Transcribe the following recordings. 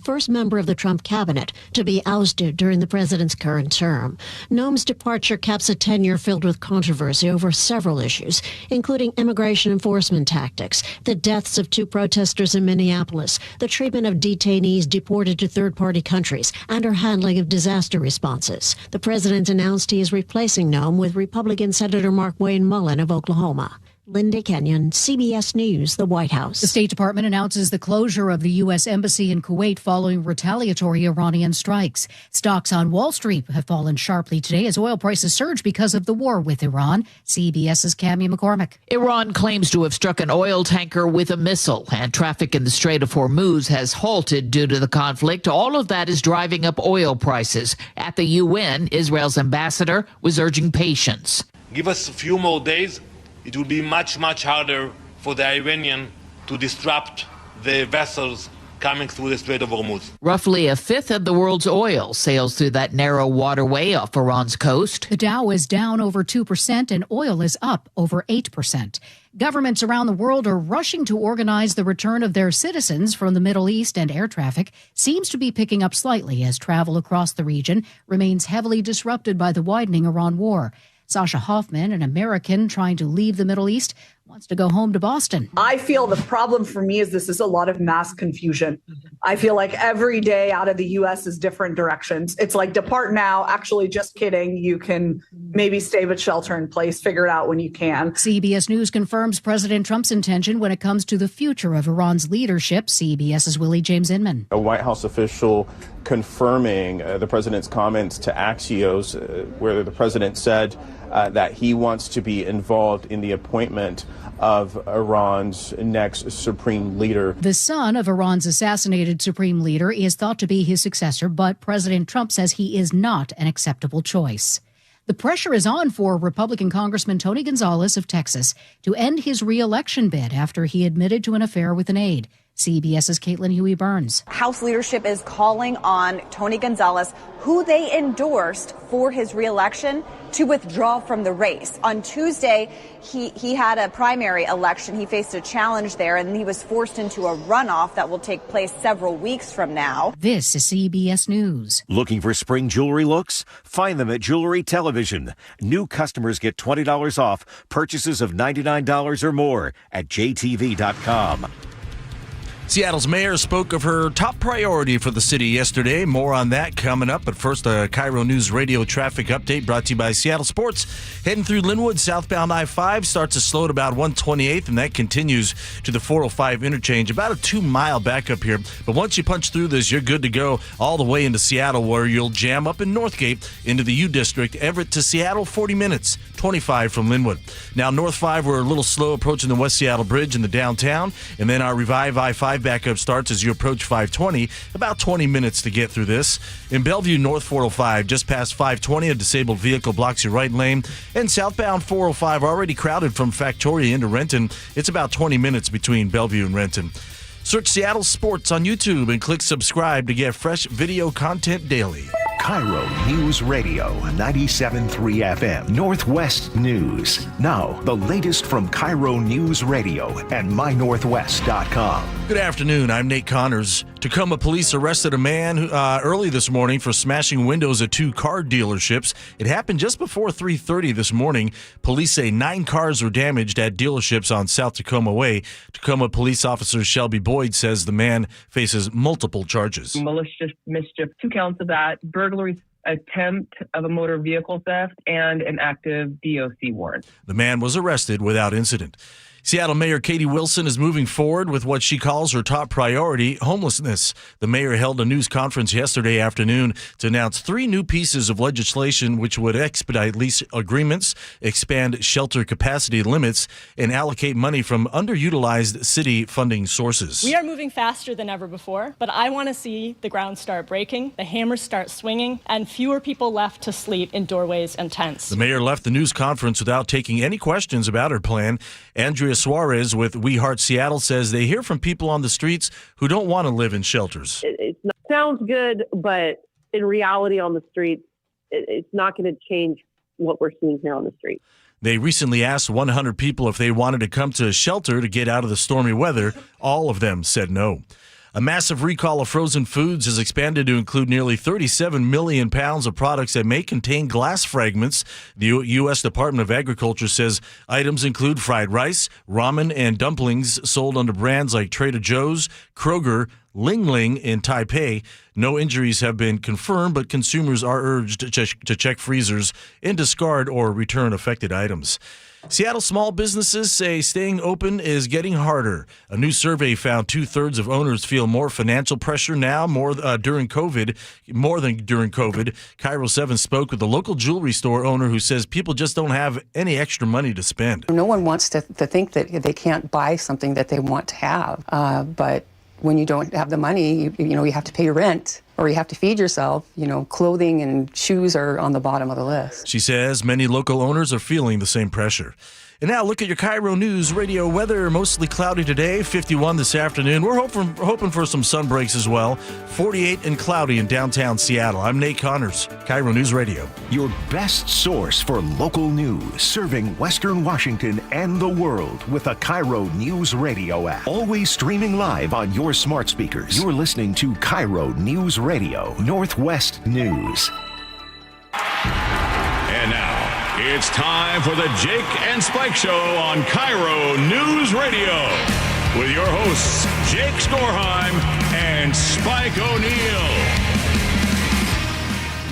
first member of the Trump cabinet to be ousted during the president's current term. Noem's departure caps a tenure filled with controversy over several issues, including immigration enforcement tactics, the deaths of 2 protesters in Minneapolis, the treatment of detainees deported to third-party countries, and her handling of disaster responses. The president announced he is replacing Noem with Republican Senator Mark Wayne Mullen of Oklahoma. Linda Kenyon, CBS News, the White House. The State Department announces the closure of the U.S. Embassy in Kuwait following retaliatory Iranian strikes. Stocks on Wall Street have fallen sharply today as oil prices surge because of the war with Iran. CBS's Cammie McCormick. Iran claims to have struck an oil tanker with a missile, and traffic in the Strait of Hormuz has halted due to the conflict. All of that is driving up oil prices. At the UN, Israel's ambassador was urging patience. Give us a few more days. It will be much, much harder for the Iranian to disrupt the vessels coming through the Strait of Hormuz. Roughly a fifth of the world's oil sails through that narrow waterway off Iran's coast. The Dow is down over 2% and oil is up over 8%. Governments around the world are rushing to organize the return of their citizens from the Middle East, and air traffic seems to be picking up slightly as travel across the region remains heavily disrupted by the widening Iran war. Sasha Hoffman, an American trying to leave the Middle East, wants to go home to Boston. I feel the problem for me is this is a lot of mass confusion. I feel like every day out of the U.S. is different directions. It's like depart now. Actually, just kidding. You can maybe stay but shelter in place. Figure it out when you can. CBS News confirms President Trump's intention when it comes to the future of Iran's leadership. CBS's Willie James Inman. A White House official confirming the president's comments to Axios, where the president said that he wants to be involved in the appointment of Iran's next supreme leader. The son of Iran's assassinated supreme leader is thought to be his successor, but President Trump says he is not an acceptable choice. The pressure is on for Republican Congressman Tony Gonzalez of Texas to end his re-election bid after he admitted to an affair with an aide. CBS's Caitlin Huey-Burns. House leadership is calling on Tony Gonzalez, who they endorsed for his re-election, to withdraw from the race. On Tuesday, he had a primary election. He faced a challenge there, and he was forced into a runoff that will take place several weeks from now. This is CBS News. Looking for spring jewelry looks? Find them at Jewelry Television. New customers get $20 off purchases of $99 or more at jtv.com. Seattle's mayor spoke of her top priority for the city yesterday. More on that coming up. But first, a KIRO Newsradio traffic update brought to you by Seattle Sports. Heading through Linwood, southbound I-5 starts to slow at about 128th, and that continues to the 405 interchange. About a 2-mile backup here. But once you punch through this, you're good to go all the way into Seattle, where you'll jam up in Northgate into the U District. Everett to Seattle, 40 minutes, 25 from Linwood. Now, North 5, we're a little slow approaching the West Seattle Bridge in the downtown. And then our Revive I-5 backup starts as you approach 520, about 20 minutes to get through this. In Bellevue, North 405, just past 520, a disabled vehicle blocks your right lane. And southbound 405, already crowded from Factoria into Renton. It's about 20 minutes between Bellevue and Renton. Search Seattle Sports on YouTube and click subscribe to get fresh video content daily. KIRO Newsradio 97.3 FM Northwest News. Now, the latest from KIRO Newsradio and mynorthwest.com. Good afternoon. I'm Nate Connors. Tacoma police arrested a man early this morning for smashing windows at 2 car dealerships. It happened just before 3:30 this morning. Police say 9 cars were damaged at dealerships on South Tacoma Way. Tacoma police officer Shelby Boyd says the man faces multiple charges. Malicious mischief, 2 counts of that, burglary, attempt of a motor vehicle theft, and an active DOC warrant. The man was arrested without incident. Seattle Mayor Katie Wilson is moving forward with what she calls her top priority, homelessness. The mayor held a news conference yesterday afternoon to announce 3 new pieces of legislation which would expedite lease agreements, expand shelter capacity limits, and allocate money from underutilized city funding sources. We are moving faster than ever before, but I want to see the ground start breaking, the hammers start swinging, and fewer people left to sleep in doorways and tents. The mayor left the news conference without taking any questions about her plan. Andrea Suarez with We Heart Seattle says they hear from people on the streets who don't want to live in shelters. It sounds good, but in reality on the streets, it's not going to change what we're seeing here on the street. They recently asked 100 people if they wanted to come to a shelter to get out of the stormy weather. All of them said no. A massive recall of frozen foods has expanded to include nearly 37 million pounds of products that may contain glass fragments. The U.S. Department of Agriculture says items include fried rice, ramen, and dumplings sold under brands like Trader Joe's, Kroger, Ling Ling in Taipei. No injuries have been confirmed, but consumers are urged to check freezers and discard or return affected items. Seattle small businesses say staying open is getting harder. A new survey found 2/3 of owners feel more financial pressure now, more than during COVID. KIRO 7 spoke with a local jewelry store owner who says people just don't have any extra money to spend. No one wants to think that they can't buy something that they want to have, but when you don't have the money, you have to pay your rent or you have to feed yourself. Clothing and shoes are on the bottom of the list. She says many local owners are feeling the same pressure. And now look at your KIRO News Radio weather. Mostly cloudy today, 51 this afternoon. We're hoping for some sun breaks as well. 48 and cloudy in downtown Seattle. I'm Nate Connors, KIRO News Radio. Your best source for local news, serving Western Washington and the world with the KIRO News Radio app. Always streaming live on your smart speakers. You're listening to KIRO News Radio, Northwest News. And now, it's time for the Jake and Spike Show on KIRO News Radio with your hosts, Jake Skorheim and Spike O'Neill.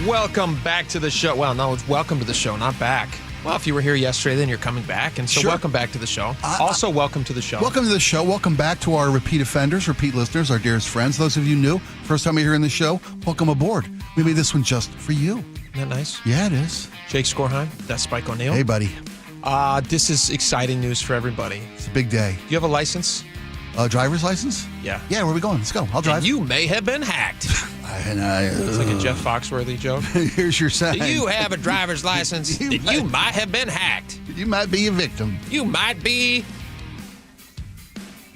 Welcome back to the show. Well, no, it's welcome to the show, not back. Well, if you were here yesterday, then you're coming back. And so Welcome back to the show. Also, welcome to the show. Welcome to the show. Welcome back to our repeat offenders, repeat listeners, our dearest friends. Those of you new, first time you're here in the show, welcome aboard. We made this one just for you. Isn't that nice? Yeah, it is. Jake Skorheim, that's Spike O'Neill. Hey, buddy. This is exciting news for everybody. It's a big day. You have a license? A driver's license? Yeah. Yeah, where are we going? Let's go. I'll drive. And you may have been hacked. It's like a Jeff Foxworthy joke. Here's your sign. Do you have a driver's license? You might have been hacked. You might be a victim. You might be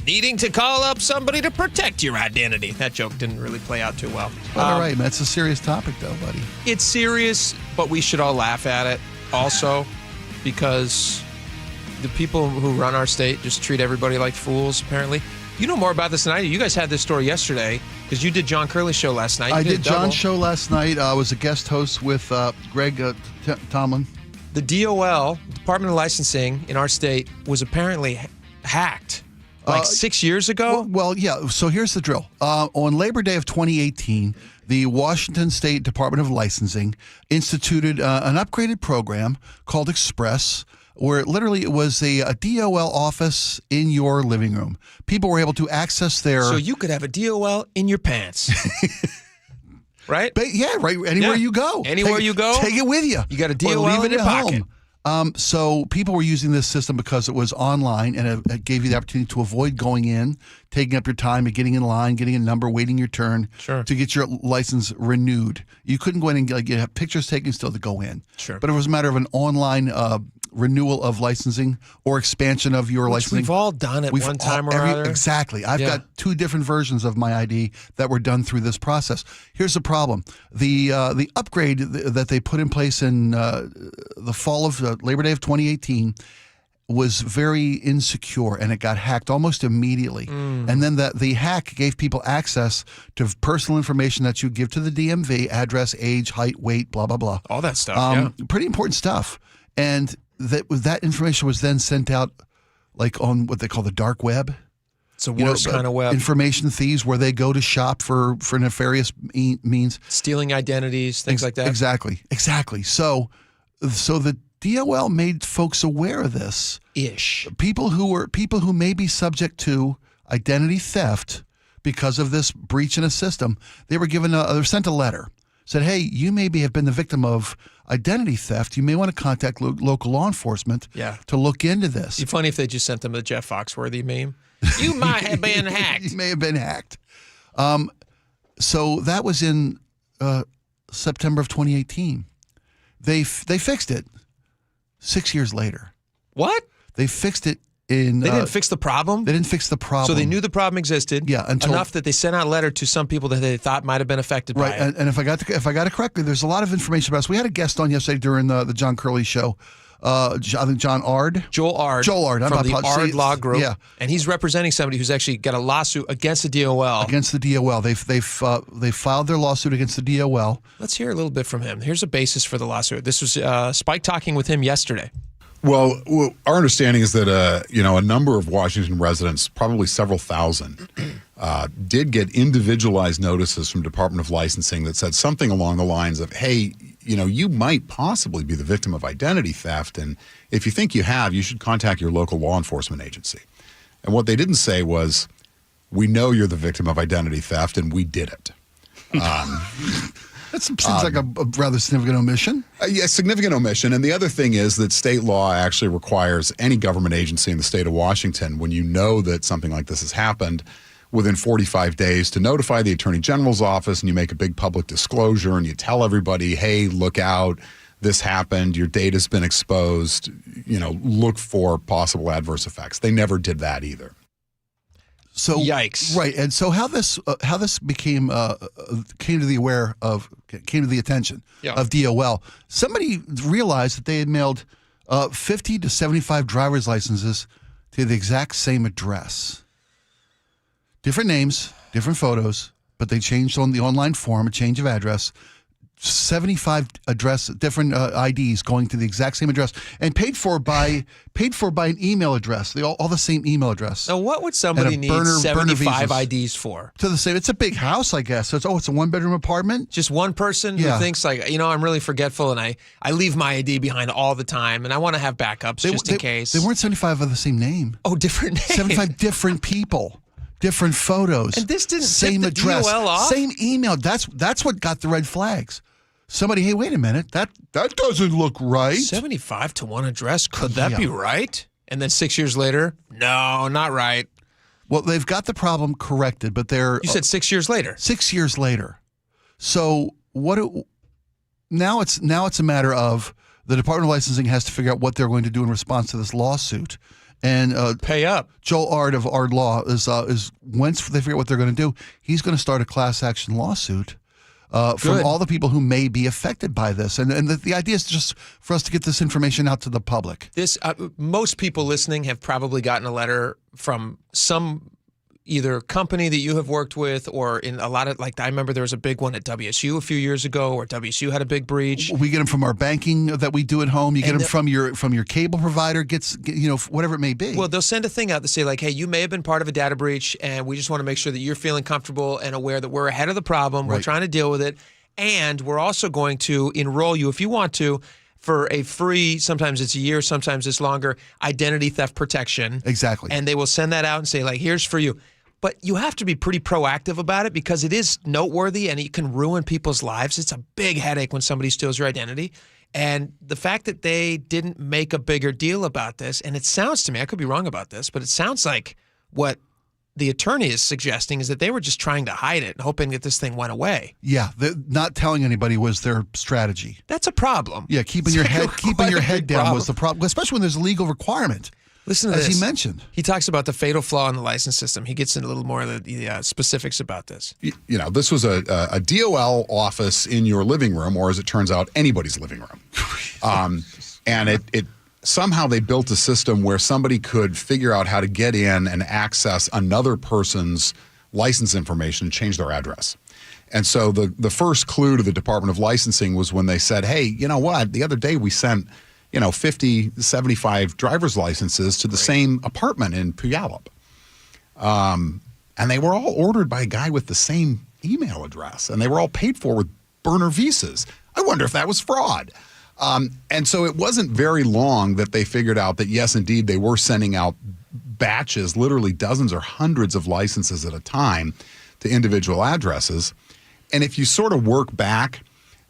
needing to call up somebody to protect your identity. That joke didn't really play out too well. All right, man. It's a serious topic, though, buddy. It's serious, but we should all laugh at it also because the people who run our state just treat everybody like fools, apparently. You know more about this than I do. You guys had this story yesterday because you did John Curley's show last night. I did John's show last night. I was a guest host with Greg Tomlin. The DOL, Department of Licensing in our state, was apparently hacked. 6 years ago? Well, yeah. So here's the drill. On Labor Day of 2018, the Washington State Department of Licensing instituted an upgraded program called Express, where it was a DOL office in your living room. People were able to access their... So you could have a DOL in your pants. Right? Yeah, right. Anywhere you go. Anywhere you go? Take it with you. You got a DOL in your pocket. So people were using this system because it was online and it gave you the opportunity to avoid going in, taking up your time and getting in line, getting a number, waiting your turn to get your license renewed. You couldn't go in and have pictures taken still to go in. Sure. But it was a matter of an online renewal of licensing or expansion of your licensing. We've all done it one time or other. Exactly. I've got two different versions of my ID that were done through this process. Here's the problem. The upgrade that they put in place in the fall of Labor Day of 2018 was very insecure, and it got hacked almost immediately. And then the hack gave people access to personal information that you give to the DMV, address, age, height, weight, blah, blah, blah. All that stuff, Pretty important stuff. And that information was then sent out like on what they call the dark web. It's a worse kind of web. Information thieves where they go to shop for nefarious means. Stealing identities, things like that. Exactly. So the DOL made folks aware of this. People who may be subject to identity theft because of this breach in a system, they were sent a letter. Said, hey, you maybe have been the victim of identity theft. You may want to contact local law enforcement to look into this. It'd be funny if they just sent them a Jeff Foxworthy meme. You might have been hacked. You may have been hacked. So that was in September of 2018. They fixed it 6 years later. What? They fixed it They didn't fix the problem? They didn't fix the problem. So they knew the problem existed enough that they sent out a letter to some people that they thought might have been affected by it. And if I got it correctly, there's a lot of information about us. We had a guest on yesterday during the John Curley show I think Joel Ard. Joel Ard from the Ard Law Group. Yeah. And he's representing somebody who's actually got a lawsuit against the DOL. Against the DOL. They've filed their lawsuit against the DOL. Let's hear a little bit from him. Here's a basis for the lawsuit. This was Spike talking with him yesterday. Well, our understanding is that a number of Washington residents, probably several thousand, did get individualized notices from Department of Licensing that said something along the lines of, hey, you might possibly be the victim of identity theft, and if you think you have, you should contact your local law enforcement agency. And what they didn't say was, we know you're the victim of identity theft, and we did it. That seems like a rather significant omission. Yeah, significant omission. And the other thing is that state law actually requires any government agency in the state of Washington, when you know that something like this has happened, within 45 days to notify the Attorney General's office, and you make a big public disclosure and you tell everybody, hey, look out, this happened, your data's been exposed, look for possible adverse effects. They never did that either. So yikes! Right, and so how this came to the attention of DOL. Somebody realized that they had mailed 50 to 75 driver's licenses to the exact same address, different names, different photos, but they changed on the online form a change of address. 75 different IDs going to the exact same address, and paid for by an email address. They all the same email address. Now, what would somebody need 75 IDs for? To the same. It's a big house, I guess. So it's a 1-bedroom apartment. Just one person who thinks like, I'm really forgetful, and I leave my ID behind all the time, and I want to have backups just in case. They weren't 75 of the same name. Oh, different names. 75 different people. Different photos. And this didn't same tip the address, DOL off? Same email. That's what got the red flags. Somebody, hey, wait a minute, that doesn't look right. 75 to one address, could that be right? And then 6 years later, no, not right. Well, they've got the problem corrected, but they're... You said 6 years later. 6 years later. So now it's a matter of the Department of Licensing has to figure out what they're going to do in response to this lawsuit. And pay up. Joel Ard of Ard Law is once they figure out what they're going to do, he's going to start a class action lawsuit from all the people who may be affected by this. And the idea is just for us to get this information out to the public. Most people listening have probably gotten a letter from some either company that you have worked with, or in a lot of, like, I remember there was a big one at WSU a few years ago, or WSU had a big breach. We get them from our banking that we do at home. You get them from your cable provider, whatever it may be. Well, they'll send a thing out to say, like, hey, you may have been part of a data breach, and we just want to make sure that you're feeling comfortable and aware that we're ahead of the problem. We're trying to deal with it. And we're also going to enroll you, if you want to, for a free, sometimes it's a year, sometimes it's longer, identity theft protection. Exactly. And they will send that out and say, like, here's for you. But you have to be pretty proactive about it, because it is noteworthy and it can ruin people's lives. It's a big headache when somebody steals your identity. And the fact that they didn't make a bigger deal about this, and it sounds to me, I could be wrong about this, but it sounds like what the attorney is suggesting is that they were just trying to hide it and hoping that this thing went away. Yeah, not telling anybody was their strategy. That's a problem. Yeah, keeping your head down was the problem, especially when there's a legal requirement. Listen to this. As he mentioned. He talks about the fatal flaw in the license system. He gets into a little more of the specifics about this. This was a DOL office in your living room, or as it turns out, anybody's living room. And it somehow they built a system where somebody could figure out how to get in and access another person's license information and change their address. And so the first clue to the Department of Licensing was when they said, hey, you know what? The other day we sent 50, 75 driver's licenses to the same apartment in Puyallup. And they were all ordered by a guy with the same email address, and they were all paid for with burner visas. I wonder if that was fraud. And so it wasn't very long that they figured out that, yes, indeed, they were sending out batches, literally dozens or hundreds of licenses at a time to individual addresses. And if you sort of work back,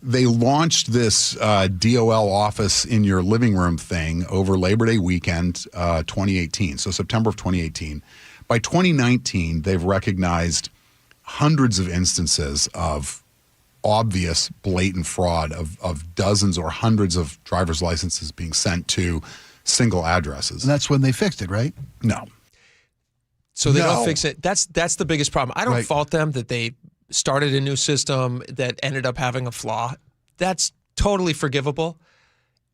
they launched this DOL office in your living room thing over Labor Day weekend 2018, so September of 2018. By 2019, they've recognized hundreds of instances of obvious blatant fraud of dozens or hundreds of driver's licenses being sent to single addresses. And that's when they fixed it, right? No. So they don't fix it. That's the biggest problem. I don't Right. fault them that they started a new system that ended up having a flaw. That's totally forgivable.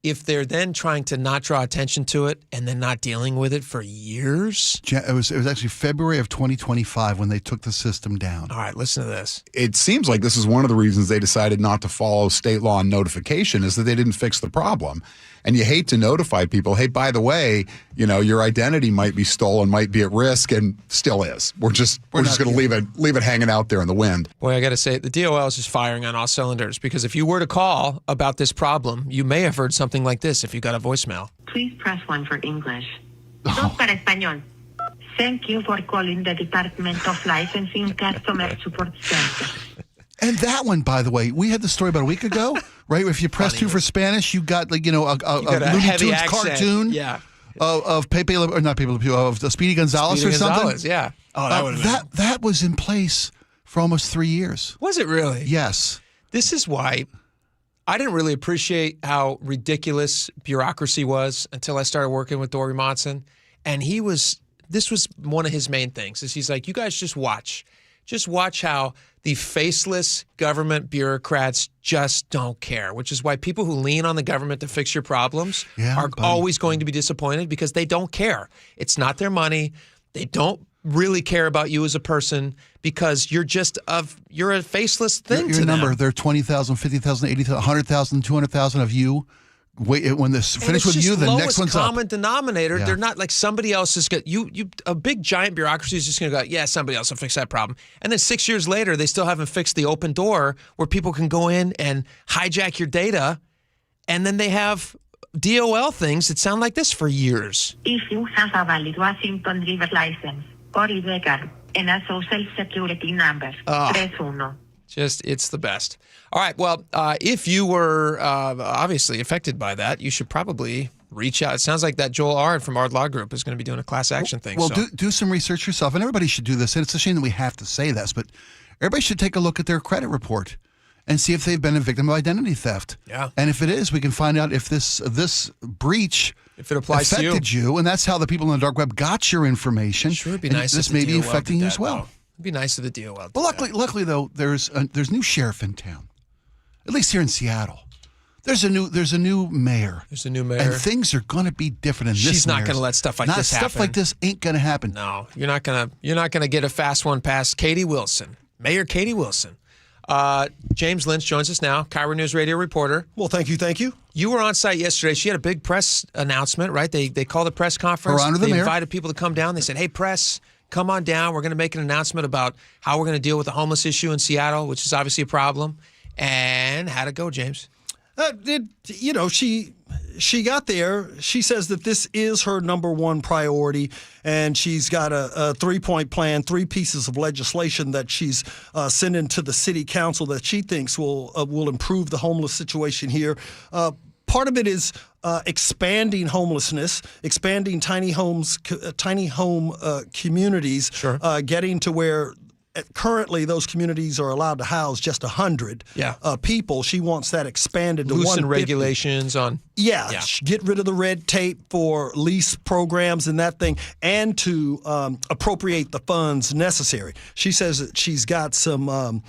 if they're then trying to not draw attention to it and then not dealing with it for years. It was actually February of 2025 when they took the system down. All right, listen to this. It seems like this is one of the reasons they decided not to follow state law and notification is that they didn't fix the problem. And you hate to notify people, hey, by the way, your identity might be stolen, might be at risk, and still is. We're just going to leave it hanging out there in the wind. Boy, I got to say, the DOL is just firing on all cylinders, because if you were to call about this problem, you may have heard something like this if you got a voicemail. Please press 1 for English. Dos para español. Thank you for calling the Department of Licensing Customer Support Center. And that one, by the way, we had the story about a week ago, right? If you press 2 for Spanish, you got a Looney Tunes cartoon of Pepe, or not Pepe Le Pew, of Speedy Gonzales or something. Gonzales, yeah. Oh, that would have been. That was in place for almost 3 years. Was it really? Yes. This is why I didn't really appreciate how ridiculous bureaucracy was until I started working with Dory Monson. And this was one of his main things, is he's like, you guys just watch. Just watch how the faceless government bureaucrats just don't care, which is why people who lean on the government to fix your problems are always going to be disappointed, because they don't care. It's not their money. They don't really care about you as a person, because you're a faceless thing to them. Your number, there are 20,000, 50,000, 80,000, 100,000, 200,000 of you. Wait, when this finish with you, the next one's up. Common denominator. Yeah. They're not like somebody else is going to, a big giant bureaucracy is just going to go, yeah, somebody else will fix that problem. And then 6 years later, they still haven't fixed the open door where people can go in and hijack your data. And then they have DOL things that sound like this for years. If you have a valid Washington driver's license or ID card and a social security number, press 1. It's the best. All right. Well, if you were obviously affected by that, you should probably reach out. It sounds like that Joel Ard from Ard Law Group is going to be doing a class action thing. Well, do some research yourself, and everybody should do this. And it's a shame that we have to say this, but everybody should take a look at their credit report and see if they've been a victim of identity theft. Yeah. And if it is, we can find out if this breach if it applies affected to you. And that's how the people on the dark web got your information. Sure, it'd be nice. This may be affecting you as well. Though. It'd be nice of the DOL. Well, luckily though, there's new sheriff in town, at least here in Seattle. There's a new mayor. There's a new mayor, and things are going to be different. She's not going to let stuff like this happen. Stuff like this ain't going to happen. No, you're not gonna get a fast one past Katie Wilson, Mayor Katie Wilson. James Lynch joins us now, KIRO Newsradio reporter. Well, thank you. You were on site yesterday. She had a big press announcement, right? They called a press conference. They invited people to come down. They said, "Hey, press, come on down. We're going to make an announcement about how we're going to deal with the homeless issue in Seattle, which is obviously a problem." And how'd it go, James? She got there. She says that this is her number one priority, and she's got a 3-point plan, 3 pieces of legislation that she's sending to the city council that she thinks will improve the homeless situation here. Part of it is expanding homelessness, expanding tiny home communities, getting to where currently those communities are allowed to house just 100 people. She wants that expanded to 150. Loosen regulations on. Yeah, get rid of the red tape for lease programs and that thing, and to appropriate the funds necessary. She says that she's got some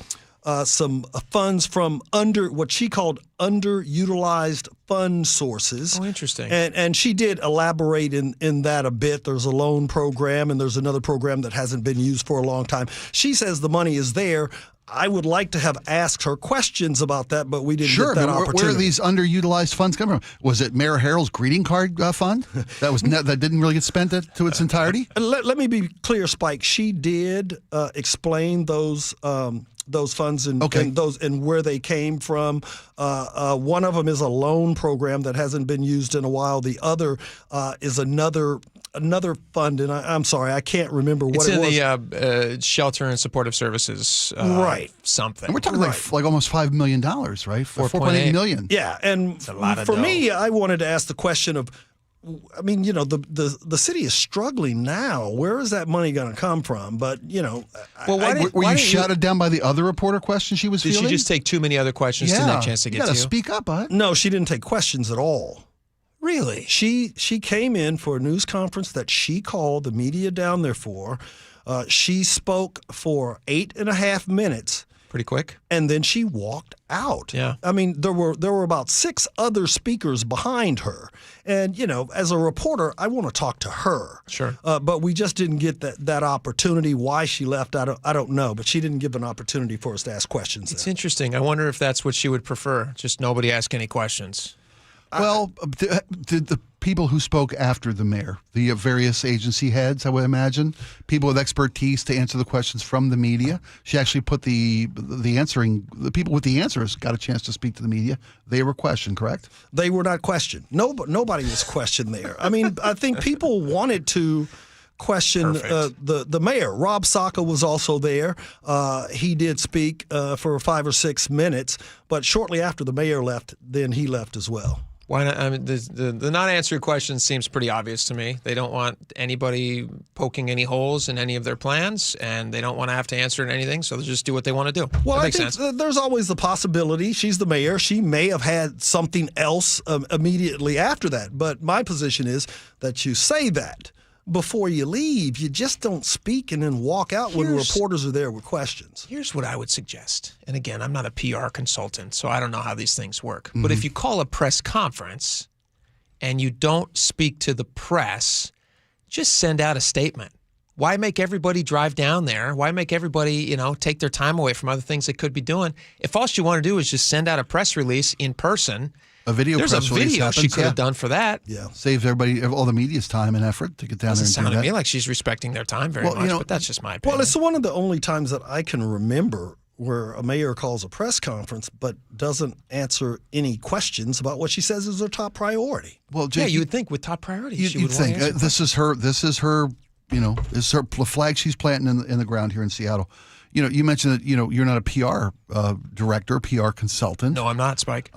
funds from what she called underutilized fund sources. Oh, interesting. And she did elaborate in that a bit. There's a loan program, and there's another program that hasn't been used for a long time. She says the money is there. I would like to have asked her questions about that, but we didn't get that opportunity. Where are these underutilized funds coming from? Was it Mayor Harrell's greeting card fund that didn't really get spent to its entirety? Let me be clear, Spike. She did explain those funds and where they came from. One of them is a loan program that hasn't been used in a while. The other is another fund, and I'm sorry, I can't remember what it was. It's in the Shelter and Supportive Services, right? Something. And we're talking like almost $5 million, right? $4.8 million. Yeah, and for me, I wanted to ask the question of, I mean, the city is struggling now. Where is that money going to come from? But, were you shouted down by the other reporter question she was fielding? Did she just take too many other questions to not chance to get to you? You got to speak up, bud. No, she didn't take questions at all. Really? She came in for a news conference that she called the media down there for. She spoke for 8.5 minutes, Pretty quick. And then she walked out. Yeah. I mean, there were about 6 other speakers behind her. And, as a reporter, I want to talk to her. Sure. But we just didn't get that opportunity. Why she left, I don't know. But she didn't give an opportunity for us to ask questions. It's interesting. I wonder if that's what she would prefer. Just nobody ask any questions. Well, did the people who spoke after the mayor, the various agency heads, I would imagine, people with expertise to answer the questions from the media, she actually put the people with the answers got a chance to speak to the media. They were questioned, correct? They were not questioned. Nobody was questioned there. I mean, I think people wanted to question the mayor. Rob Saka was also there. He did speak for 5 or 6 minutes, but shortly after the mayor left, then he left as well. Why not? I mean, the not answered question seems pretty obvious to me. They don't want anybody poking any holes in any of their plans, and they don't want to have to answer anything, so they'll just do what they want to do. Well, that makes I think sense. There's always the possibility. She's the mayor. She may have had something else immediately after that, but my position is that you say that before you leave. You just don't speak and then walk out when reporters are there with questions. Here's what I would suggest. And again, I'm not a PR consultant, so I don't know how these things work. Mm-hmm. But if you call a press conference and you don't speak to the press, just send out a statement. Why make everybody drive down there? Why make everybody, take their time away from other things they could be doing? If all you want to do is just send out a press release in person, there's a video she could have done for that. Yeah, saves everybody, all the media's time and effort to get down there and do that. Doesn't sound to me like she's respecting their time very much, but that's just my opinion. Well, it's one of the only times that I can remember where a mayor calls a press conference but doesn't answer any questions about what she says is her top priority. Well, Jake, you would think with top priorities she would think want to this is her. This is her flag she's planting in the ground here in Seattle. You mentioned that you're not a PR director, PR consultant. No, I'm not, Spike.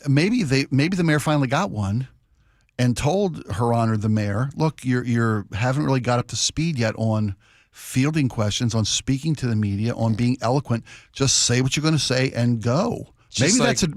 Maybe the mayor finally got one, and told Her Honor the mayor, look, you haven't really got up to speed yet on fielding questions, on speaking to the media, on being eloquent. Just say what you're going to say and go.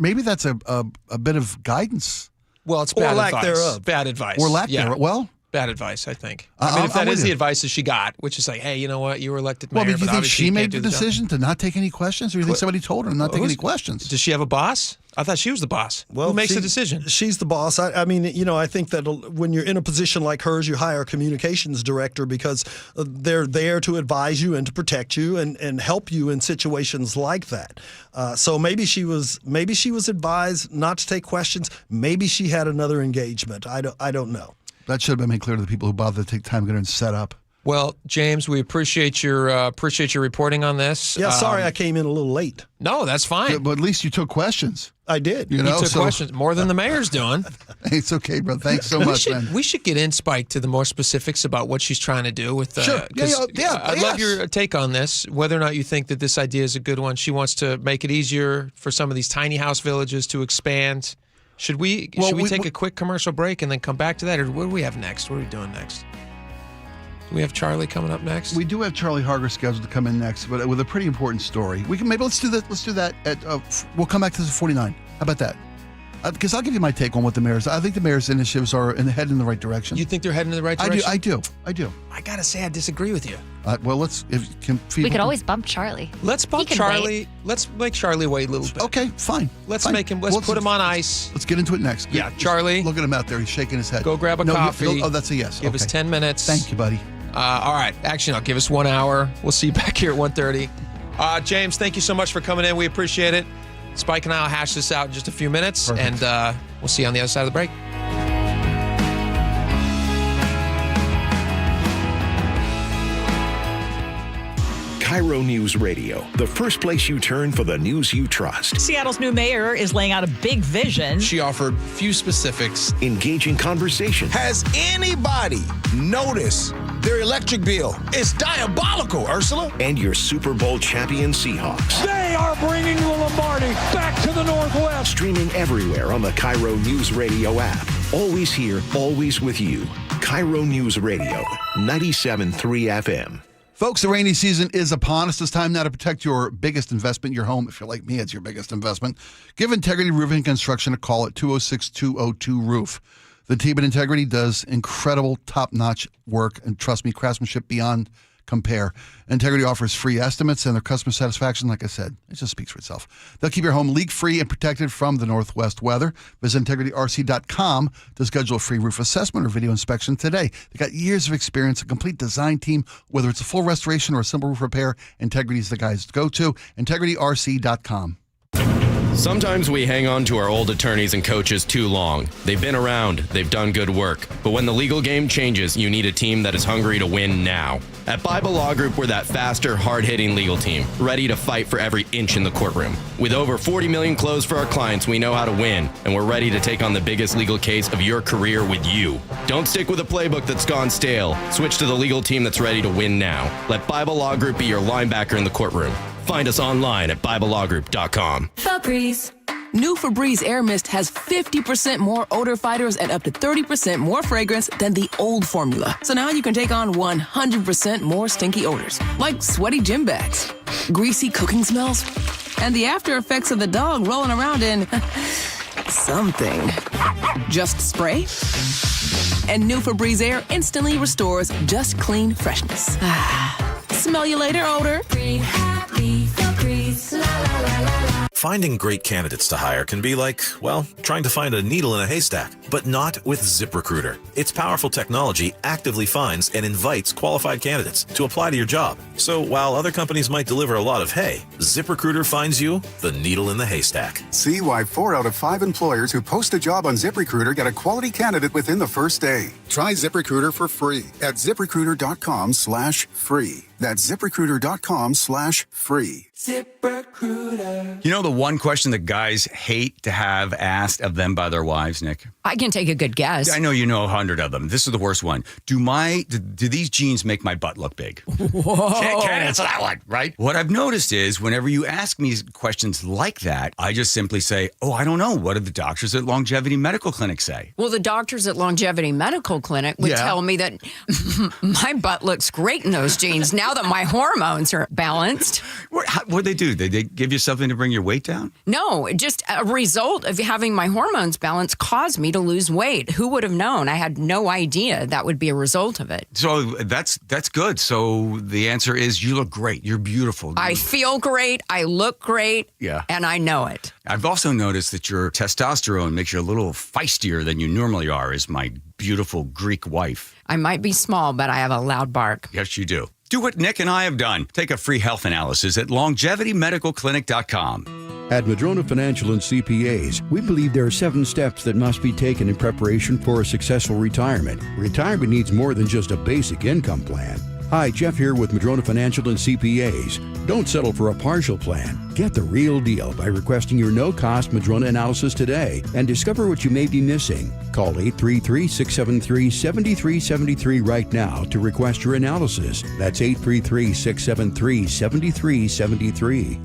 Maybe that's a bit of guidance. Well, it's bad lack advice. thereof. Bad advice. Or lack thereof. Well. Bad advice, I think. If that is the advice that she got, which is like, hey, you know what, you were elected mayor. Well, do you think she made the job. decision to not take any questions, or do you think somebody told her to not take any questions? Does she have a boss? I thought she was the boss. Well, who makes the decision? She's the boss. I mean, I think that when you're in a position like hers, you hire a communications director because they're there to advise you and to protect you and help you in situations like that. So maybe she was advised not to take questions. Maybe she had another engagement. I don't know. That should have been made clear to the people who bothered to take time to get her and set up. Well, James, we appreciate your reporting on this. Yeah, sorry I came in a little late. No, that's fine. Yeah, but at least you took questions. I did. You took questions more than the mayor's doing. It's okay, bro. Thanks so much, man. We should get in, Spike, to the more specifics about what she's trying to do with. Sure. I'd love your take on this. Whether or not you think that this idea is a good one. She wants to make it easier for some of these tiny house villages to expand. Should we take a quick commercial break and then come back to that, or what do we have next? What are we doing next? Do we have Charlie coming up next? We do have Charlie Harger scheduled to come in next, but with a pretty important story. Let's do that. Let's do that at. We'll come back to this at 49. How about that? Because I'll give you my take on what the mayor's. I think the mayor's initiatives are heading in the right direction. You think they're heading in the right direction? I do. I gotta say, I disagree with you. Well, we could always bump Charlie. Let's bump Charlie. Let's make Charlie wait a little bit. Okay, fine. Let's put him on ice. Let's get into it next. Yeah, Charlie. Look at him out there. He's shaking his head. Go grab a coffee. That's a yes. Give us 10 minutes. Thank you, buddy. All right. Actually, no, give us 1 hour. We'll see you back here at 1:30. James, thank you so much for coming in. We appreciate it. Spike and I will hash this out in just a few minutes, Perfect. And we'll see you on the other side of the break. KIRO Newsradio, the first place you turn for the news you trust. Seattle's new mayor is laying out a big vision. She offered few specifics. Engaging conversation. Has anybody noticed their electric bill? It's diabolical, Ursula. And your Super Bowl champion Seahawks. They are bringing the Lombardi back to the Northwest. Streaming everywhere on the KIRO Newsradio app. Always here, always with you. KIRO Newsradio, 97.3 FM. Folks, the rainy season is upon us. It's time now to protect your biggest investment, your home. If you're like me, it's your biggest investment. Give Integrity Roofing and Construction a call at 206-202-ROOF. The team at Integrity does incredible, top-notch work, and trust me, craftsmanship beyond compare. Integrity offers free estimates, and their customer satisfaction, like I said, it just speaks for itself. They'll keep your home leak-free and protected from the Northwest weather. Visit integrityrc.com to schedule a free roof assessment or video inspection today. They got years of experience, a complete design team. Whether it's a full restoration or a simple roof repair, Integrity is the guys to go to. integrityrc.com. Sometimes we hang on to our old attorneys and coaches too long. They've been around, they've done good work. But when the legal game changes, you need a team that is hungry to win now. At Bible Law Group, we're that faster, hard-hitting legal team, ready to fight for every inch in the courtroom. With over 40 million closed for our clients, we know how to win, and we're ready to take on the biggest legal case of your career with you. Don't stick with a playbook that's gone stale. Switch to the legal team that's ready to win now. Let Bible Law Group be your linebacker in the courtroom. Find us online at BibleLawGroup.com. Febreze. New Febreze Air Mist has 50% more odor fighters and up to 30% more fragrance than the old formula. So now you can take on 100% more stinky odors, like sweaty gym bags, greasy cooking smells, and the after effects of the dog rolling around in something. Just spray, and new Febreze Air instantly restores just clean freshness. Smell you later, odor. Finding great candidates to hire can be like, well, trying to find a needle in a haystack, but not with ZipRecruiter. Its powerful technology actively finds and invites qualified candidates to apply to your job. So while other companies might deliver a lot of hay, ZipRecruiter finds you the needle in the haystack. See why 4 out of 5 employers who post a job on ZipRecruiter get a quality candidate within the first day. Try ZipRecruiter for free at ZipRecruiter.com/free. That's ZipRecruiter.com/free. ZipRecruiter. You know the one question that guys hate to have asked of them by their wives, Nick? I can take a good guess. I know you know 100 of them. This is the worst one. Do these jeans make my butt look big? Whoa. Can't answer that one, right? What I've noticed is whenever you ask me questions like that, I just simply say, oh, I don't know. What did the doctors at Longevity Medical Clinic say? Well, the doctors at Longevity Medical Clinic would tell me that my butt looks great in those jeans now that my hormones are balanced. What'd they do? Did they give you something to bring your weight down? No, just a result of having my hormones balanced caused me to lose weight. Who would have known? I had no idea that would be a result of it. So that's good. So the answer is you look great. You're beautiful. I feel great. I look great. Yeah. And I know it. I've also noticed that your testosterone makes you a little feistier than you normally are as my beautiful Greek wife. I might be small, but I have a loud bark. Yes, you do. Do what Nick and I have done. Take a free health analysis at longevitymedicalclinic.com. At Madrona Financial and CPAs, we believe there are 7 steps that must be taken in preparation for a successful retirement. Retirement needs more than just a basic income plan. Hi, Jeff here with Madrona Financial and CPAs. Don't settle for a partial plan. Get the real deal by requesting your no-cost Madrona analysis today and discover what you may be missing. Call 833-673-7373 right now to request your analysis. That's 833-673-7373.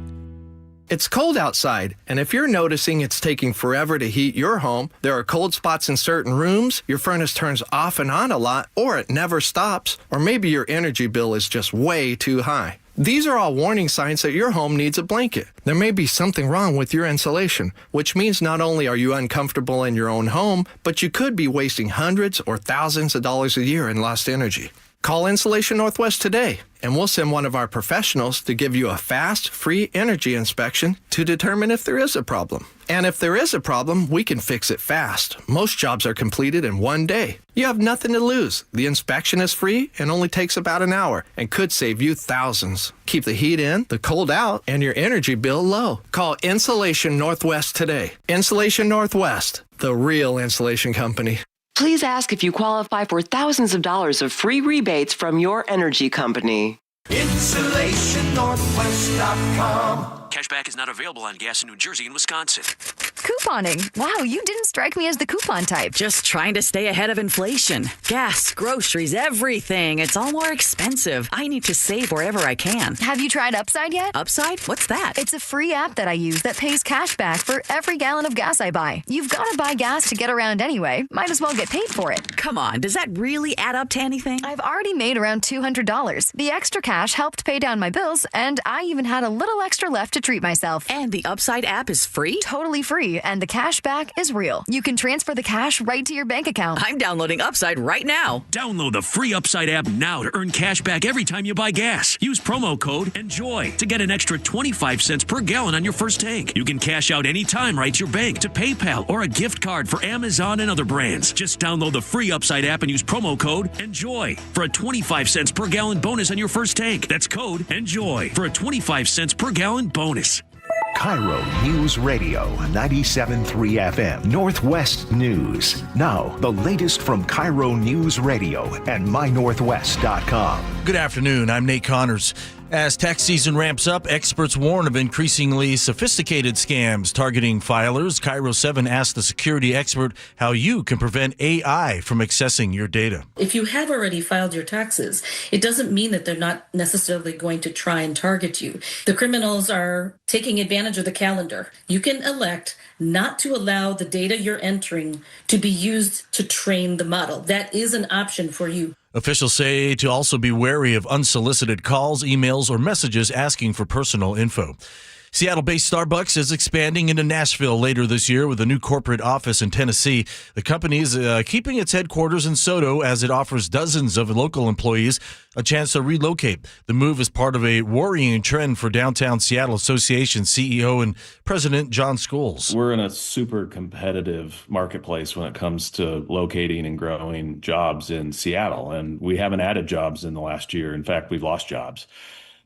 It's cold outside, and if you're noticing it's taking forever to heat your home, there are cold spots in certain rooms, your furnace turns off and on a lot, or it never stops, or maybe your energy bill is just way too high. These are all warning signs that your home needs a blanket. There may be something wrong with your insulation, which means not only are you uncomfortable in your own home, but you could be wasting hundreds or thousands of dollars a year in lost energy. Call Insulation Northwest today, and we'll send one of our professionals to give you a fast, free energy inspection to determine if there is a problem. And if there is a problem, we can fix it fast. Most jobs are completed in 1 day. You have nothing to lose. The inspection is free and only takes about an hour and could save you thousands. Keep the heat in, the cold out, and your energy bill low. Call Insulation Northwest today. Insulation Northwest, the real insulation company. Please ask if you qualify for thousands of dollars of free rebates from your energy company. InsulationNorthwest.com. Cashback is not available on gas in New Jersey and Wisconsin. Couponing. Wow, you didn't strike me as the coupon type. Just trying to stay ahead of inflation. Gas, groceries, everything. It's all more expensive. I need to save wherever I can. Have you tried Upside yet? Upside? What's that? It's a free app that I use that pays cash back for every gallon of gas I buy. You've got to buy gas to get around anyway. Might as well get paid for it. Come on, does that really add up to anything? I've already made around $200. The extra cash helped pay down my bills, and I even had a little extra left to treat myself. And the Upside app is free? Totally free. free, and the cash back is real. You can transfer the cash right to your bank account. I'm downloading Upside right now. Download the free Upside app now to earn cash back every time you buy gas. Use promo code ENJOY to get an extra 25 cents per gallon on your first tank. You can cash out anytime right to your bank, to PayPal, or a gift card for Amazon and other brands. Just download the free Upside app and use promo code ENJOY for a 25 cents per gallon bonus on your first tank. That's code ENJOY for a 25 cents per gallon bonus. KIRO News Radio 97.3 FM Northwest News. Now, the latest from KIRO News Radio and mynorthwest.com. Good afternoon. I'm Nate Connors. As tax season ramps up, experts warn of increasingly sophisticated scams targeting filers. KIRO 7 asked the security expert how you can prevent AI from accessing your data. If you have already filed your taxes, it doesn't mean that they're not necessarily going to try and target you. The criminals are taking advantage of the calendar. You can elect not to allow the data you're entering to be used to train the model. That is an option for you. Officials say to also be wary of unsolicited calls, emails, or messages asking for personal info. Seattle-based Starbucks is expanding into Nashville later this year with a new corporate office in Tennessee. The company is keeping its headquarters in SoDo as it offers dozens of local employees a chance to relocate. The move is part of a worrying trend for Downtown Seattle Association CEO and President John Scholes. We're in a super competitive marketplace when it comes to locating and growing jobs in Seattle, and we haven't added jobs in the last year. In fact, we've lost jobs.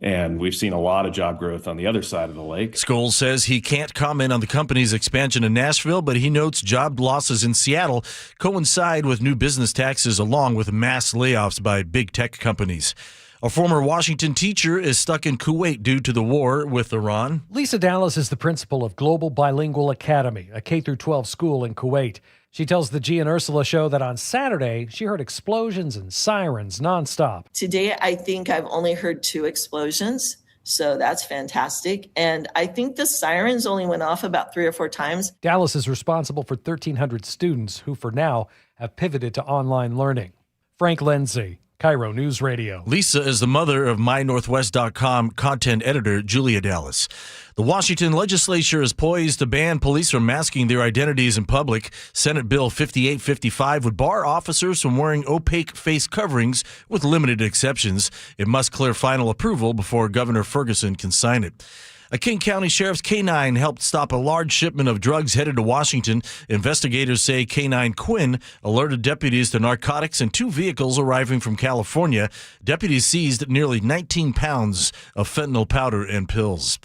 And we've seen a lot of job growth on the other side of the lake. Scholes says he can't comment on the company's expansion in Nashville, but he notes job losses in Seattle coincide with new business taxes along with mass layoffs by big tech companies. A former Washington teacher is stuck in Kuwait due to the war with Iran. Lisa Dallas is the principal of Global Bilingual Academy, a K-12 school in Kuwait. She tells the G and Ursula show that on Saturday, she heard explosions and sirens nonstop. Today, I think I've only heard 2 explosions, so that's fantastic. And I think the sirens only went off about 3 or 4 times. Dallas is responsible for 1,300 students who, for now, have pivoted to online learning. Frank Lindsay, KIRO News Radio. Lisa is the mother of mynorthwest.com content editor Julia Dallas. The Washington legislature is poised to ban police from masking their identities in public. Senate Bill 5855 would bar officers from wearing opaque face coverings with limited exceptions. It must clear final approval before Governor Ferguson can sign it. A King County Sheriff's K-9 helped stop a large shipment of drugs headed to Washington. Investigators say K-9 Quinn alerted deputies to narcotics and 2 vehicles arriving from California. Deputies seized nearly 19 pounds of fentanyl powder and pills.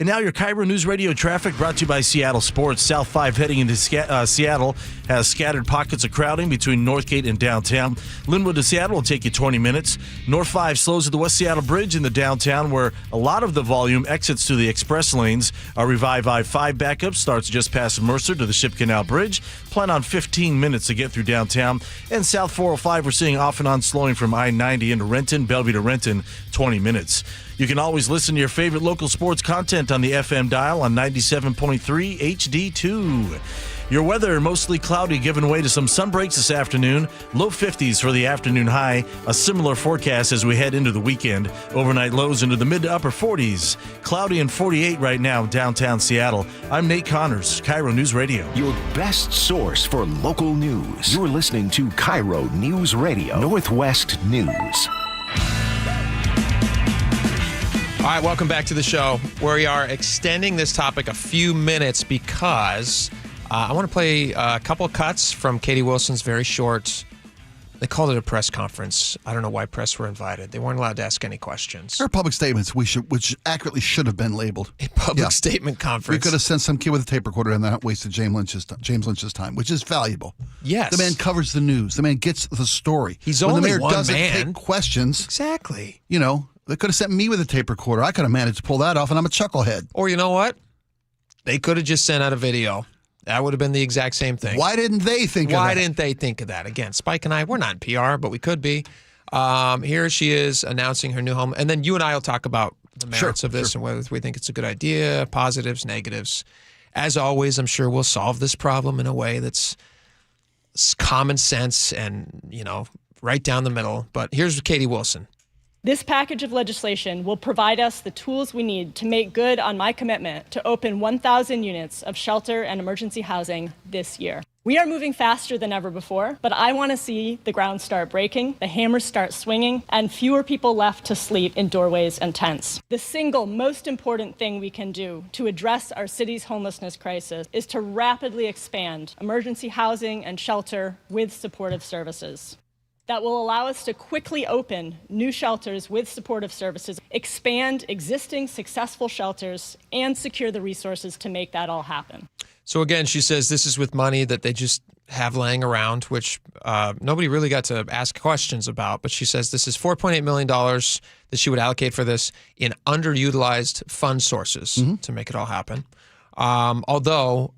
And now your KIRO News Radio traffic brought to you by Seattle Sports. South 5 heading into Seattle has scattered pockets of crowding between Northgate and downtown. Linwood to Seattle will take you 20 minutes. North 5 slows at the West Seattle Bridge in the downtown where a lot of the volume exits to the express lanes. Our Revive I-5 backup starts just past Mercer to the Ship Canal Bridge. Plan on 15 minutes to get through downtown. And South 405 we're seeing off and on slowing from I-90 into Renton, Bellevue to Renton, 20 minutes. You can always listen to your favorite local sports content on the FM dial on 97.3 HD2. Your weather, mostly cloudy, giving way to some sun breaks this afternoon. Low 50s for the afternoon high. A similar forecast as we head into the weekend. Overnight lows into the mid to upper 40s. Cloudy and 48 right now downtown Seattle. I'm Nate Connors, KIRO News Radio. Your best source for local news. You're listening to KIRO News Radio, Northwest News. All right, welcome back to the show, where we are extending this topic a few minutes because I want to play a couple of cuts from Katie Wilson's very short, they called it a press conference. I don't know why press were invited. They weren't allowed to ask any questions. Her public statements, which accurately should have been labeled. A public statement conference. We could have sent some kid with a tape recorder and not wasted James Lynch's time, which is valuable. Yes. The man covers the news. The man gets the story. He's when only the mayor one doesn't man. take questions. Exactly. You know, they could have sent me with a tape recorder. I could have managed to pull that off, and I'm a chucklehead. Or you know what? They could have just sent out a video. That would have been the exact same thing. Why didn't they think of that? Why didn't they think of that? Again, Spike and I, we're not in PR, but we could be. Here she is announcing her new home. And then you and I will talk about the merits of this and whether we think it's a good idea, positives, negatives. As always, I'm sure we'll solve this problem in a way that's common sense and, right down the middle. But here's Katie Wilson. This package of legislation will provide us the tools we need to make good on my commitment to open 1,000 units of shelter and emergency housing this year. We are moving faster than ever before, but I want to see the ground start breaking, the hammers start swinging, and fewer people left to sleep in doorways and tents. The single most important thing we can do to address our city's homelessness crisis is to rapidly expand emergency housing and shelter with supportive services. That will allow us to quickly open new shelters with supportive services, expand existing successful shelters, and secure the resources to make that all happen. So again, she says this is with money that they just have laying around, which nobody really got to ask questions about. But she says this is $4.8 million that she would allocate for this in underutilized fund sources to make it all happen. Although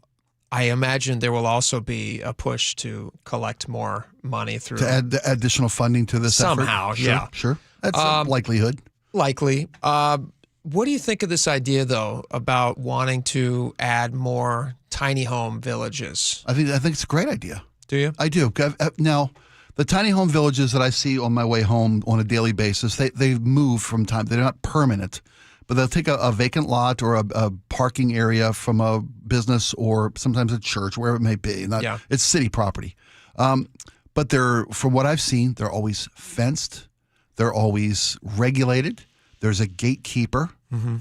I imagine there will also be a push to collect more money through to add additional funding to this somehow. Effort. Sure. That's a likelihood. Likely. What do you think of this idea, though, about wanting to add more tiny home villages? I think it's a great idea. Do you? I do. Now, the tiny home villages that I see on my way home on a daily basis, they move from time. They're not permanent. But they'll take a vacant lot or a parking area from a business or sometimes a church, wherever it may be. It's city property. But from what I've seen, they're always fenced. They're always regulated. There's a gatekeeper.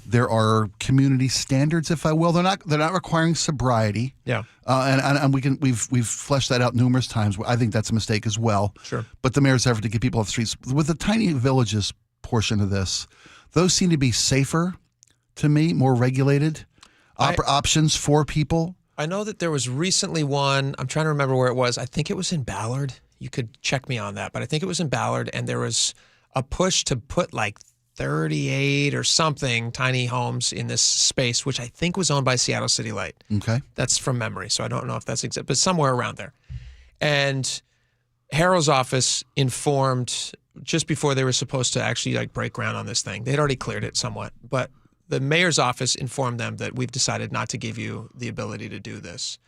There are community standards, if I will. They're not requiring sobriety. Yeah. And we've fleshed that out numerous times. I think that's a mistake as well. Sure. But the mayor's effort to get people off the streets with the tiny villages portion of this. Those seem to be safer to me, more regulated options for people. I know that there was recently one, I'm trying to remember where it was. I think it was in Ballard. You could check me on that, but I think it was in Ballard, and there was a push to put like 38 or something tiny homes in this space, which I think was owned by Seattle City Light. Okay. That's from memory, so I don't know if that's exact, but somewhere around there. And Harrell's office informed just before they were supposed to actually break ground on this thing. They'd already cleared it somewhat, but the mayor's office informed them that we've decided not to give you the ability to do this.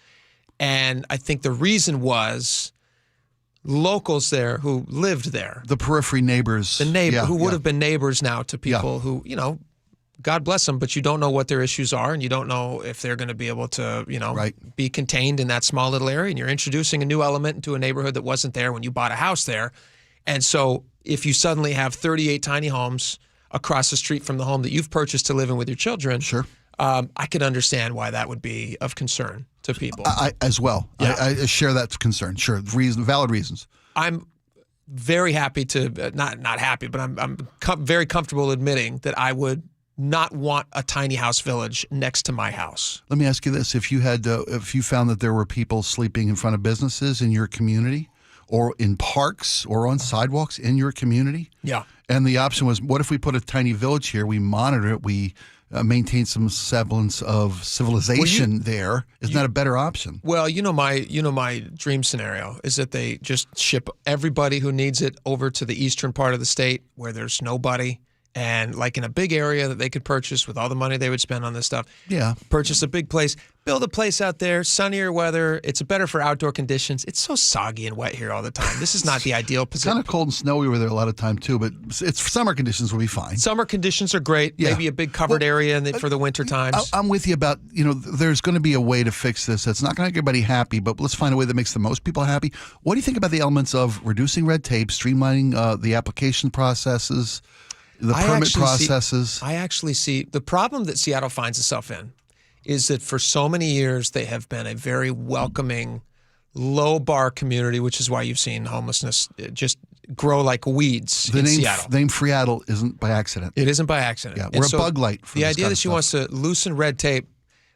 And I think the reason was locals there who lived there. The periphery neighbors. Who would have been neighbors now to people who, God bless them, but you don't know what their issues are, and you don't know if they're going to be able to, be contained in that small little area. And you're introducing a new element into a neighborhood that wasn't there when you bought a house there. And so if you suddenly have 38 tiny homes across the street from the home that you've purchased to live in with your children, sure, I could understand why that would be of concern to people. I as well. Yeah. I share that concern. Sure, valid reasons. I'm very happy to not happy, but I'm very comfortable admitting that I would not want a tiny house village next to my house. Let me ask you this: if you found that there were people sleeping in front of businesses in your community, or in parks or on sidewalks in your community. Yeah. And the option was, what if we put a tiny village here? We monitor it. We maintain some semblance of civilization there. Isn't that a better option? Well, my dream scenario is that they just ship everybody who needs it over to the eastern part of the state where there's nobody. And like in a big area that they could purchase with all the money they would spend on this stuff. Yeah. Purchase a big place, build a place out there, sunnier weather. It's better for outdoor conditions. It's so soggy and wet here all the time. This is not the ideal position. It's kind of cold and snowy over there a lot of time too, but summer conditions will be fine. Summer conditions are great. Yeah. Maybe a big covered area for the winter times. I'm with you about, there's going to be a way to fix this. It's not going to make everybody happy, but let's find a way that makes the most people happy. What do you think about the elements of reducing red tape, streamlining the application processes, the permit processes? I actually see the problem that Seattle finds itself in is that for so many years they have been a very welcoming, low-bar community, which is why you've seen homelessness just grow like weeds in Seattle. The name Freattle isn't by accident. It isn't by accident. Yeah, we're a bug light for the idea that she wants to loosen red tape.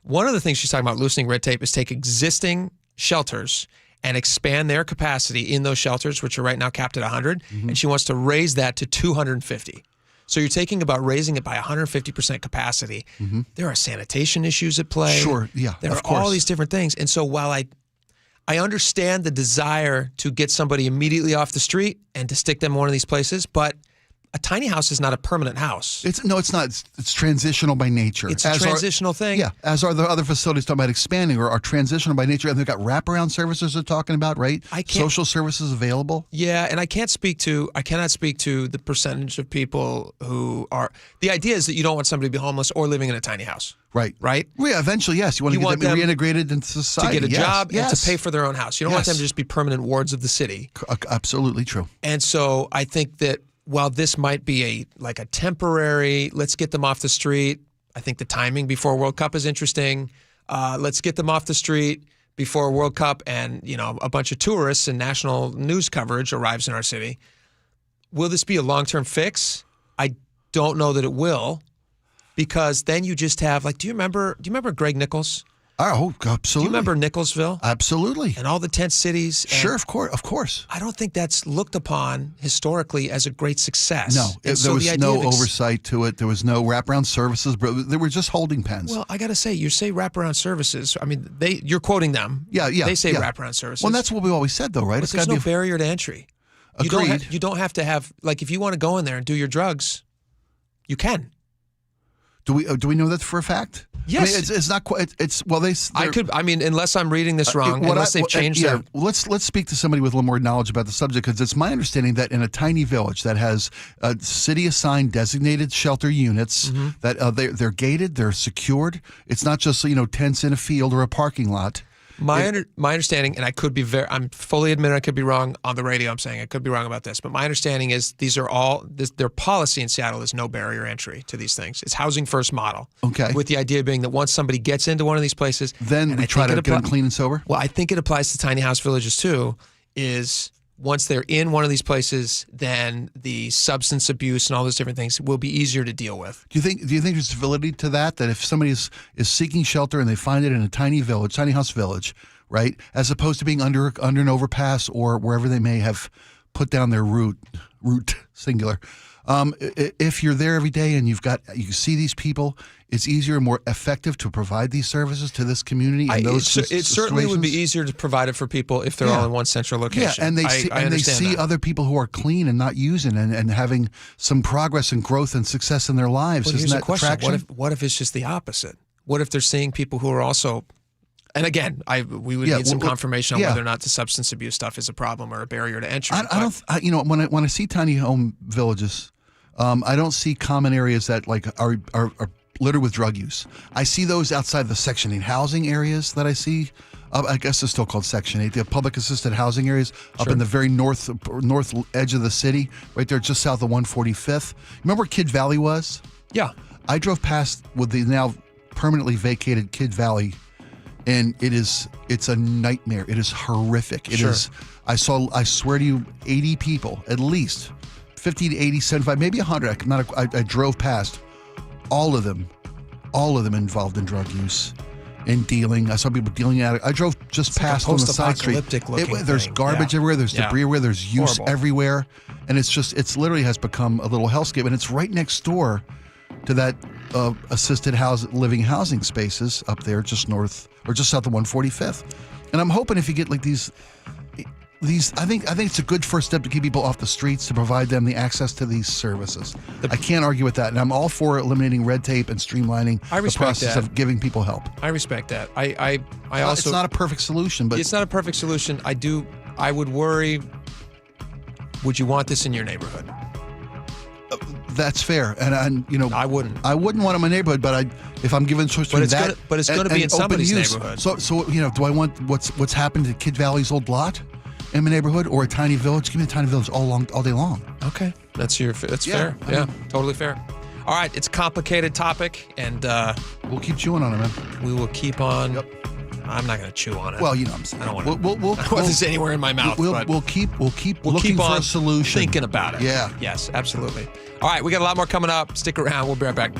One of the things she's talking about loosening red tape is take existing shelters and expand their capacity in those shelters, which are right now capped at 100, and she wants to raise that to 250. So you're taking about raising it by 150% capacity. There are sanitation issues at play. Sure, yeah, there are all these different things. And so while I understand the desire to get somebody immediately off the street and to stick them in one of these places, but a tiny house is not a permanent house. It's not. It's transitional by nature. It's a transitional thing. Yeah, as are the other facilities talking about expanding or are transitional by nature, and they've got wraparound services they're talking about, right? Social services available. Yeah, and I cannot speak to the percentage of people who are. The idea is that you don't want somebody to be homeless or living in a tiny house. Right. Right? Well, yeah, eventually, yes. You want to get them reintegrated into society. To get a job and to pay for their own house. You don't want them to just be permanent wards of the city. Absolutely true. And so I think that while this might be a temporary, let's get them off the street, I think the timing before World Cup is interesting. Let's get them off the street before World Cup and, a bunch of tourists and national news coverage arrives in our city. Will this be a long-term fix? I don't know that it will. Because then you just have do you remember Greg Nichols? Oh, absolutely. Do you remember Nicholsville? Absolutely. And all the tent cities? Sure, of course. I don't think that's looked upon historically as a great success. No, there was no oversight to it. There was no wraparound services. They were just holding pens. Well, I got to say, you say wraparound services. I mean, you're quoting them. Yeah. They say wraparound services. Well, that's what we always said, though, right? But there's no barrier to entry. Agreed. You don't have to have if you want to go in there and do your drugs, you can. Do we know that for a fact? Yes. I mean, it's not quite. Unless I'm reading this wrong, unless they've changed their. Let's speak to somebody with a little more knowledge about the subject, because it's my understanding that in a tiny village that has city-assigned designated shelter units, that they're gated, they're secured. It's not just tents in a field or a parking lot. My understanding, and I'm fully admitting I could be wrong on the radio. I'm saying I could be wrong about this, but my understanding is their policy in Seattle is no barrier entry to these things. It's housing first model. Okay. With the idea being that once somebody gets into one of these places, then we try to get them clean and sober. Well, I think it applies to tiny house villages too. Is once they're in one of these places, then the substance abuse and all those different things will be easier to deal with. Do you think there's validity to that? That if somebody is seeking shelter and they find it in a tiny house village, right, as opposed to being under an overpass or wherever they may have put down their route singular. If you're there every day and you see these people, it's easier and more effective to provide these services to this community. It certainly would be easier to provide it for people if they're all in one central location. Yeah, and they see other people who are clean and not using and having some progress and growth and success in their lives. Well, Isn't that attraction? What if it's just the opposite? What if they're seeing people who are also? And again, we would need some confirmation on whether or not the substance abuse stuff is a problem or a barrier to entry. When I see tiny home villages, I don't see common areas that are littered with drug use. I see those outside the Section 8 housing areas that I see. I guess they're still called Section 8. The public assisted housing areas up in the very north edge of the city, right there just south of 145th. Remember where Kid Valley was? Yeah. I drove past with the now permanently vacated Kid Valley, and it's a nightmare. It is horrific. It is. I swear to you, 80 people, at least 50 to 80, 75, maybe 100. I drove past. All of them involved in drug use, in dealing. I saw people dealing at it. I drove just past on the side street. There's garbage everywhere. There's debris everywhere. There's use everywhere, and it's literally has become a little hellscape. And it's right next door to that assisted living housing spaces up there, just north or just south of 145th. And I'm hoping if you get these, I think it's a good first step to keep people off the streets, to provide them the access to these services. I can't argue with that, and I'm all for eliminating red tape and streamlining the process of giving people help. I respect that. I also. It's not a perfect solution, but it's not a perfect solution. I would worry. Would you want this in your neighborhood? That's fair, and I wouldn't. I wouldn't want it in my neighborhood, but if I'm given choice between that, but it's going to be in somebody's neighborhood. So do I want what's happened to Kid Valley's old lot in my neighborhood, or a tiny village? Give me a tiny village all day long. Okay, that's fair. Yeah, totally fair. All right, it's a complicated topic, and we'll keep chewing on it, man. We will keep on. Yep. I'm not going to chew on it. Well, I'm saying. I don't want this anywhere in my mouth. We'll keep looking for a solution. Thinking about it. Yeah. Yes, absolutely. All right, we got a lot more coming up. Stick around. We'll be right back.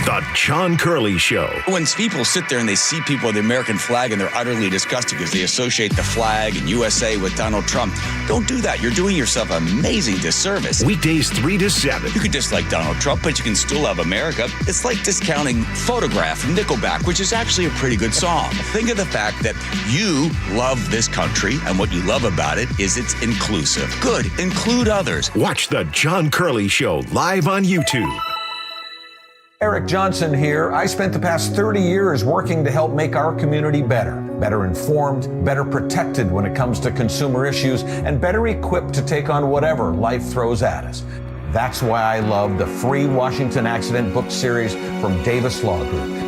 The John Curley Show. When people sit there and they see people with the American flag and they're utterly disgusted because they associate the flag and USA with Donald Trump, don't do that. You're doing yourself an amazing disservice. Weekdays 3 to 7. You could dislike Donald Trump, but you can still love America. It's like discounting Photograph from Nickelback, which is actually a pretty good song. Think of the fact that you love this country, and what you love about it is it's inclusive. Good. Include others. Watch The John Curley Show live on YouTube. Eric Johnson here. I spent the past 30 years working to help make our community better informed, better protected when it comes to consumer issues, and better equipped to take on whatever life throws at us. That's why I love the free Washington Accident book series from Davis Law Group.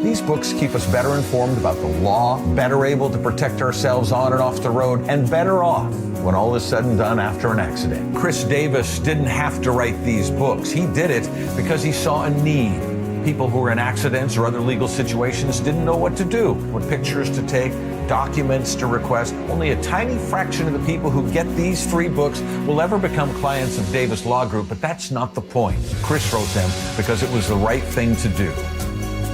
These books keep us better informed about the law, better able to protect ourselves on and off the road, and better off when all is said and done after an accident. Chris Davis didn't have to write these books. He did it because he saw a need. People who were in accidents or other legal situations didn't know what to do, what pictures to take, documents to request. Only a tiny fraction of the people who get these free books will ever become clients of Davis Law Group, but that's not the point. Chris wrote them because it was the right thing to do.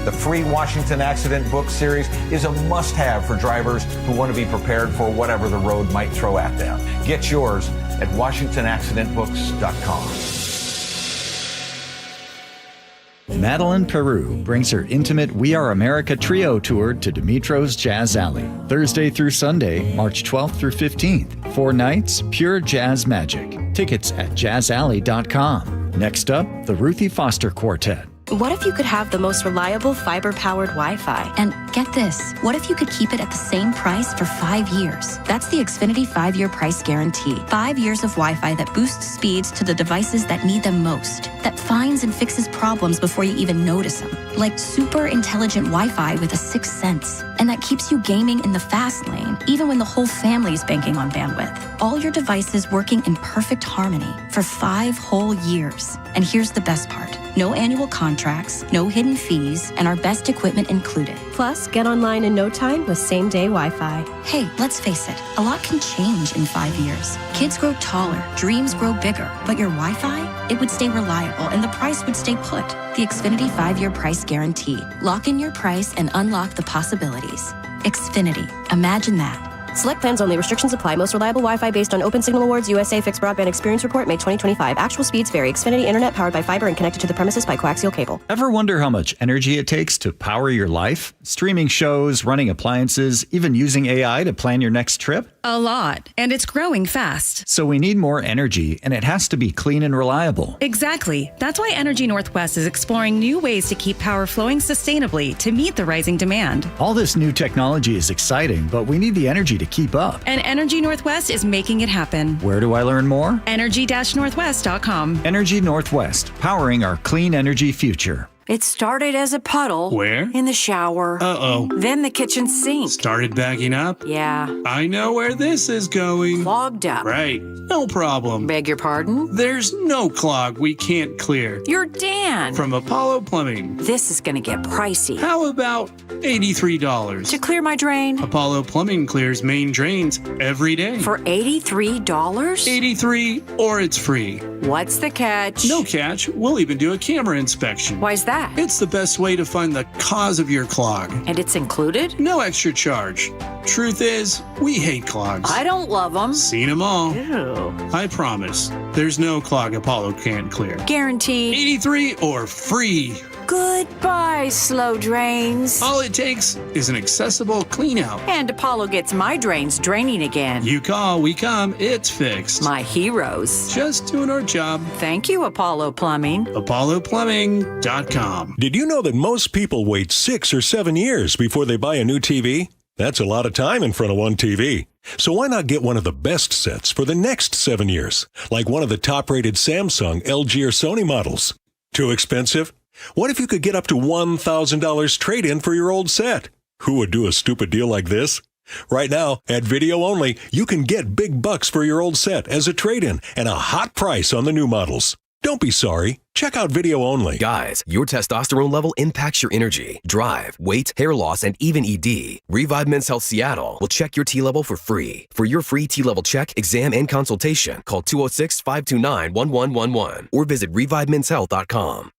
The free Washington Accident book series is a must-have for drivers who want to be prepared for whatever the road might throw at them. Get yours at WashingtonAccidentBooks.com. Madeline Peru brings her intimate We Are America trio tour to Dimitro's Jazz Alley, Thursday through Sunday, March 12th through 15th. 4 nights, pure jazz magic. Tickets at jazzalley.com. Next up, the Ruthie Foster Quartet. What if you could have the most reliable fiber-powered Wi-Fi? And get this, what if you could keep it at the same price for 5 years? That's the Xfinity 5-year price guarantee. 5 years of Wi-Fi that boosts speeds to the devices that need them most, that finds and fixes problems before you even notice them, like super intelligent Wi-Fi with a 6th sense, and that keeps you gaming in the fast lane, even when the whole family is banking on bandwidth. All your devices working in perfect harmony for 5 whole years. And here's the best part. No annual contracts, no hidden fees, and our best equipment included. Plus, get online in no time with same-day Wi-Fi. Hey, let's face it, a lot can change in 5 years. Kids grow taller, dreams grow bigger, but your Wi-Fi, it would stay reliable and the price would stay put. The Xfinity 5-year price guarantee. Lock in your price and unlock the possibilities. Xfinity. Imagine that. Select plans only. Restrictions apply. Most reliable Wi-Fi based on Open Signal Awards USA Fixed Broadband Experience Report, May 2025. Actual speeds vary. Xfinity Internet powered by fiber and connected to the premises by coaxial cable. Ever wonder how much energy it takes to power your life? Streaming shows, running appliances, even using AI to plan your next trip? A lot, and it's growing fast. So we need more energy, and it has to be clean and reliable. Exactly. That's why Energy Northwest is exploring new ways to keep power flowing sustainably to meet the rising demand. All this new technology is exciting, but we need the energy to keep up. And Energy Northwest is making it happen. Where do I learn more? Energy-Northwest.com. Energy Northwest, powering our clean energy future. It started as a puddle. Where? In the shower. Uh-oh. Then the kitchen sink. Started backing up? Yeah. I know where this is going. Clogged up. Right. No problem. Beg your pardon? There's no clog we can't clear. You're Dan. From Apollo Plumbing. This is going to get pricey. How about $83? To clear my drain? Apollo Plumbing clears main drains every day. For $83? $83 or it's free. What's the catch? No catch. We'll even do a camera inspection. Why's that? It's the best way to find the cause of your clog. And it's included? No extra charge. Truth is, we hate clogs. I don't love them. Seen them all. Ew. I promise, there's no clog Apollo can't clear. Guaranteed. 83 or free. Goodbye, slow drains. All it takes is an accessible clean out. And Apollo gets my drains draining again. You call, we come, it's fixed. My heroes. Just doing our job. Thank you, Apollo Plumbing. ApolloPlumbing.com. Did you know that most people wait 6 or 7 years before they buy a new TV? That's a lot of time in front of one TV. So why not get one of the best sets for the next 7 years? Like one of the top-rated Samsung, LG, or Sony models. Too expensive? What if you could get up to $1,000 trade-in for your old set? Who would do a stupid deal like this? Right now, at Video Only, you can get big bucks for your old set as a trade-in and a hot price on the new models. Don't be sorry. Check out Video Only. Guys, your testosterone level impacts your energy, drive, weight, hair loss, and even ED. Revive Men's Health Seattle will check your T level for free. For your free T level check, exam, and consultation, call 206-529-1111 or visit revivemenshealth.com.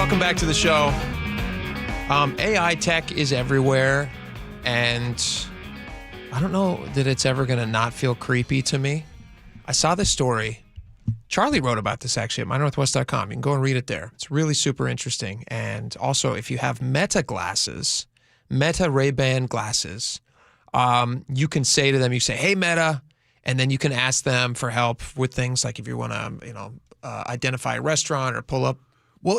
Welcome back to the show. AI tech is everywhere, and I don't know that it's ever going to not feel creepy to me. I saw this story. Charlie wrote about this actually at mynorthwest.com. You can go and read it there. It's really super interesting. And also, if you have Meta glasses, Meta Ray-Ban glasses, you can say to them, you say, hey, Meta, and then you can ask them for help with things like if you want to, identify a restaurant or pull up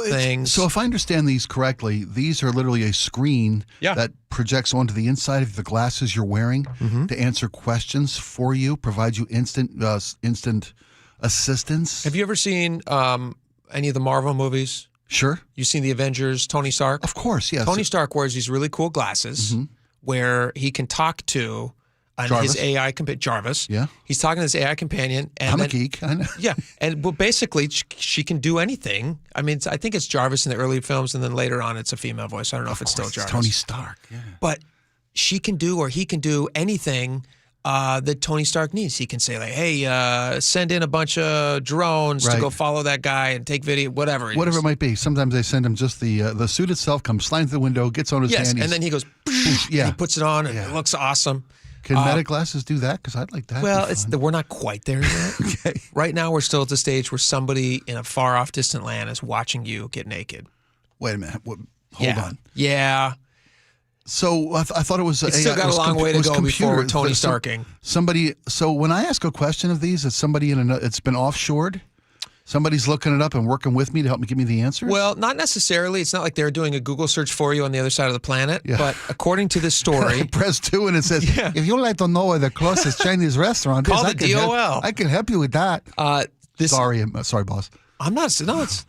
things. So if I understand these correctly, these are literally a screen that projects onto the inside of the glasses you're wearing to answer questions for you, provide you instant assistance. Have you ever seen any of the Marvel movies? Sure. You've seen the Avengers, Tony Stark? Of course, yes. Tony Stark wears these really cool glasses where he can talk to his AI companion, Jarvis. Yeah. He's talking to his AI companion. And I'm a geek. I know. Yeah. And basically, she can do anything. I mean, I think it's Jarvis in the early films, and then later on, it's a female voice. I don't know if it's still Jarvis. It's Tony Stark. Yeah. But she can do, or he can do anything that Tony Stark needs. He can say, like, hey, send in a bunch of drones to go follow that guy and take video, whatever it might be. Sometimes they send him just the suit itself, comes sliding through the window, gets on his hand. And then he goes, and he puts it on, and it looks awesome. Can Meta glasses do that? Because I'd like that. Well, we're not quite there yet. Okay. Right now, we're still at the stage where somebody in a far-off, distant land is watching you get naked. Wait a minute. Hold on. Yeah. So I thought it was. It's still got a long way to go before we're Tony Starking. Somebody. So when I ask a question of these, it's somebody it's been offshored. Somebody's looking it up and working with me to help me give me the answers? Well, not necessarily. It's not like they're doing a Google search for you on the other side of the planet. Yeah. But according to this story... Press 2 and it says, if you'd like to know where the closest Chinese restaurant is, call the DOL. I can help you with that. Sorry, boss. I'm not... No, it's...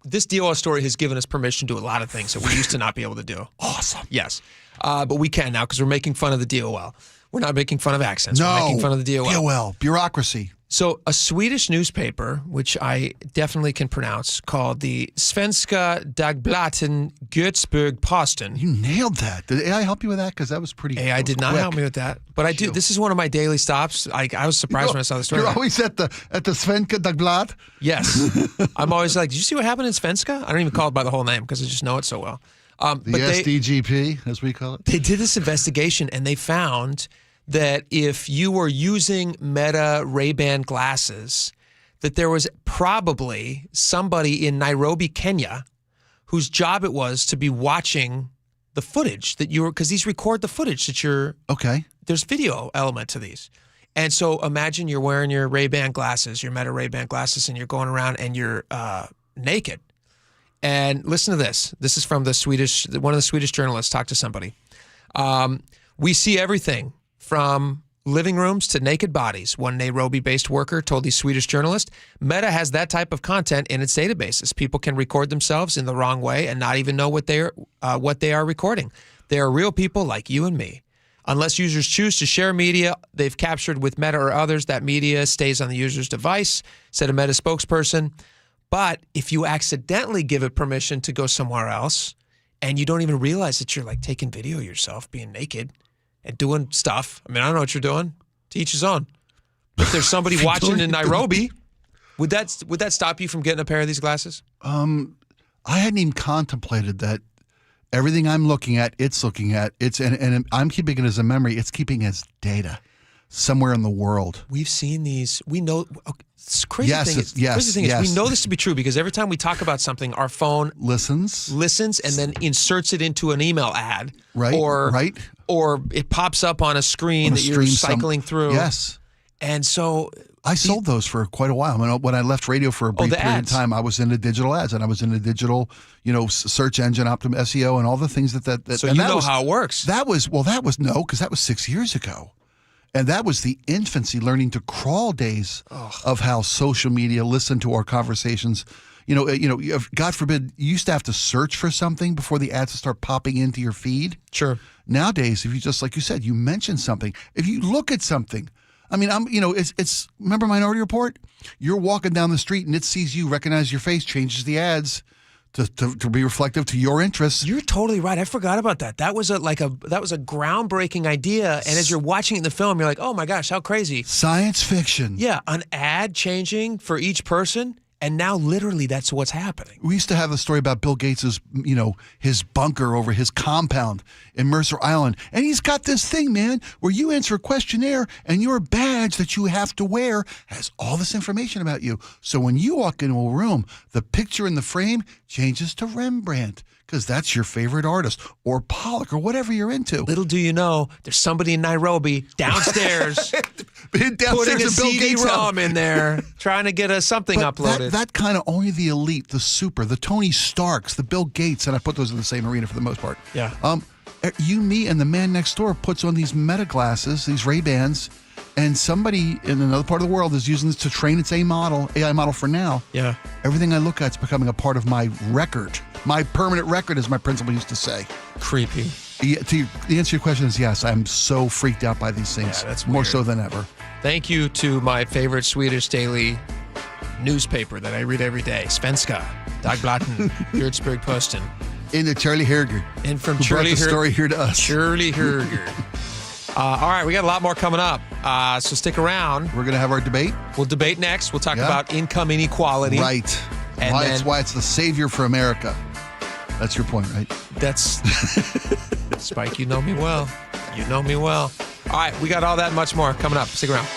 This DOL story has given us permission to do a lot of things that we used to not be able to do. Awesome. Yes. But we can now because we're making fun of the DOL. We're not making fun of accents. We're making fun of the DOL. DOL. Bureaucracy. So a Swedish newspaper, which I definitely can pronounce, called the Svenska Dagbladen Göteborgs-Posten. You nailed that. Did AI help you with that? Because that was pretty AI did not help me with that. But I do. This is one of my daily stops. I was surprised when I saw the story. You're always at the Svenska Dagblad? Yes. I'm always like, did you see what happened in Svenska? I don't even call it by the whole name because I just know it so well. The SDGP, as we call it. They did this investigation and they found that if you were using Meta Ray-Ban glasses, that there was probably somebody in Nairobi, Kenya, whose job it was to be watching the footage that you were, because these record the footage that you're, there's video element to these. And so imagine you're wearing your Ray-Ban glasses, your Meta Ray-Ban glasses, and you're going around and you're naked. And listen to this. This is from one of the Swedish journalists talked to somebody. We see everything from living rooms to naked bodies, one Nairobi-based worker told the Swedish journalist. Meta has that type of content in its databases. People can record themselves in the wrong way and not even know what they are recording. They are real people like you and me. Unless users choose to share media they've captured with Meta or others, that media stays on the user's device, said a Meta spokesperson. But if you accidentally give it permission to go somewhere else and you don't even realize that you're like taking video of yourself being naked and doing stuff. I mean, I don't know what you're doing. To each his own. If there's somebody watching in Nairobi, would that stop you from getting a pair of these glasses? I hadn't even contemplated that. Everything I'm looking at, it's looking at. And I'm keeping it as a memory. It's keeping as data somewhere in the world. We've seen these. We know. Crazy thing is, we know this to be true because every time we talk about something, our phone listens, and then inserts it into an email ad, right, or it pops up on a screen that you're cycling through. Yes, and so I sold those for quite a while. I mean, when I left radio for a brief period of time, I was into digital ads and I was into digital, search engine SEO and all the things that. So you know how it works. That was because that was 6 years ago. And that was the infancy, learning to crawl days of how social media listened to our conversations. God forbid, you used to have to search for something before the ads would start popping into your feed. Sure. Nowadays, if you just, like you said, you mention something, if you look at something, I mean, it's remember Minority Report? You're walking down the street and it sees you, recognize your face, changes the ads to be reflective to your interests. You're totally right. I forgot about that. That was a groundbreaking idea. And as you're watching it in the film, you're like, oh my gosh, how crazy. Science fiction. Yeah, an ad changing for each person. And now literally that's what's happening. We used to have a story about Bill Gates's, his bunker over his compound in Mercer Island. And he's got this thing, man, where you answer a questionnaire and your badge that you have to wear has all this information about you. So when you walk into a room, the picture in the frame changes to Rembrandt, because that's your favorite artist, or Pollock, or whatever you're into. Little do you know, there's somebody in Nairobi downstairs putting a CD-ROM in there, trying to get something uploaded. That kind of only the elite, the super, the Tony Starks, the Bill Gates, and I put those in the same arena for the most part. Yeah. You, me, and the man next door puts on these Meta glasses, these Ray-Bans, and somebody in another part of the world is using this to train its AI model for now. Yeah. Everything I look at is becoming a part of my record. My permanent record, as my principal used to say. Creepy. The answer to your question is yes. I'm so freaked out by these things. Yeah, that's more weird. so than ever. Thank you to my favorite Swedish daily newspaper that I read every day, Svenska, Dagbladet, Göteborgs-Posten. In the Charlie Herger. And from who Charlie brought the story here to us. Charlie Herger. All right, we got a lot more coming up, so stick around. We're going to have our debate. We'll debate next. We'll talk about income inequality. Right. And why it's the savior for America. That's your point, right? That's Spike, you know me well. You know me well. All right, we got all that and much more coming up. Stick around.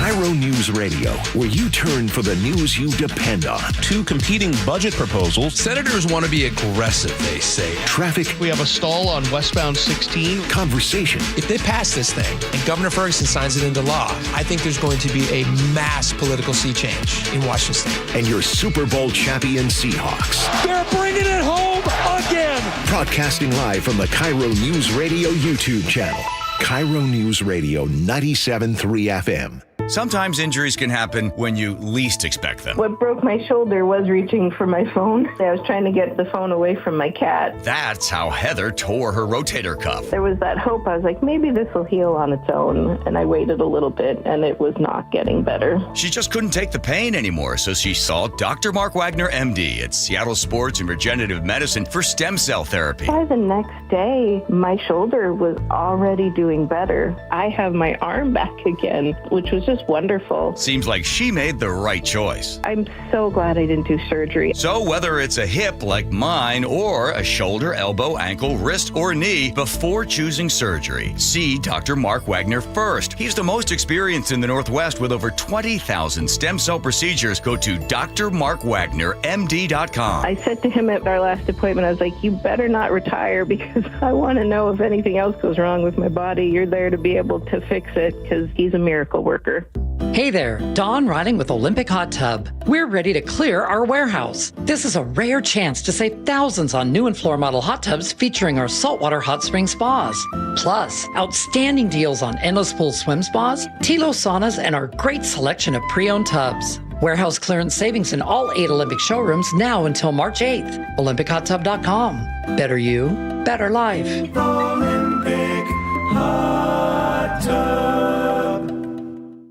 KIRO Newsradio, where you turn for the news you depend on. Two competing budget proposals. Senators want to be aggressive, they say. Traffic. We have a stall on westbound 16. Conversation. If they pass this thing and Governor Ferguson signs it into law, I think there's going to be a mass political sea change in Washington State. And your Super Bowl champion Seahawks. They're bringing it home again. Broadcasting live from the KIRO Newsradio YouTube channel. KIRO Newsradio 97.3 FM. Sometimes injuries can happen when you least expect them. What broke my shoulder was reaching for my phone. I was trying to get the phone away from my cat. That's how Heather tore her rotator cuff. There was that hope. I was like, maybe this will heal on its own. And I waited a little bit, and it was not getting better. She just couldn't take the pain anymore, so she saw Dr. Mark Wagner, MD, at Seattle Sports and Regenerative Medicine for stem cell therapy. By the next day, my shoulder was already doing better. I have my arm back again, which was just wonderful. Seems like she made the right choice. I'm so glad I didn't do surgery. So whether it's a hip like mine or a shoulder, elbow, ankle, wrist, or knee, before choosing surgery, see Dr. Mark Wagner first. He's the most experienced in the Northwest with over 20,000 stem cell procedures. Go to drmarkwagnermd.com. I said to him at our last appointment, I was like, you better not retire because I want to know if anything else goes wrong with my body. You're there to be able to fix it because he's a miracle worker. Hey there, Dawn Riding with Olympic Hot Tub. We're ready to clear our warehouse. This is a rare chance to save thousands on new and floor model hot tubs featuring our saltwater hot spring spas. Plus, outstanding deals on endless pool swim spas, Tilo saunas, and our great selection of pre-owned tubs. Warehouse clearance savings in all 8 Olympic showrooms now until March 8th. OlympicHotTub.com. Better you, better life. Olympic Hot Tub.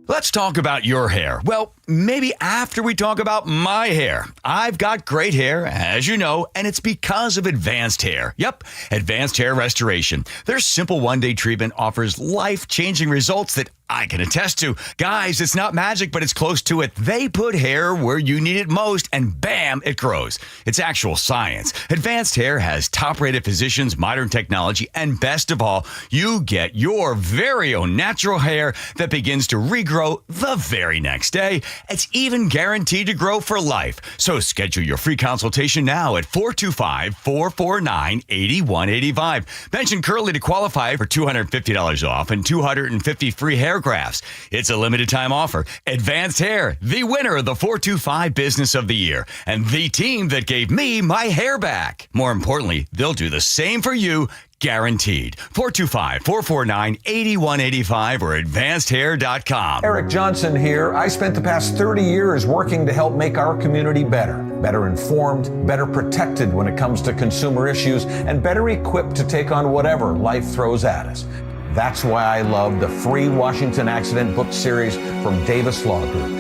Let's talk about your hair. Well, maybe after we talk about my hair. I've got great hair, as you know, and it's because of Advanced Hair. Yep, Advanced Hair Restoration. Their simple one-day treatment offers life-changing results that I can attest to. Guys, it's not magic, but it's close to it. They put hair where you need it most, and bam, it grows. It's actual science. Advanced Hair has top-rated physicians, modern technology, and best of all, you get your very own natural hair that begins to regrow the very next day. It's even guaranteed to grow for life. So schedule your free consultation now at 425-449-8185. Mention Curly to qualify for $250 off and 250 free hair grafts. It's a limited time offer. Advanced Hair, the winner of the 425 Business of the Year, and the team that gave me my hair back. More importantly, they'll do the same for you, guaranteed. 425-449-8185 or advancedhair.com. Eric Johnson here. I spent the past 30 years working to help make our community better informed, better protected when it comes to consumer issues, and better equipped to take on whatever life throws at us. That's why I love the free Washington Accident book series from Davis Law Group.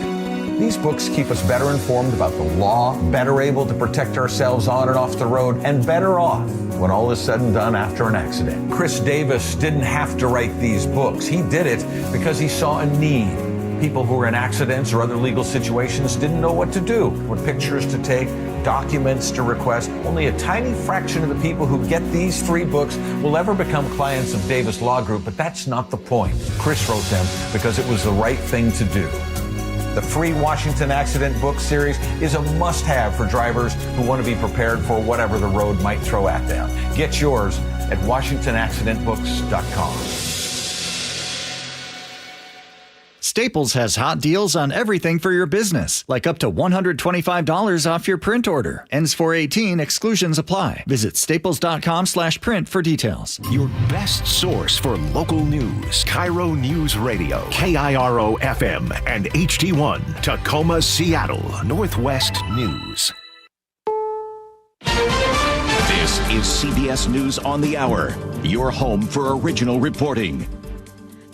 These books keep us better informed about the law, better able to protect ourselves on and off the road, and better off when all is said and done after an accident. Chris Davis didn't have to write these books. He did it because he saw a need. People who were in accidents or other legal situations didn't know what to do, what pictures to take, documents to request. Only a tiny fraction of the people who get these free books will ever become clients of Davis Law Group, but that's not the point. Chris wrote them because it was the right thing to do. The free Washington Accident Book Series is a must-have for drivers who want to be prepared for whatever the road might throw at them. Get yours at WashingtonAccidentBooks.com. Staples has hot deals on everything for your business, like up to $125 off your print order. Ends 4/18, exclusions apply. Visit staples.com/print for details. Your best source for local news. KIRO News Radio. KIRO FM and HD1. Tacoma, Seattle. Northwest News. This is CBS News on the Hour. Your home for original reporting.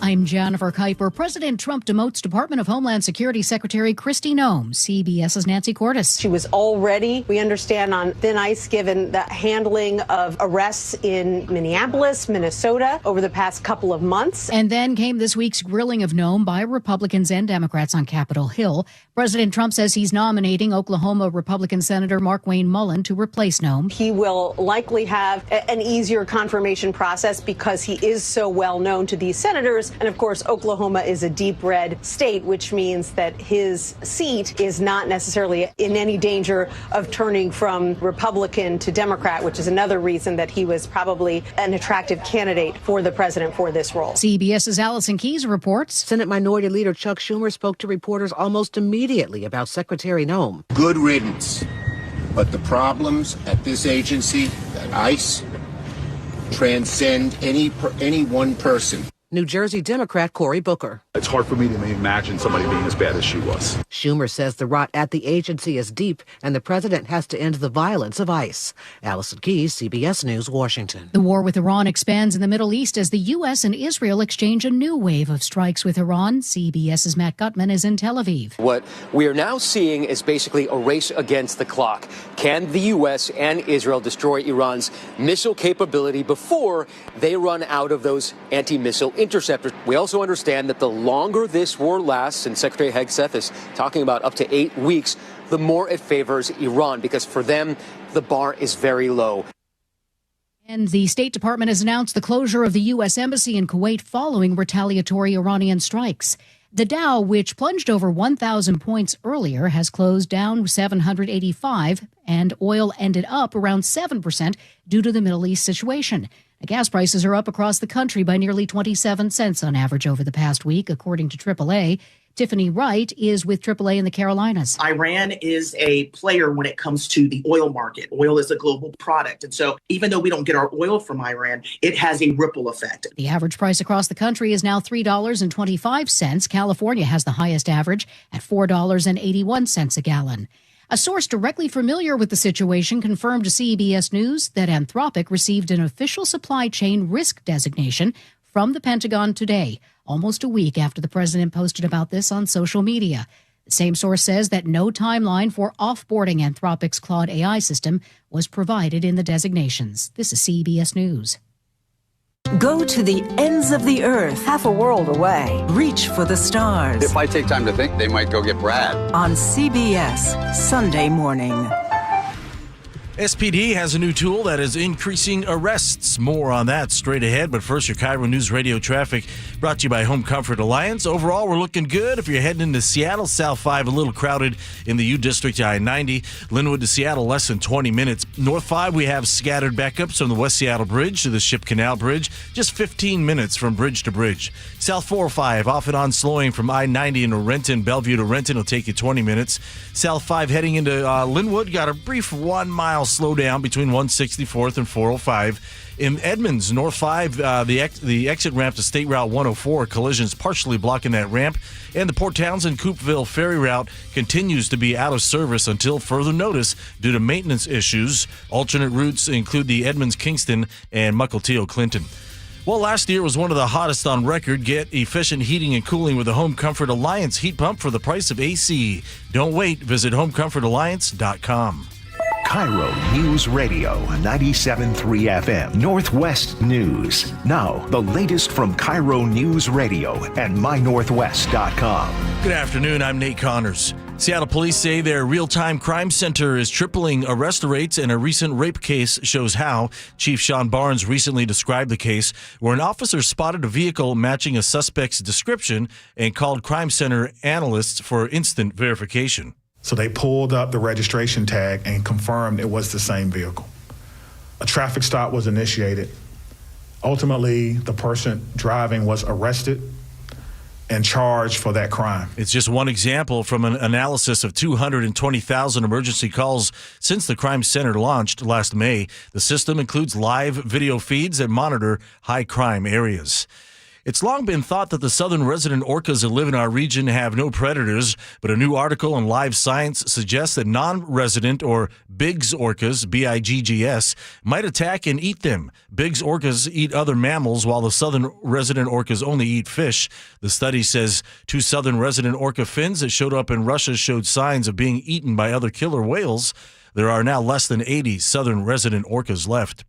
I'm Jennifer Kuiper. President Trump demotes Department of Homeland Security Secretary Kristi Noem. CBS's Nancy Cordes. She was already, we understand, on thin ice given the handling of arrests in Minneapolis, Minnesota over the past couple of months. And then came this week's grilling of Noem by Republicans and Democrats on Capitol Hill. President Trump says he's nominating Oklahoma Republican Senator Markwayne Mullin to replace Noem. He will likely have an easier confirmation process because he is so well known to these senators. And of course, Oklahoma is a deep red state, which means that his seat is not necessarily in any danger of turning from Republican to Democrat, which is another reason that he was probably an attractive candidate for the president for this role. CBS's Allison Keyes reports. Senate Minority Leader Chuck Schumer spoke to reporters almost immediately about Secretary Noem. Good riddance. But the problems at this agency, at ICE, transcend any one person. New Jersey Democrat Cory Booker. It's hard for me to imagine somebody being as bad as she was. Schumer says the rot at the agency is deep and the president has to end the violence of ICE. Allison Keyes, CBS News, Washington. The war with Iran expands in the Middle East as the U.S. and Israel exchange a new wave of strikes with Iran. CBS's Matt Gutman is in Tel Aviv. What we are now seeing is basically a race against the clock. Can the U.S. and Israel destroy Iran's missile capability before they run out of those anti-missile interceptors? We also understand that the longer this war lasts, and Secretary Hegseth is talking about up to 8 weeks, the more it favors Iran, because for them, the bar is very low. And the State Department has announced the closure of the U.S. Embassy in Kuwait following retaliatory Iranian strikes. The Dow, which plunged over 1,000 points earlier, has closed down 785, and oil ended up around 7% due to the Middle East situation. Gas prices are up across the country by nearly 27 cents on average over the past week, according to AAA. Tiffany Wright is with AAA in the Carolinas. Iran is a player when it comes to the oil market. Oil is a global product. And so even though we don't get our oil from Iran, it has a ripple effect. The average price across the country is now $3.25. California has the highest average at $4.81 a gallon. A source directly familiar with the situation confirmed to CBS News that Anthropic received an official supply chain risk designation from the Pentagon today, almost a week after the president posted about this on social media. The same source says that no timeline for offboarding Anthropic's Claude AI system was provided in the designations. This is CBS News. Go to the ends of the earth, half a world away. Reach for the stars. If I take time to think, they might go get Brad. On CBS, Sunday morning. SPD has a new tool that is increasing arrests. More on that straight ahead. But first, your KIRO News Radio traffic brought to you by Home Comfort Alliance. Overall, we're looking good. If you're heading into Seattle, South 5 a little crowded in the U District, I-90. Linwood to Seattle, less than 20 minutes. North 5, we have scattered backups from the West Seattle Bridge to the Ship Canal Bridge. Just 15 minutes from bridge to bridge. South 405, off and on slowing from I-90 into Renton. Bellevue to Renton will take you 20 minutes. South 5 heading into Linwood, got a brief 1 mile slow down between 164th and 405. In Edmonds, North 5, the exit ramp to State Route 104, collisions partially blocking that ramp. And the Port Townsend-Coupeville ferry route continues to be out of service until further notice due to maintenance issues. Alternate routes include the Edmonds-Kingston and Mukilteo-Clinton. Well, last year was one of the hottest on record. Get efficient heating and cooling with the Home Comfort Alliance heat pump for the price of AC. Don't wait. Visit homecomfortalliance.com. KIRO News Radio 97.3 FM Northwest News. Now, the latest from KIRO News Radio and mynorthwest.com. Good afternoon. I'm Nate Connors. Seattle police say their real-time crime center is tripling arrest rates, and a recent rape case shows how. Chief Sean Barnes recently described the case where an officer spotted a vehicle matching a suspect's description and called crime center analysts for instant verification. So they pulled up the registration tag and confirmed it was the same vehicle. A traffic stop was initiated. Ultimately, the person driving was arrested and charged for that crime. It's just one example from an analysis of 220,000 emergency calls since the Crime Center launched last May. The system includes live video feeds that monitor high crime areas. It's long been thought that the southern resident orcas that live in our region have no predators, but a new article on Live Science suggests that non-resident or Biggs orcas, B-I-G-G-S, might attack and eat them. Biggs orcas eat other mammals, while the southern resident orcas only eat fish. The study says 2 southern resident orca fins that showed up in Russia showed signs of being eaten by other killer whales. There are now less than 80 southern resident orcas left.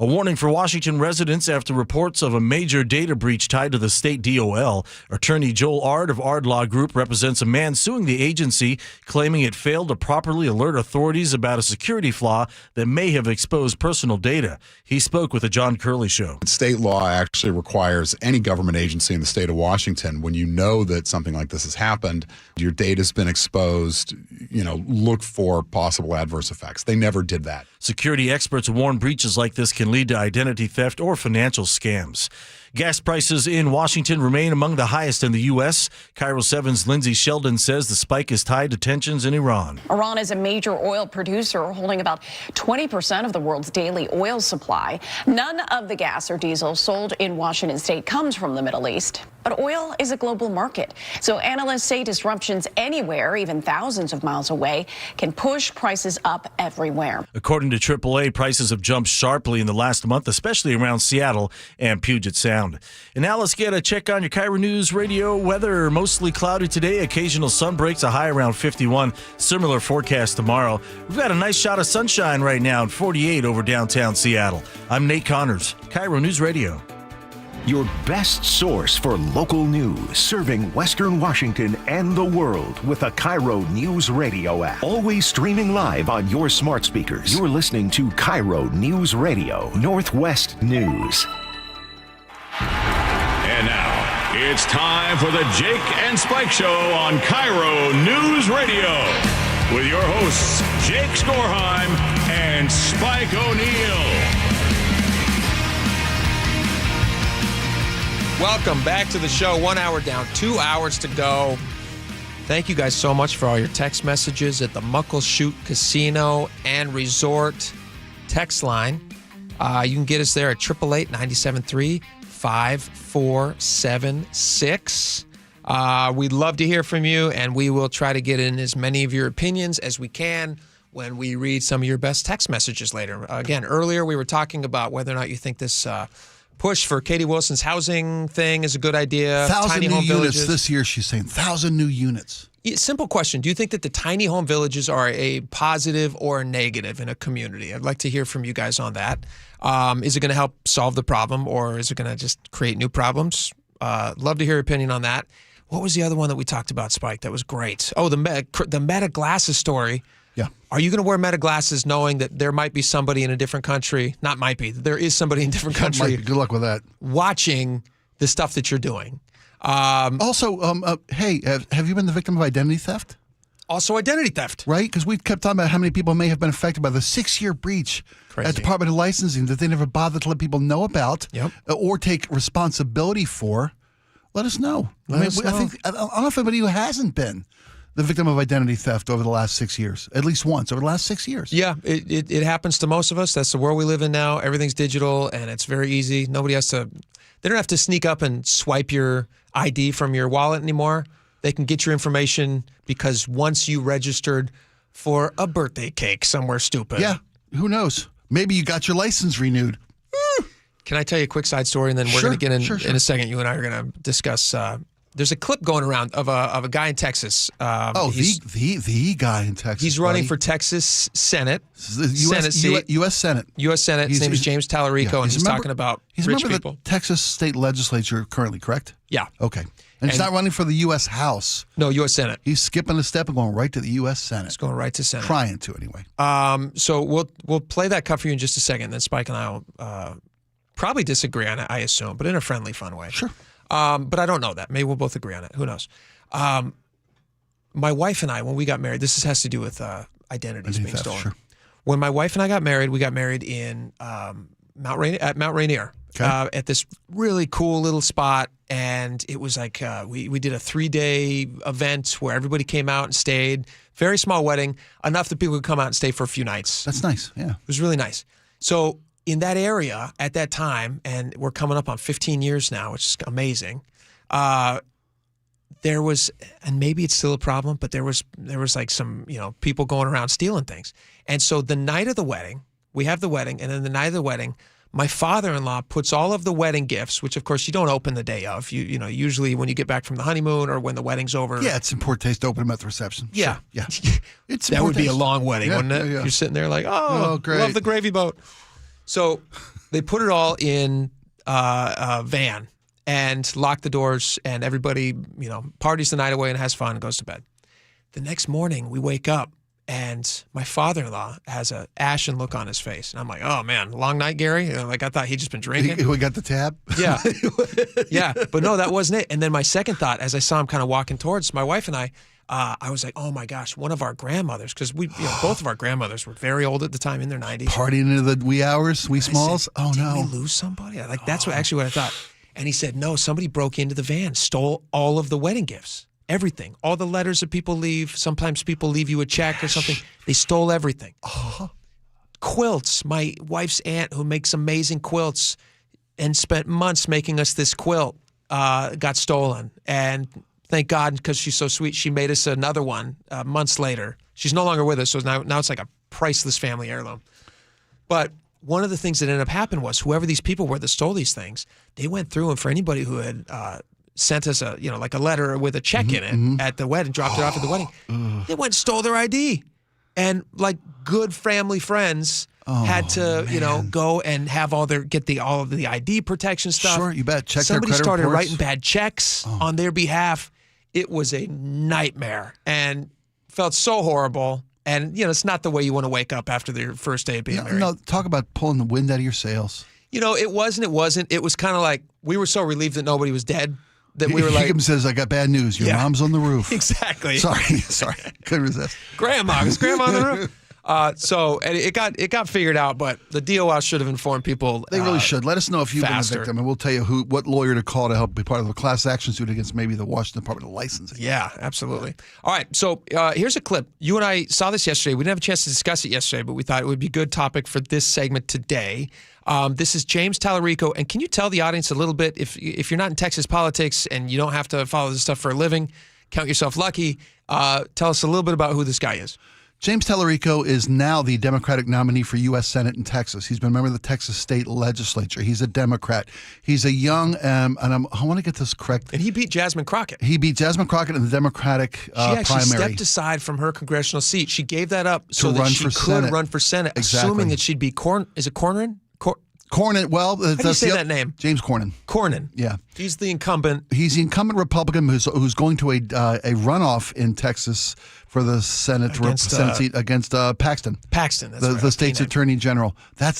A warning for Washington residents after reports of a major data breach tied to the state DOL. Attorney Joel Ard of Ard Law Group represents a man suing the agency, claiming it failed to properly alert authorities about a security flaw that may have exposed personal data. He spoke with the John Curley Show. State law actually requires any government agency in the state of Washington, when you know that something like this has happened, your data's been exposed, look for possible adverse effects. They never did that. Security experts warn breaches like this can lead to identity theft or financial scams. Gas prices in Washington remain among the highest in the U.S. KIRO 7's Lindsay Sheldon says the spike is tied to tensions in Iran. Iran is a major oil producer, holding about 20% of the world's daily oil supply. None of the gas or diesel sold in Washington state comes from the Middle East. But oil is a global market, so analysts say disruptions anywhere, even thousands of miles away, can push prices up everywhere. According to AAA, prices have jumped sharply in the last month, especially around Seattle and Puget Sound. And now let's get a check on your KIRO News Radio weather. Mostly cloudy today, occasional sun breaks, a high around 51. Similar forecast tomorrow. We've got a nice shot of sunshine right now at 48 over downtown Seattle. I'm Nate Connors, KIRO News Radio. Your best source for local news, serving Western Washington and the world with a KIRO News Radio app. Always streaming live on your smart speakers. You're listening to KIRO News Radio, Northwest News. And now, it's time for the Jake and Spike Show on KIRO News Radio with your hosts, Jake Skorheim and Spike O'Neill. Welcome back to the show. 1 hour down, 2 hours to go. Thank you guys so much for all your text messages at the Muckleshoot Casino and Resort text line. You can get us there at 888-973-5476. We'd love to hear from you, and we will try to get in as many of your opinions as we can when we read some of your best text messages later. Again, earlier we were talking about whether or not you think this push for Katie Wilson's housing thing is a good idea. 1,000 new units this year, she's saying. 1,000 new units. Simple question. Do you think that the tiny home villages are a positive or a negative in a community? I'd like to hear from you guys on that. Is it going to help solve the problem, or is it going to just create new problems? Love to hear your opinion on that. What was the other one that we talked about, Spike? That was great. Oh, the Meta glasses story. Yeah. Are you going to wear Meta glasses knowing that there might be somebody in a different country? Not might be. There is somebody in a different country. Good luck with that. Watching the stuff that you're doing. Hey, have you been the victim of identity theft? Also identity theft. Right? Because we've kept talking about how many people may have been affected by the 6-year breach at Department of Licensing that they never bothered to let people know about or take responsibility for. Let us know. I don't know if anybody who hasn't been the victim of identity theft over the last 6 years, at least once over the last 6 years. Yeah, it happens to most of us. That's the world we live in now. Everything's digital, and it's very easy. They don't have to sneak up and swipe your ID from your wallet anymore. They can get your information because once you registered for a birthday cake somewhere stupid. Yeah, who knows? Maybe you got your license renewed. Can I tell you a quick side story, and then we're going to get in a second. You and I are going to discuss. There's a clip going around of a guy in Texas. The guy in Texas. He's running for Texas Senate. U.S. Senate. U.S. Senate. His name is James Tallarico, and he's talking about rich people. The Texas state legislature currently, correct? Yeah. Okay. And he's not running for the U.S. House. No, U.S. Senate. He's skipping a step and going right to the U.S. Senate. He's going right to Senate. Trying to, anyway. So we'll play that cut for you in just a second. Then Spike and I will probably disagree on it, I assume, but in a friendly, fun way. Sure. But I don't know that. Maybe we'll both agree on it. Who knows? My wife and I, when we got married, this has to do with identities being stolen. Sure. When my wife and I got married, we got married in Mount Rainier. Okay. At this really cool little spot, and it was like we did a 3-day event where everybody came out and stayed. Very small wedding, enough that people could come out and stay for a few nights. That's nice, yeah. It was really nice. So in that area at that time, and we're coming up on 15 years now, which is amazing, there was, and maybe it's still a problem, but there was like some, people going around stealing things. And so the night of the wedding, we have the wedding, and then the night of the wedding, my father-in-law puts all of the wedding gifts, which of course you don't open the day of. You know, usually when you get back from the honeymoon or when the wedding's over. Yeah, it's in poor taste to open them at the reception. Yeah. Sure. Yeah. That would be a long wedding, wouldn't it? Yeah. You're sitting there like, great. Love the gravy boat. So they put it all in a van and lock the doors, and everybody, parties the night away and has fun and goes to bed. The next morning we wake up, and my father-in-law has an ashen look on his face. And I'm like, oh, man, long night, Gary? Like, I thought he'd just been drinking. We got the tab? Yeah. Yeah. But no, that wasn't it. And then my second thought, as I saw him kind of walking towards my wife and I was like, oh, my gosh, one of our grandmothers, because we, both of our grandmothers were very old at the time, in their 90s. Partying into the wee hours, wee smalls? Said, Did we lose somebody? Like, that's what I thought. And he said, no, somebody broke into the van, stole all of the wedding gifts. Everything. All the letters that people leave. Sometimes people leave you a check or something. They stole everything. Quilts. My wife's aunt, who makes amazing quilts and spent months making us this quilt, got stolen. And thank God, because she's so sweet, she made us another one months later. She's no longer with us, so now it's like a priceless family heirloom. But one of the things that ended up happening was whoever these people were that stole these things, they went through, and for anybody who had sent us a letter with a check in it at the wedding, dropped it off at the wedding. They went and stole their ID. And like good family friends had to, go and have all of the ID protection stuff. Sure, you bet. Check Somebody their credit started reports. writing bad checks on their behalf. It was a nightmare and felt so horrible. And, it's not the way you want to wake up after their first day of being married. No, talk about pulling the wind out of your sails. It wasn't. It was kind of like we were so relieved that nobody was dead. That we were like, Higgins says, I got bad news. Your mom's on the roof. Exactly. Sorry. Couldn't resist. Grandma. Is Grandma on the roof? So it got figured out, but the DOS should have informed people. They really should. Let us know if you've faster. been a victim, and we'll tell you what lawyer to call to help be part of a class action suit against maybe the Washington Department of Licensing. Yeah, absolutely. All right, so here's a clip. You and I saw this yesterday. We didn't have a chance to discuss it yesterday, but we thought it would be a good topic for this segment today. This is James Tallarico, and can you tell the audience a little bit, if you're not in Texas politics and you don't have to follow this stuff for a living, count yourself lucky, tell us a little bit about who this guy is. James Tallarico is now the Democratic nominee for U.S. Senate in Texas. He's been a member of the Texas state legislature. He's a Democrat. He's a young, I want to get this correct. And he beat Jasmine Crockett. He beat Jasmine Crockett in the Democratic primary. She actually stepped aside from her congressional seat. She gave that up so that she could run for Senate, exactly. Assuming that she'd be Is it Cornyn? Cornyn, well, how do you say that name? James Cornyn. Cornyn. Yeah. He's the incumbent. He's the incumbent Republican who's going to a runoff in Texas for the Senate seat against Paxton. Paxton, that's right. The state's attorney general.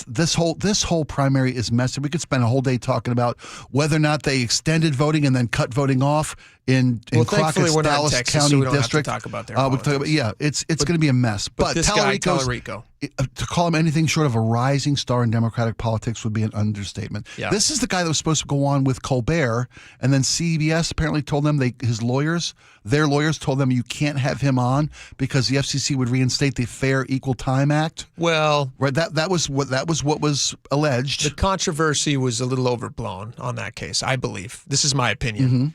This whole primary is messy. We could spend a whole day talking about whether or not they extended voting and then cut voting off in Crockett's Dallas Texas, County so we don't district. Have to talk about their politics. It's going to be a mess. But this guy, Tallarico, to call him anything short of a rising star in Democratic politics would be an understatement. Yeah. This is the guy that was supposed to go on with Colbert, and then CBS apparently told them their lawyers told them you can't have him on because the FCC would reinstate the Fair Equal Time Act. Well, right, that was what was alleged. The controversy was a little overblown on that case, I believe. This is my opinion.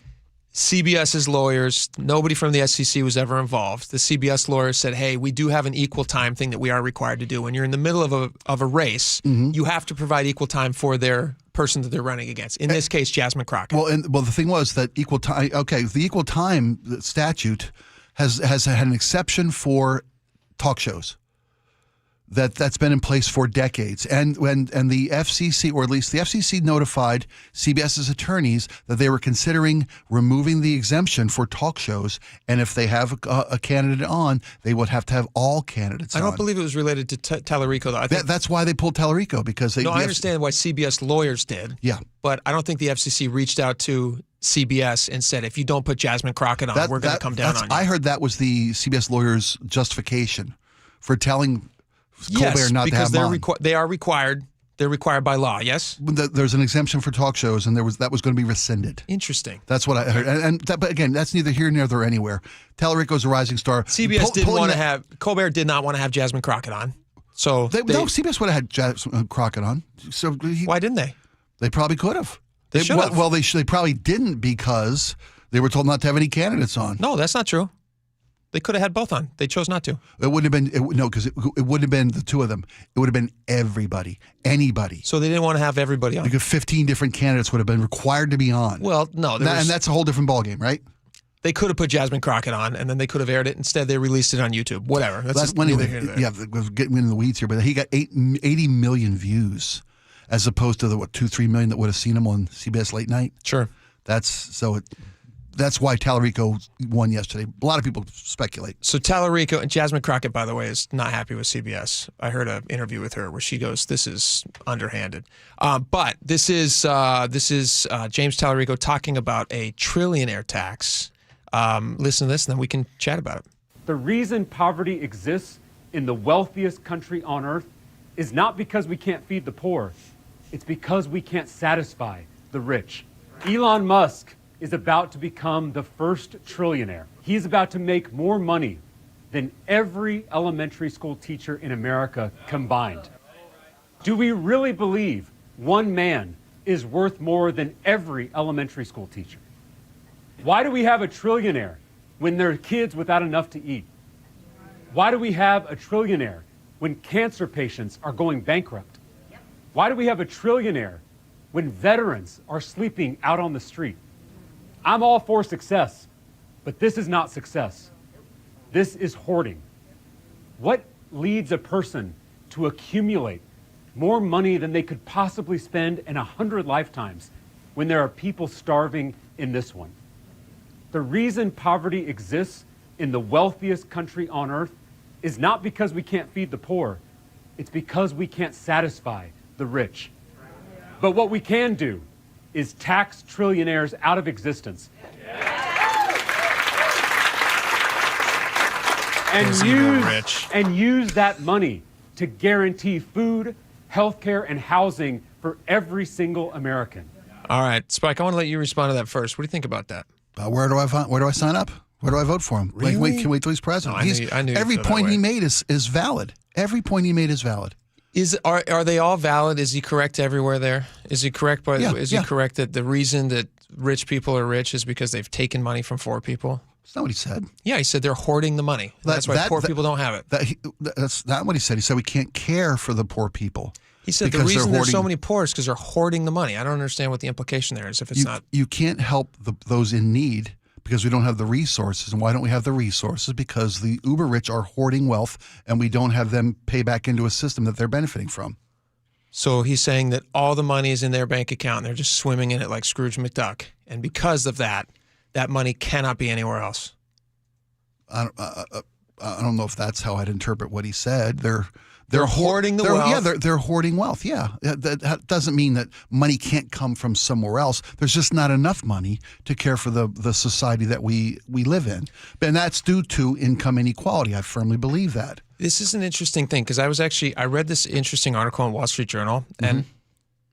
CBS's lawyers, nobody from the SEC was ever involved. The CBS lawyers said, hey, we do have an equal time thing that we are required to do. When you're in the middle of a race, you have to provide equal time for their person that they're running against. In this case, Jasmine Crockett. Well, the thing was that equal time. Okay, the equal time statute has had an exception for talk shows. That's been in place for decades, and the FCC, or at least the FCC, notified CBS's attorneys that they were considering removing the exemption for talk shows, and if they have a candidate on, they would have to have all candidates. I don't believe it was related to Tallarico, though. That's why they pulled Tallarico, because they. No, I understand why CBS lawyers did. Yeah, but I don't think the FCC reached out to CBS and said, if you don't put Jasmine Crockett on, we're going to come down on you. I heard that was the CBS lawyers' justification for telling Colbert not to have them on. They are required. They're required by law. Yes. There's an exemption for talk shows, and that was going to be rescinded. Interesting. That's what I heard. But again, that's neither here nor there anywhere. Tallarico's a rising star. CBS didn't want to have Colbert. Did not want to have Jasmine Crockett on. So no, CBS would have had Jasmine Crockett on. So why didn't they? They probably could have. They should have. Well, they probably didn't, because they were told not to have any candidates on. No, that's not true. They could have had both on. They chose not to. It wouldn't have been because it wouldn't have been the two of them. It would have been everybody, anybody. So they didn't want to have everybody on. 15 different candidates would have been required to be on. Well, no, and that's a whole different ballgame, right? They could have put Jasmine Crockett on, and then they could have aired it. Instead, they released it on YouTube. Whatever. That's anyway. Yeah, we're getting into the weeds here, but he got 80 million views, as opposed to the 2-3 million that would have seen him on CBS Late Night. Sure. That's why Tallarico won yesterday. A lot of people speculate. So Tallarico, and Jasmine Crockett, by the way, is not happy with CBS. I heard an interview with her where she goes, "This is underhanded." But this is James Tallarico talking about a trillionaire tax. Listen to this, and then we can chat about it. The reason poverty exists in the wealthiest country on earth is not because we can't feed the poor. It's because we can't satisfy the rich. Elon Musk is about to become the first trillionaire. He's about to make more money than every elementary school teacher in America combined. Do we really believe one man is worth more than every elementary school teacher? Why do we have a trillionaire when there are kids without enough to eat? Why do we have a trillionaire when cancer patients are going bankrupt? Why do we have a trillionaire when veterans are sleeping out on the street? I'm all for success, but this is not success. This is hoarding. What leads a person to accumulate more money than they could possibly spend in 100 lifetimes when there are people starving in this one? The reason poverty exists in the wealthiest country on earth is not because we can't feed the poor. It's because we can't satisfy the rich. But what we can do is tax trillionaires out of existence. And use that money to guarantee food, healthcare, and housing for every single American. All right, Spike, I want to let you respond to that first. What do you think about that? Where do I sign up? Where do I vote for him? Really? Can wait till he's president. No, I knew every point he made is valid. Every point he made is valid. Are they all valid? Is he correct everywhere there? Is he correct he correct that the reason that rich people are rich is because they've taken money from poor people? That's not what he said. Yeah, he said they're hoarding the money. That's why poor people don't have it. That's not what he said. He said we can't care for the poor people. He said the reason there's so many poor is because they're hoarding the money. I don't understand what the implication there is if it's not. You can't help those in need because we don't have the resources. And why don't we have the resources? Because the uber rich are hoarding wealth and we don't have them pay back into a system that they're benefiting from. So he's saying that all the money is in their bank account and they're just swimming in it like Scrooge McDuck. And because of that, that money cannot be anywhere else. I don't know if that's how I'd interpret what he said. They're hoarding the wealth. Yeah, they're hoarding wealth. Yeah, that doesn't mean that money can't come from somewhere else. There's just not enough money to care for the society that we live in. And that's due to income inequality. I firmly believe that. This is an interesting thing because I read this interesting article in Wall Street Journal, and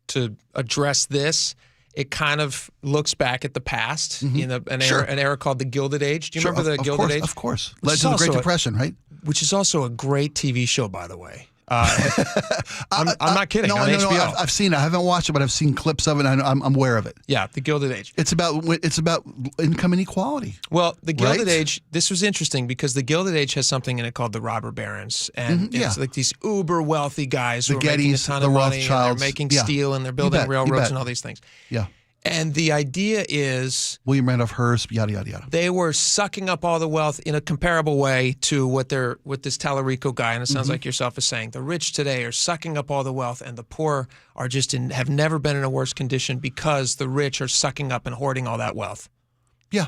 to address this, it kind of looks back at the past in an era called the Gilded Age. Do you remember the Gilded Age? Of course. Led to the Great Depression, right? Which is also a great TV show, by the way. I'm not kidding. On HBO. No, I've seen it. I haven't watched it, but I've seen clips of it. And I'm aware of it. Yeah, The Gilded Age. It's about income inequality. Well, The Gilded Age, this was interesting because The Gilded Age has something in it called the robber barons. And it's like these uber wealthy guys who are making a ton of money. And they're making steel and they're building railroads and all these things. Yeah. And the idea is William Randolph Hearst, yada yada yada. They were sucking up all the wealth in a comparable way to what this Tallarico guy, and it sounds like yourself, is saying. The rich today are sucking up all the wealth, and the poor are have never been in a worse condition because the rich are sucking up and hoarding all that wealth. Yeah.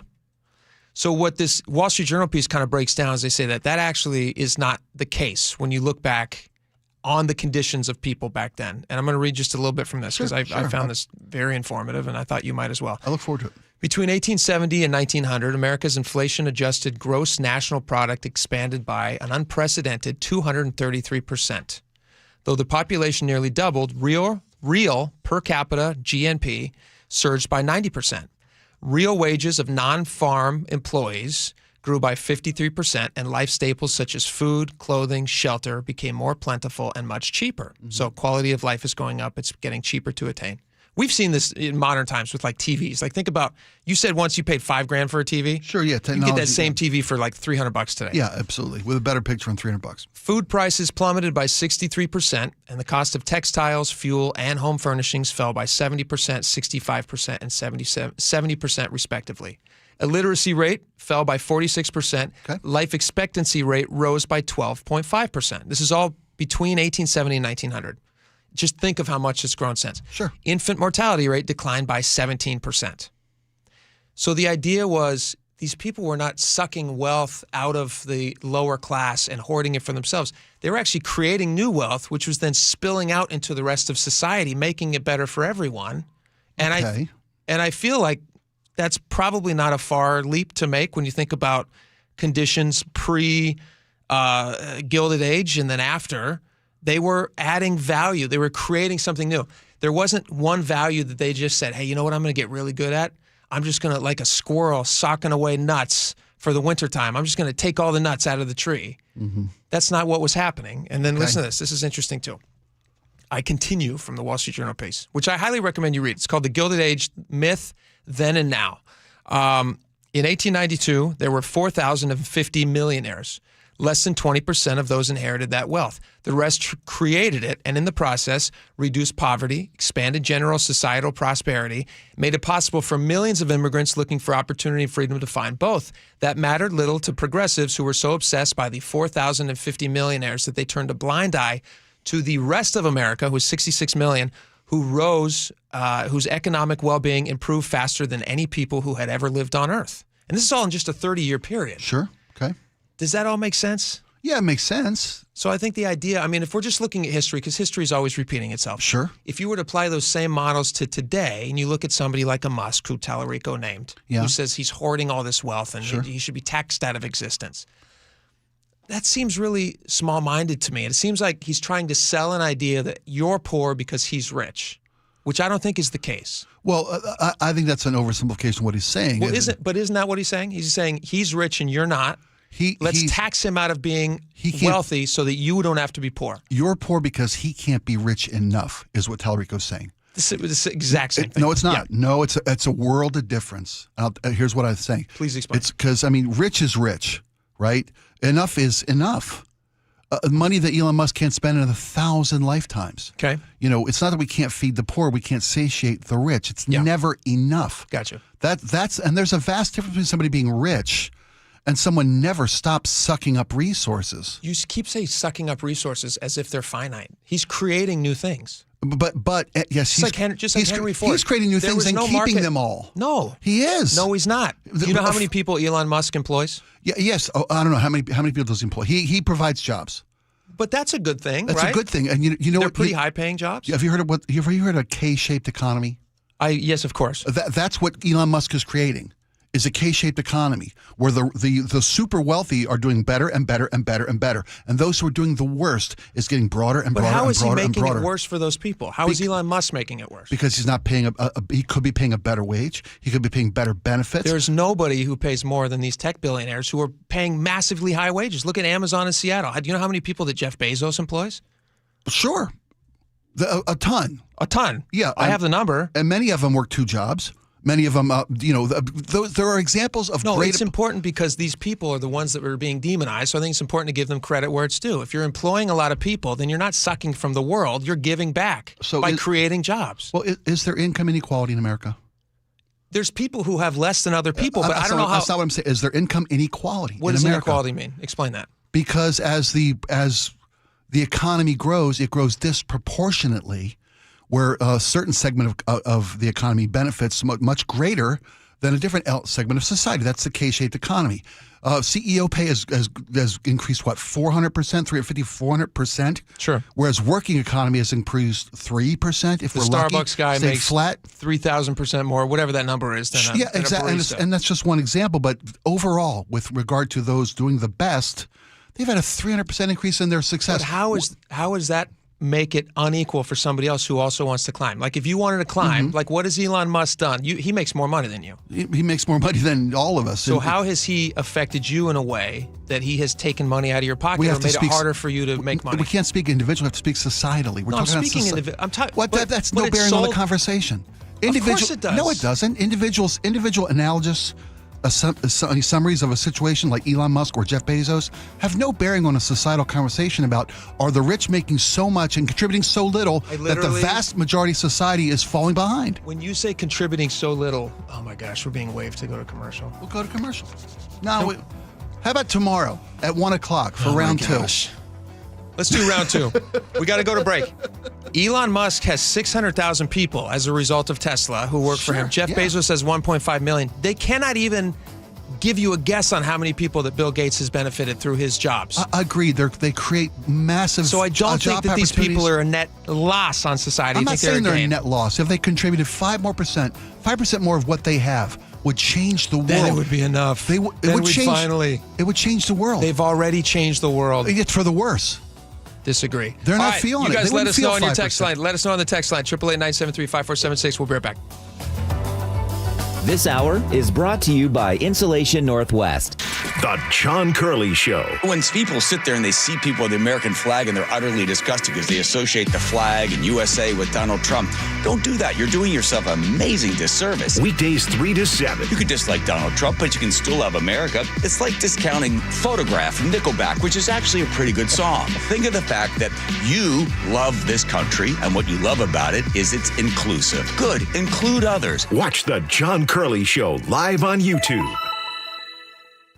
So what this Wall Street Journal piece kind of breaks down is they say that actually is not the case when you look back on the conditions of people back then. And I'm going to read just a little bit from this because I found this very informative, and I thought you might as well. I look forward to it. Between 1870 and 1900, America's inflation-adjusted gross national product expanded by an unprecedented 233%. Though the population nearly doubled, real per capita GNP surged by 90%. Real wages of non-farm employees grew by 53%, and life staples such as food, clothing, shelter became more plentiful and much cheaper. So quality of life is going up. It's getting cheaper to attain. We've seen this in modern times with like TVs. Like think about, you said once you paid $5,000 for a TV. Sure, yeah. You get that same TV for like $300 today. Yeah, absolutely. With a better picture and $300. Food prices plummeted by 63%, and the cost of textiles, fuel, and home furnishings fell by 70%, 65%, and 70% respectively. Illiteracy rate fell by 46%. Okay. Life expectancy rate rose by 12.5%. This is all between 1870 and 1900. Just think of how much it's grown since. Sure. Infant mortality rate declined by 17%. So the idea was these people were not sucking wealth out of the lower class and hoarding it for themselves. They were actually creating new wealth, which was then spilling out into the rest of society, making it better for everyone. And I feel like that's probably not a far leap to make when you think about conditions pre-Gilded Age and then after. They were adding value. They were creating something new. There wasn't one value that they just said, hey, you know what I'm going to get really good at? I'm just going to, like a squirrel socking away nuts for the wintertime. I'm just going to take all the nuts out of the tree. Mm-hmm. That's not what was happening. And then listen to this. This is interesting too. I continue from the Wall Street Journal piece, which I highly recommend you read. It's called The Gilded Age, Myth, Then and Now. In 1892, there were 4,050 millionaires. Less than 20% of those inherited that wealth. The rest created it, and in the process, reduced poverty, expanded general societal prosperity, made it possible for millions of immigrants looking for opportunity and freedom to find both. That mattered little to progressives who were so obsessed by the 4,050 millionaires that they turned a blind eye to the rest of America, who was 66 million, who rose, whose economic well-being improved faster than any people who had ever lived on Earth. And this is all in just a 30-year period. Sure, okay. Does that all make sense? Yeah, it makes sense. So I think the idea, I mean, if we're just looking at history, because history is always repeating itself. Sure. If you were to apply those same models to today, and you look at somebody like a Musk, who Tallarico named, who says he's hoarding all this wealth and he should be taxed out of existence, that seems really small-minded to me. It seems like he's trying to sell an idea that you're poor because he's rich, which I don't think is the case. Well, I think that's an oversimplification of what he's saying. Well, isn't that what he's saying? He's saying he's rich and you're not. Let's tax him out of being wealthy so that you don't have to be poor. You're poor because he can't be rich enough, is what Tallarico's saying. This exact same thing. No, it's not. Yeah. No, it's a world of difference. Here's what I'm saying. Please explain. It's because, I mean, rich is rich, right? Enough is enough. Money that Elon Musk can't spend in 1,000 lifetimes. Okay. You know, it's not that we can't feed the poor. We can't satiate the rich. It's never enough. Gotcha. And there's a vast difference between somebody being rich and someone never stops sucking up resources. You keep saying sucking up resources as if they're finite. He's creating new things. But yes, he's like Henry Ford. He's creating new things and keeping them all. No, he is. No, he's not. Do you know how many people Elon Musk employs? Yeah, yes. Oh, I don't know how many people does he employ. He provides jobs. But that's a good thing. That's right? a good thing. And you know they're what? Pretty high-paying jobs. Have you heard of a K-shaped economy? Yes, of course. That's what Elon Musk is creating. Is a K-shaped economy where the super wealthy are doing better and better and better and better, and those who are doing the worst is getting broader and broader and broader and broader. But how is he making it worse for those people? How is Elon Musk making it worse? Because he's not paying he could be paying a better wage. He could be paying better benefits. There's nobody who pays more than these tech billionaires who are paying massively high wages. Look at Amazon in Seattle. Do you know how many people that Jeff Bezos employs? Sure. A ton. A ton. Yeah. I have the number. And many of them work 2 jobs. Many of them, there are examples of No, great... it's important because these people are the ones that are being demonized, so I think it's important to give them credit where it's due. If you're employing a lot of people, then you're not sucking from the world, you're giving back by creating jobs. Well, is there income inequality in America? There's people who have less than other people, but I don't know how... That's not what I'm saying. Is there income inequality What in does America? inequality mean? Explain that. Because as the economy grows, it grows disproportionately, where a certain segment of the economy benefits much greater than a different segment of society. That's the K-shaped economy. CEO pay has increased, 400%, 350, 400%? Sure. Whereas working economy has increased 3%. If The we're lucky, Starbucks guy stayed makes flat. 3,000% more, whatever that number is. Than Yeah, exactly. And that's just one example. But overall, with regard to those doing the best, they've had a 300% increase in their success. But how is that make it unequal for somebody else who also wants to climb? Like if you wanted to climb, like what has Elon Musk done? He makes more money than you. He makes more money than all of us. So how has he affected you in a way that he has taken money out of your pocket or made it harder for you to make money? We can't speak individually. We have to speak societally. We're talking I'm speaking individually. That's no bearing on the conversation. Of course it does. No, it doesn't. Individual analogous summaries of a situation like Elon Musk or Jeff Bezos have no bearing on a societal conversation about are the rich making so much and contributing so little that the vast majority of society is falling behind. When you say contributing so little, oh my gosh, we're being waved to go to commercial. We'll go to commercial. How about tomorrow at 1 o'clock for round 2? Let's do round 2. We got to go to break. Elon Musk has 600,000 people as a result of Tesla who work for him. Jeff Bezos has 1.5 million. They cannot even give you a guess on how many people that Bill Gates has benefited through his jobs. Agreed. They create massive So I don't think that these people are a net loss on society. I'm not saying they're a net loss. If they contributed 5% more of what they have would change the world. Then it would be enough. It would change the world. They've already changed the world. It's for the worse. Disagree. They're not feeling it. You guys They let us know on your 5%. text line. Let us know on the text line, 888-973-5476. We'll be right back. This hour is brought to you by Insulation Northwest. The John Curley Show. When people sit there and they see people with the American flag and they're utterly disgusted because they associate the flag and USA with Donald Trump, don't do that. You're doing yourself an amazing disservice. Weekdays 3 to 7. You could dislike Donald Trump, but you can still love America. It's like discounting Photograph from Nickelback, which is actually a pretty good song. Think of the fact that you love this country, and what you love about it is it's inclusive. Good. Include others. Watch the John Curley Show live on YouTube.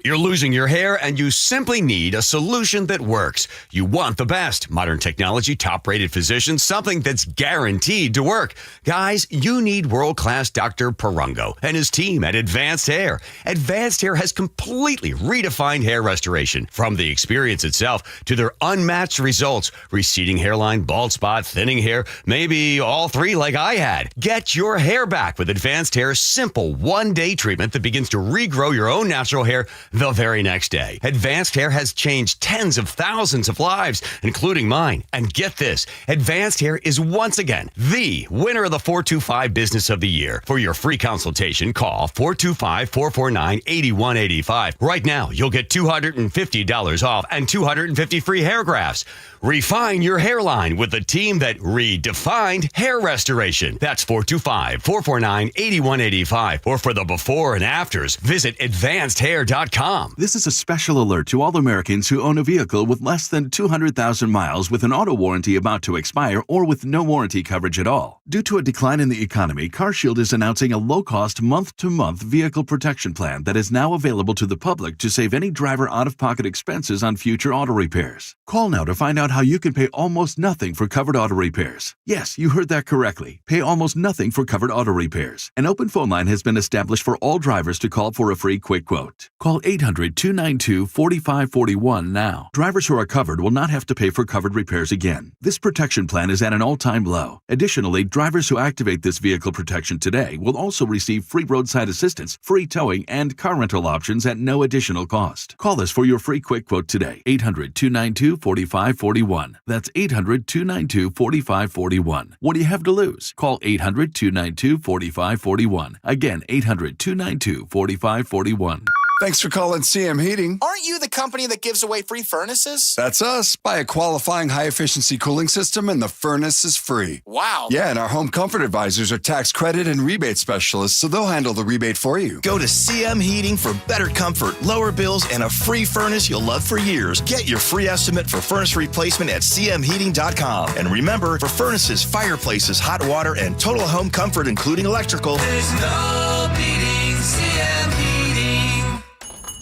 You're losing your hair and you simply need a solution that works. You want the best. Modern technology, top-rated physicians, something that's guaranteed to work. Guys, you need world-class Dr. Perungo and his team at Advanced Hair. Advanced Hair has completely redefined hair restoration. From the experience itself to their unmatched results. Receding hairline, bald spot, thinning hair, maybe all three like I had. Get your hair back with Advanced Hair's simple one-day treatment that begins to regrow your own natural hair the very next day. Advanced Hair has changed tens of thousands of lives, including mine. And get this, Advanced Hair is once again the winner of the 425 Business of the Year. For your free consultation, call 425-449-8185. Right now, you'll get $250 off and 250 free hair grafts. Refine your hairline with the team that redefined hair restoration. That's 425-449-8185. Or for the before and afters, visit advancedhair.com. This is a special alert to all Americans who own a vehicle with less than 200,000 miles with an auto warranty about to expire or with no warranty coverage at all. Due to a decline in the economy, CarShield is announcing a low-cost month-to-month vehicle protection plan that is now available to the public to save any driver out-of-pocket expenses on future auto repairs. Call now to find out how you can pay almost nothing for covered auto repairs. Yes, you heard that correctly. Pay almost nothing for covered auto repairs. An open phone line has been established for all drivers to call for a free quick quote. Call 800-292-4541 now. Drivers who are covered will not have to pay for covered repairs again. This protection plan is at an all-time low. Additionally, drivers who activate this vehicle protection today will also receive free roadside assistance, free towing, and car rental options at no additional cost. Call us for your free quick quote today. 800-292-4541. That's 800-292-4541. What do you have to lose? Call 800-292-4541. Again, 800-292-4541. Thanks for calling CM Heating. Aren't you the company that gives away free furnaces? That's us. Buy a qualifying high-efficiency cooling system and the furnace is free. Wow. Yeah, and our home comfort advisors are tax credit and rebate specialists, so they'll handle the rebate for you. Go to CM Heating for better comfort, lower bills, and a free furnace you'll love for years. Get your free estimate for furnace replacement at cmheating.com. And remember, for furnaces, fireplaces, hot water, and total home comfort, including electrical, there's no beating CM Heating.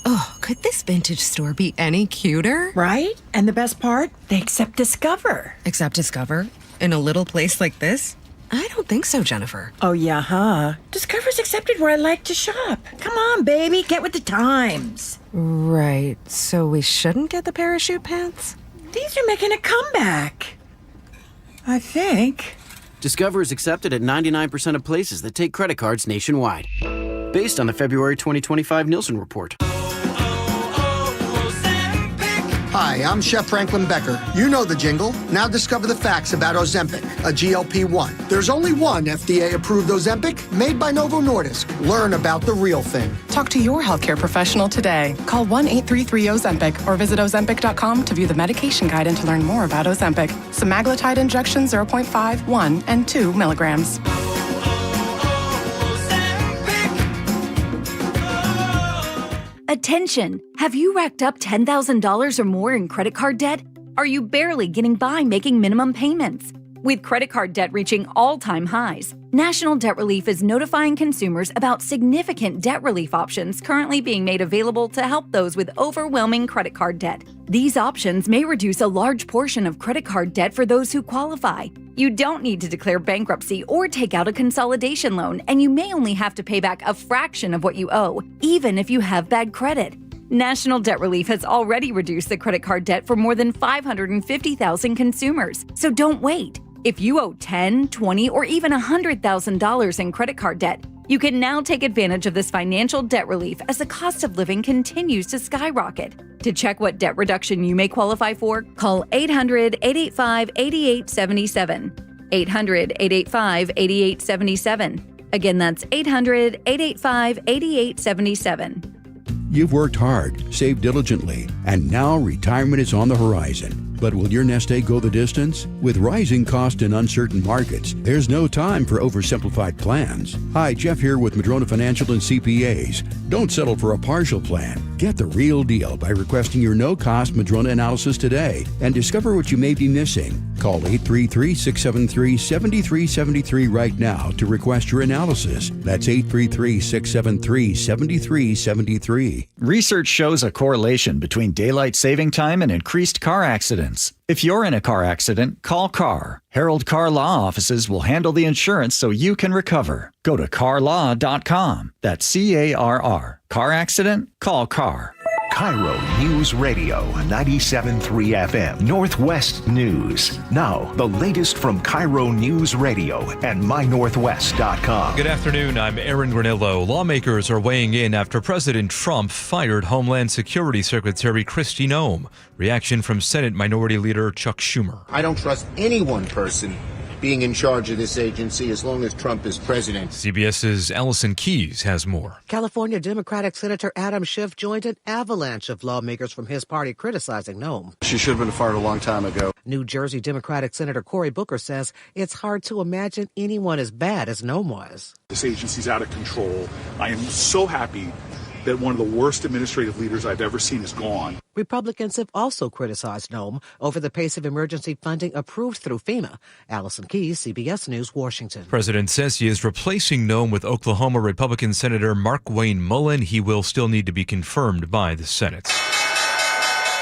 Oh, could this vintage store be any cuter? Right? And the best part? They accept Discover. Accept Discover? In a little place like this? I don't think so, Jennifer. Oh, yeah, huh? Discover's accepted where I like to shop. Come on, baby, get with the times. Right, so we shouldn't get the parachute pants? These are making a comeback. I think. Discover is accepted at 99% of places that take credit cards nationwide. Based on the February 2025 Nielsen report. Hi, I'm Chef Franklin Becker. You know the jingle. Now discover the facts about Ozempic, a GLP-1. There's only one FDA-approved Ozempic made by Novo Nordisk. Learn about the real thing. Talk to your healthcare professional today. Call 1-833-OZEMPIC or visit Ozempic.com to view the medication guide and to learn more about Ozempic. Semaglutide injection 0.5, 1, and 2 milligrams. Attention! Have you racked up $10,000 or more in credit card debt? Are you barely getting by making minimum payments? With credit card debt reaching all-time highs, National Debt Relief is notifying consumers about significant debt relief options currently being made available to help those with overwhelming credit card debt. These options may reduce a large portion of credit card debt for those who qualify. You don't need to declare bankruptcy or take out a consolidation loan, and you may only have to pay back a fraction of what you owe, even if you have bad credit. National Debt Relief has already reduced the credit card debt for more than 550,000 consumers, so don't wait. If you owe $10,000, $20,000, or even $100,000 in credit card debt, you can now take advantage of this financial debt relief as the cost of living continues to skyrocket. To check what debt reduction you may qualify for, call 800-885-8877. 800-885-8877. Again, that's 800-885-8877. You've worked hard, saved diligently, and now retirement is on the horizon. But will your nest egg go the distance? With rising costs and uncertain markets, there's no time for oversimplified plans. Hi, Jeff here with Madrona Financial and CPAs. Don't settle for a partial plan. Get the real deal by requesting your no-cost Madrona analysis today and discover what you may be missing. Call 833-673-7373 right now to request your analysis. That's 833-673-7373. Research shows a correlation between daylight saving time and increased car accidents. If you're in a car accident, call CAR. Herald Car Law offices will handle the insurance so you can recover. Go to carlaw.com. That's C-A-R-R. Car accident? Call CAR. KIRO News Radio 97.3 FM Northwest News. Now, the latest from KIRO News Radio and mynorthwest.com. Good afternoon. I'm Aaron Granillo. Lawmakers are weighing in after President Trump fired Homeland Security Secretary Kristi Noem. Reaction from Senate Minority Leader Chuck Schumer. I don't trust any one person being in charge of this agency as long as Trump is president. CBS's Allison Keyes has more. California Democratic Senator Adam Schiff joined an avalanche of lawmakers from his party criticizing Noem. She should have been fired a long time ago. New Jersey Democratic Senator Cory Booker says it's hard to imagine anyone as bad as Noem was. This agency's out of control. I am so happy that one of the worst administrative leaders I've ever seen is gone. Republicans have also criticized Noem over the pace of emergency funding approved through FEMA. Allison Keyes, CBS News, Washington. President says he is replacing Noem with Oklahoma Republican Senator Markwayne Mullin. He will still need to be confirmed by the Senate.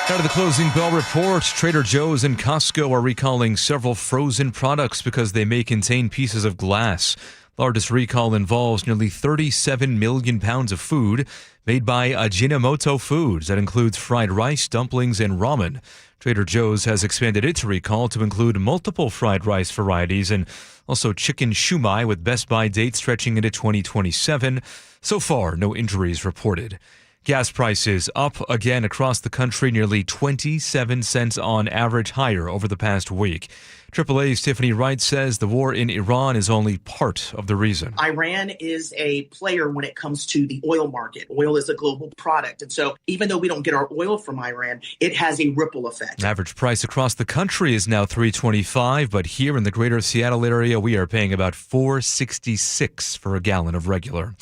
Now to the closing bell report. Trader Joe's and Costco are recalling several frozen products because they may contain pieces of glass. Largest recall involves nearly 37 million pounds of food made by Ajinomoto Foods. That includes fried rice, dumplings, and ramen. Trader Joe's has expanded its recall to include multiple fried rice varieties and also chicken shumai with Best By date stretching into 2027. So far, no injuries reported. Gas prices up again across the country, nearly 27 cents on average higher over the past week. AAA's Tiffany Wright says the war in Iran is only part of the reason. Iran is a player when it comes to the oil market. Oil is a global product. And so even though we don't get our oil from Iran, it has a ripple effect. Average price across the country is now $3.25, but here in the greater Seattle area, we are paying about $4.66 for a gallon of regular.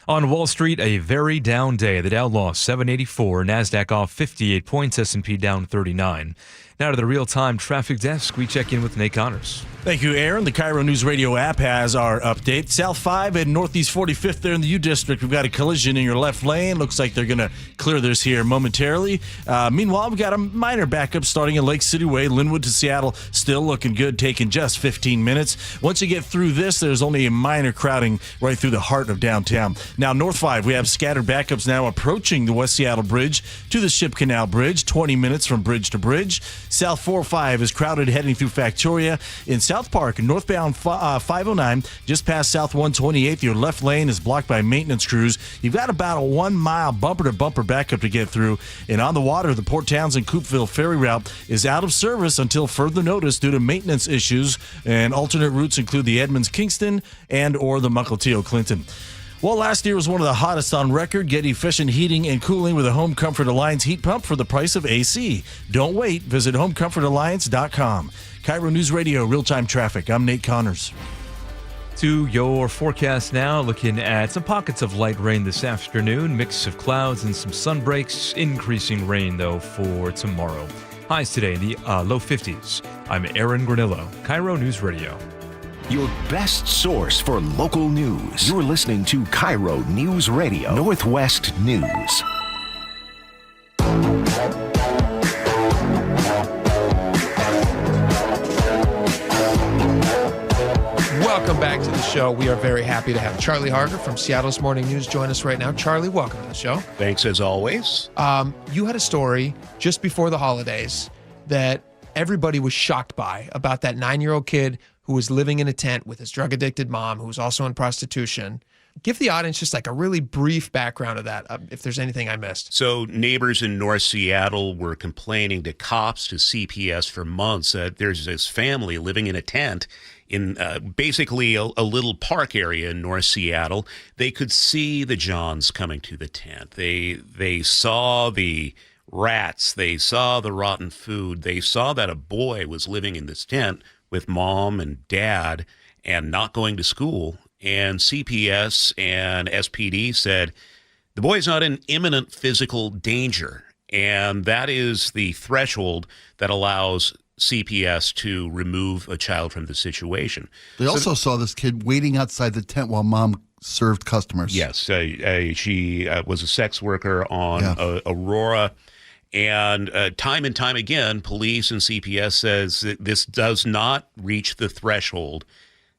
On Wall Street, a very down day. The Dow lost 784, NASDAQ off 58 points, S&P down 39. Now to the real-time traffic desk. We check in with Nate Connors. Thank you, Aaron. The KIRO Newsradio app has our update. South 5 and Northeast 45th there in the U District. We've got a collision in your left lane. Looks like they're going to clear this here momentarily. Meanwhile, we've got a minor backup starting in Lake City Way. Linwood to Seattle still looking good, taking just 15 minutes. Once you get through this, there's only a minor crowding right through the heart of downtown. Now, North 5, we have scattered backups now approaching the West Seattle Bridge to the Ship Canal Bridge, 20 minutes from bridge to bridge. South 405 is crowded heading through Factoria. In South Park, northbound 509, just past South 128th, your left lane is blocked by maintenance crews. You've got about a 1 mile bumper-to-bumper backup to get through. And on the water, the Port Townsend Coopville ferry route is out of service until further notice due to maintenance issues. And alternate routes include the Edmonds-Kingston and or the Mukilteo-Clinton. Well, last year was one of the hottest on record. Get efficient heating and cooling with a Home Comfort Alliance heat pump for the price of AC. Don't wait. Visit homecomfortalliance.com. KIRO News Radio, real-time traffic. I'm Nate Connors. To your forecast now, looking at some pockets of light rain this afternoon, mix of clouds and some sun breaks, increasing rain, though, for tomorrow. Highs today in the low 50s. I'm Aaron Granillo, KIRO News Radio. Your best source for local news. You're listening to KIRO News Radio, Northwest News. Welcome back to the show. We are very happy to have Charlie Harger from Seattle's Morning News join us right now. Charlie, welcome to the show. Thanks as always. You had a story just before the holidays that everybody was shocked by about that 9-year-old kid who was living in a tent with his drug-addicted mom, who was also in prostitution. Give the audience just like a really brief background of that, if there's anything I missed. So neighbors in North Seattle were complaining to cops, to CPS for months that there's this family living in a tent in basically a little park area in North Seattle. They could see the Johns coming to the tent. They saw the rats. They saw the rotten food. They saw that a boy was living in this tent with mom and dad and not going to school. And CPS and SPD said, the boy's not in imminent physical danger. And that is the threshold that allows CPS to remove a child from the situation. They also saw this kid waiting outside the tent while mom served customers. Yes, she was a sex worker on Aurora. And time and time again, police and CPS says that this does not reach the threshold.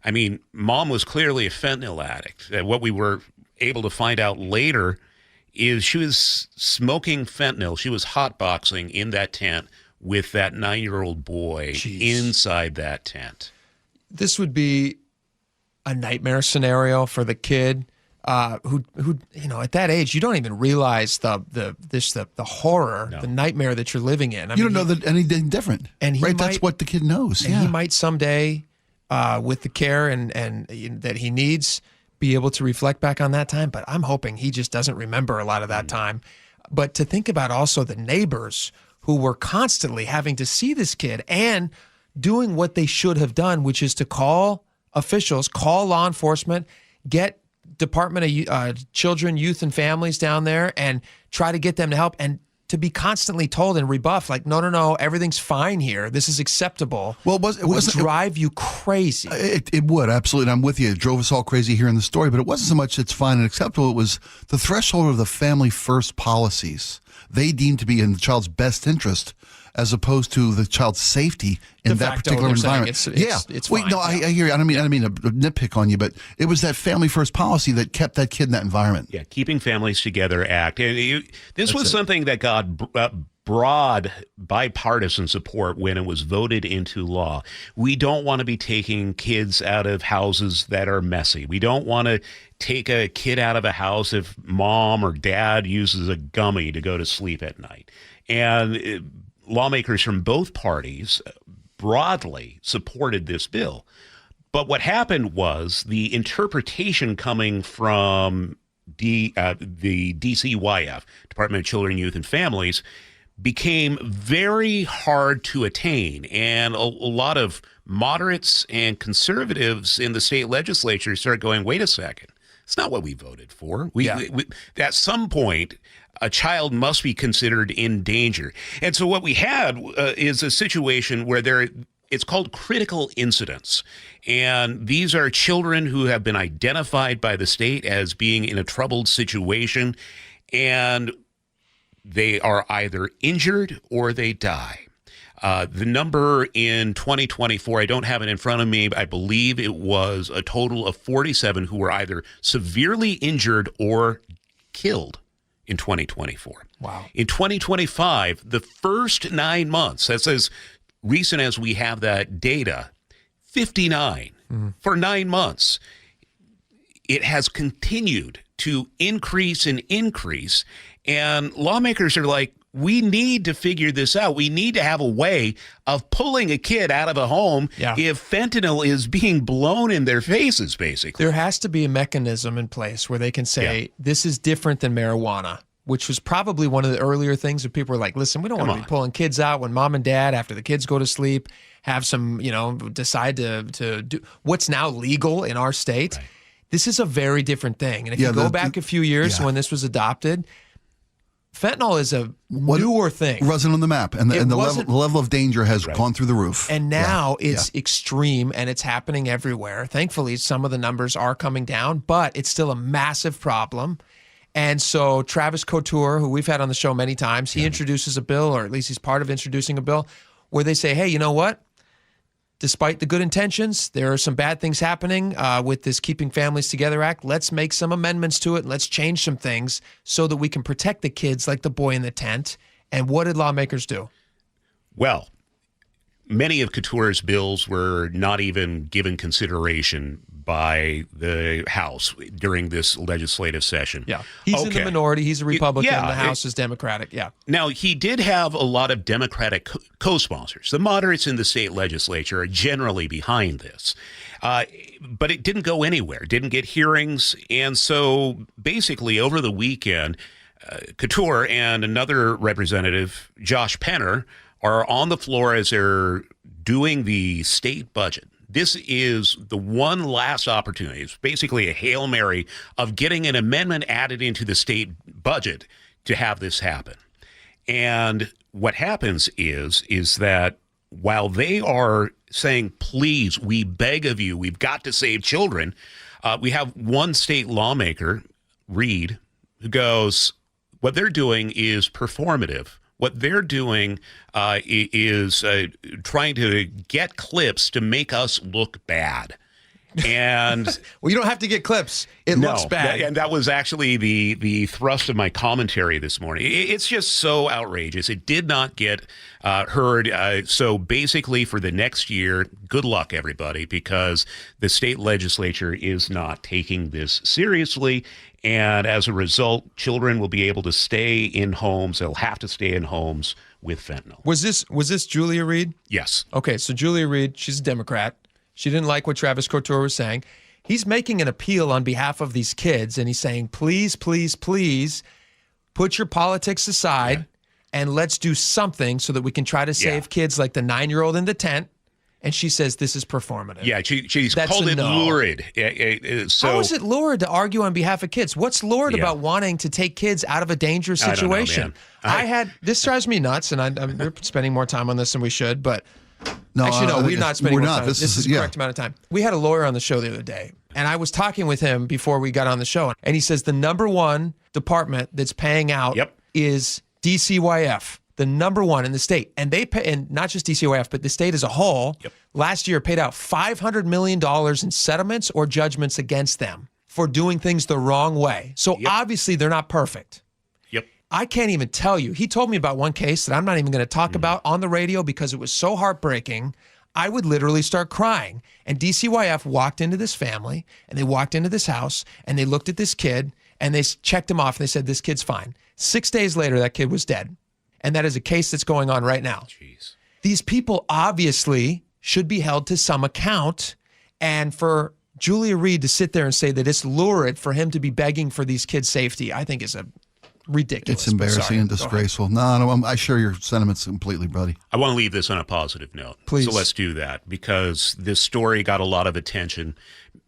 I mean, mom was clearly a fentanyl addict. What we were able to find out later is she was smoking fentanyl. She was hotboxing in that tent with that 9-year-old boy inside that tent. This would be a nightmare scenario for the kid. Who at that age you don't even realize the horror, the nightmare that you're living in. You don't know that anything different, and that's what the kid knows. And he might someday, with the care and that he needs, be able to reflect back on that time. But I'm hoping he just doesn't remember a lot of that time. But to think about also the neighbors who were constantly having to see this kid and doing what they should have done, which is to call officials, call law enforcement, get Department of Children, Youth, and Families down there and try to get them to help, and to be constantly told and rebuffed, like, no, everything's fine here. This is acceptable. Well, it would drive you crazy. It would, absolutely. And I'm with you. It drove us all crazy here in the story, but it wasn't so much it's fine and acceptable. It was the threshold of the family first policies. They deemed to be in the child's best interest as opposed to the child's safety in that particular environment. It's fine. I hear you. I don't mean to nitpick on you, but it was that family first policy that kept that kid in that environment. Yeah, Keeping Families Together Act. And this was something that got broad bipartisan support when it was voted into law. We don't want to be taking kids out of houses that are messy. We don't want to take a kid out of a house if mom or dad uses a gummy to go to sleep at night. And lawmakers from both parties broadly supported this bill. But what happened was the interpretation coming from the DCYF, Department of Children, Youth, and Families, became very hard to attain. And a lot of moderates and conservatives in the state legislature started going, wait a second, it's not what we voted for. We at some point, a child must be considered in danger. And so what we had is a situation where it's called critical incidents. And these are children who have been identified by the state as being in a troubled situation, and they are either injured or they die. The number in 2024, I don't have it in front of me, but I believe it was a total of 47 who were either severely injured or killed in 2024. Wow. In 2025, the first 9 months, that's as recent as we have that data, 59 for 9 months. It has continued to increase and increase. And lawmakers are like, we need to figure this out. We need to have a way of pulling a kid out of a home if fentanyl is being blown in their faces, basically. There has to be a mechanism in place where they can say, this is different than marijuana, which was probably one of the earlier things that people were like, listen, we don't want to be pulling kids out when mom and dad, after the kids go to sleep, have some, decide to do what's now legal in our state. Right. This is a very different thing. And if you go back a few years when this was adopted, fentanyl is a newer thing. Wasn't on the map, and the level of danger has gone through the roof. And now it's extreme, and it's happening everywhere. Thankfully, some of the numbers are coming down, but it's still a massive problem. And so Travis Couture, who we've had on the show many times, he introduces a bill, or at least he's part of introducing a bill, where they say, hey, you know what? Despite the good intentions, there are some bad things happening with this Keeping Families Together Act. Let's make some amendments to it, and let's change some things so that we can protect the kids like the boy in the tent. And what did lawmakers do? Well, many of Couture's bills were not even given consideration by the House during this legislative session. Yeah, he's in the minority. He's a Republican. The House is Democratic. Yeah. Now, he did have a lot of Democratic co-sponsors. The moderates in the state legislature are generally behind this. But it didn't go anywhere, didn't get hearings. And so basically over the weekend, Couture and another representative, Josh Penner, are on the floor as they're doing the state budget. This is the one last opportunity. It's basically a Hail Mary of getting an amendment added into the state budget to have this happen. And what happens is that while they are saying, please, we beg of you, we've got to save children, we have one state lawmaker, Reed, who goes, what they're doing is performative. What they're doing is trying to get clips to make us look bad. And well, you don't have to get clips. It looks bad. And that was actually the thrust of my commentary this morning. It's just so outrageous. It did not get heard. So basically for the next year, good luck, everybody, because the state legislature is not taking this seriously. And as a result, children will be able to stay in homes. They'll have to stay in homes with fentanyl. Was this Julia Reed? Yes. Okay, so Julia Reed, she's a Democrat. She didn't like what Travis Couture was saying. He's making an appeal on behalf of these kids, and he's saying, please, please, please, put your politics aside and let's do something so that we can try to save kids like the 9-year-old in the tent. And she says this is performative. Yeah, she's called it lurid. So, how is it lurid to argue on behalf of kids? What's lurid about wanting to take kids out of a dangerous situation? I don't know, this drives me nuts, and we're spending more time on this than we should, but no, actually, no, we're not spending more time. This is the correct amount of time. We had a lawyer on the show the other day, and I was talking with him before we got on the show, and he says the number one department that's paying out is DCYF. The number one in the state. And they pay, and not just DCYF, but the state as a whole, last year paid out $500 million in settlements or judgments against them for doing things the wrong way. So obviously they're not perfect. I can't even tell you. He told me about one case that I'm not even going to talk about on the radio because it was so heartbreaking. I would literally start crying. And DCYF walked into this family, and they walked into this house, and they looked at this kid, and they checked him off, and they said, this kid's fine. 6 days later, that kid was dead. And that is a case that's going on right now. Jeez. These people obviously should be held to some account. And for Julia Reed to sit there and say that it's lurid for him to be begging for these kids' safety, I think is a ridiculous. It's embarrassing and disgraceful. No, I share your sentiments completely, buddy. I want to leave this on a positive note. Please. So let's do that, because this story got a lot of attention.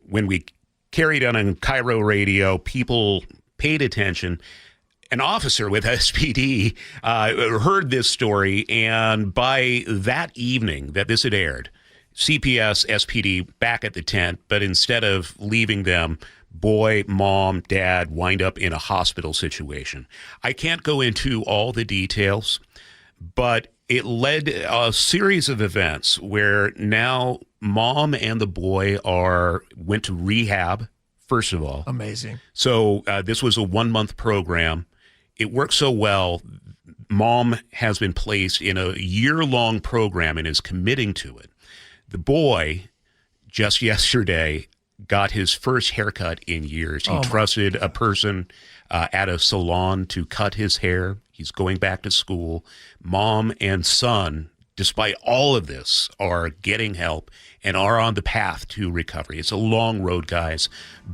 When we carried on KIRO radio, people paid attention. An officer with SPD heard this story, and by that evening that this had aired, CPS, SPD back at the tent, but instead of leaving them, boy, mom, dad wind up in a hospital situation. I can't go into all the details, but it led a series of events where now mom and the boy went to rehab, first of all. Amazing. So this was a 1-month program. It worked so well. Mom has been placed in a year-long program and is committing to it. The boy, just yesterday, got his first haircut in years. He trusted a person at a salon to cut his hair. He's going back to school. Mom and son, despite all of this, are getting help and are on the path to recovery. It's a long road, guys,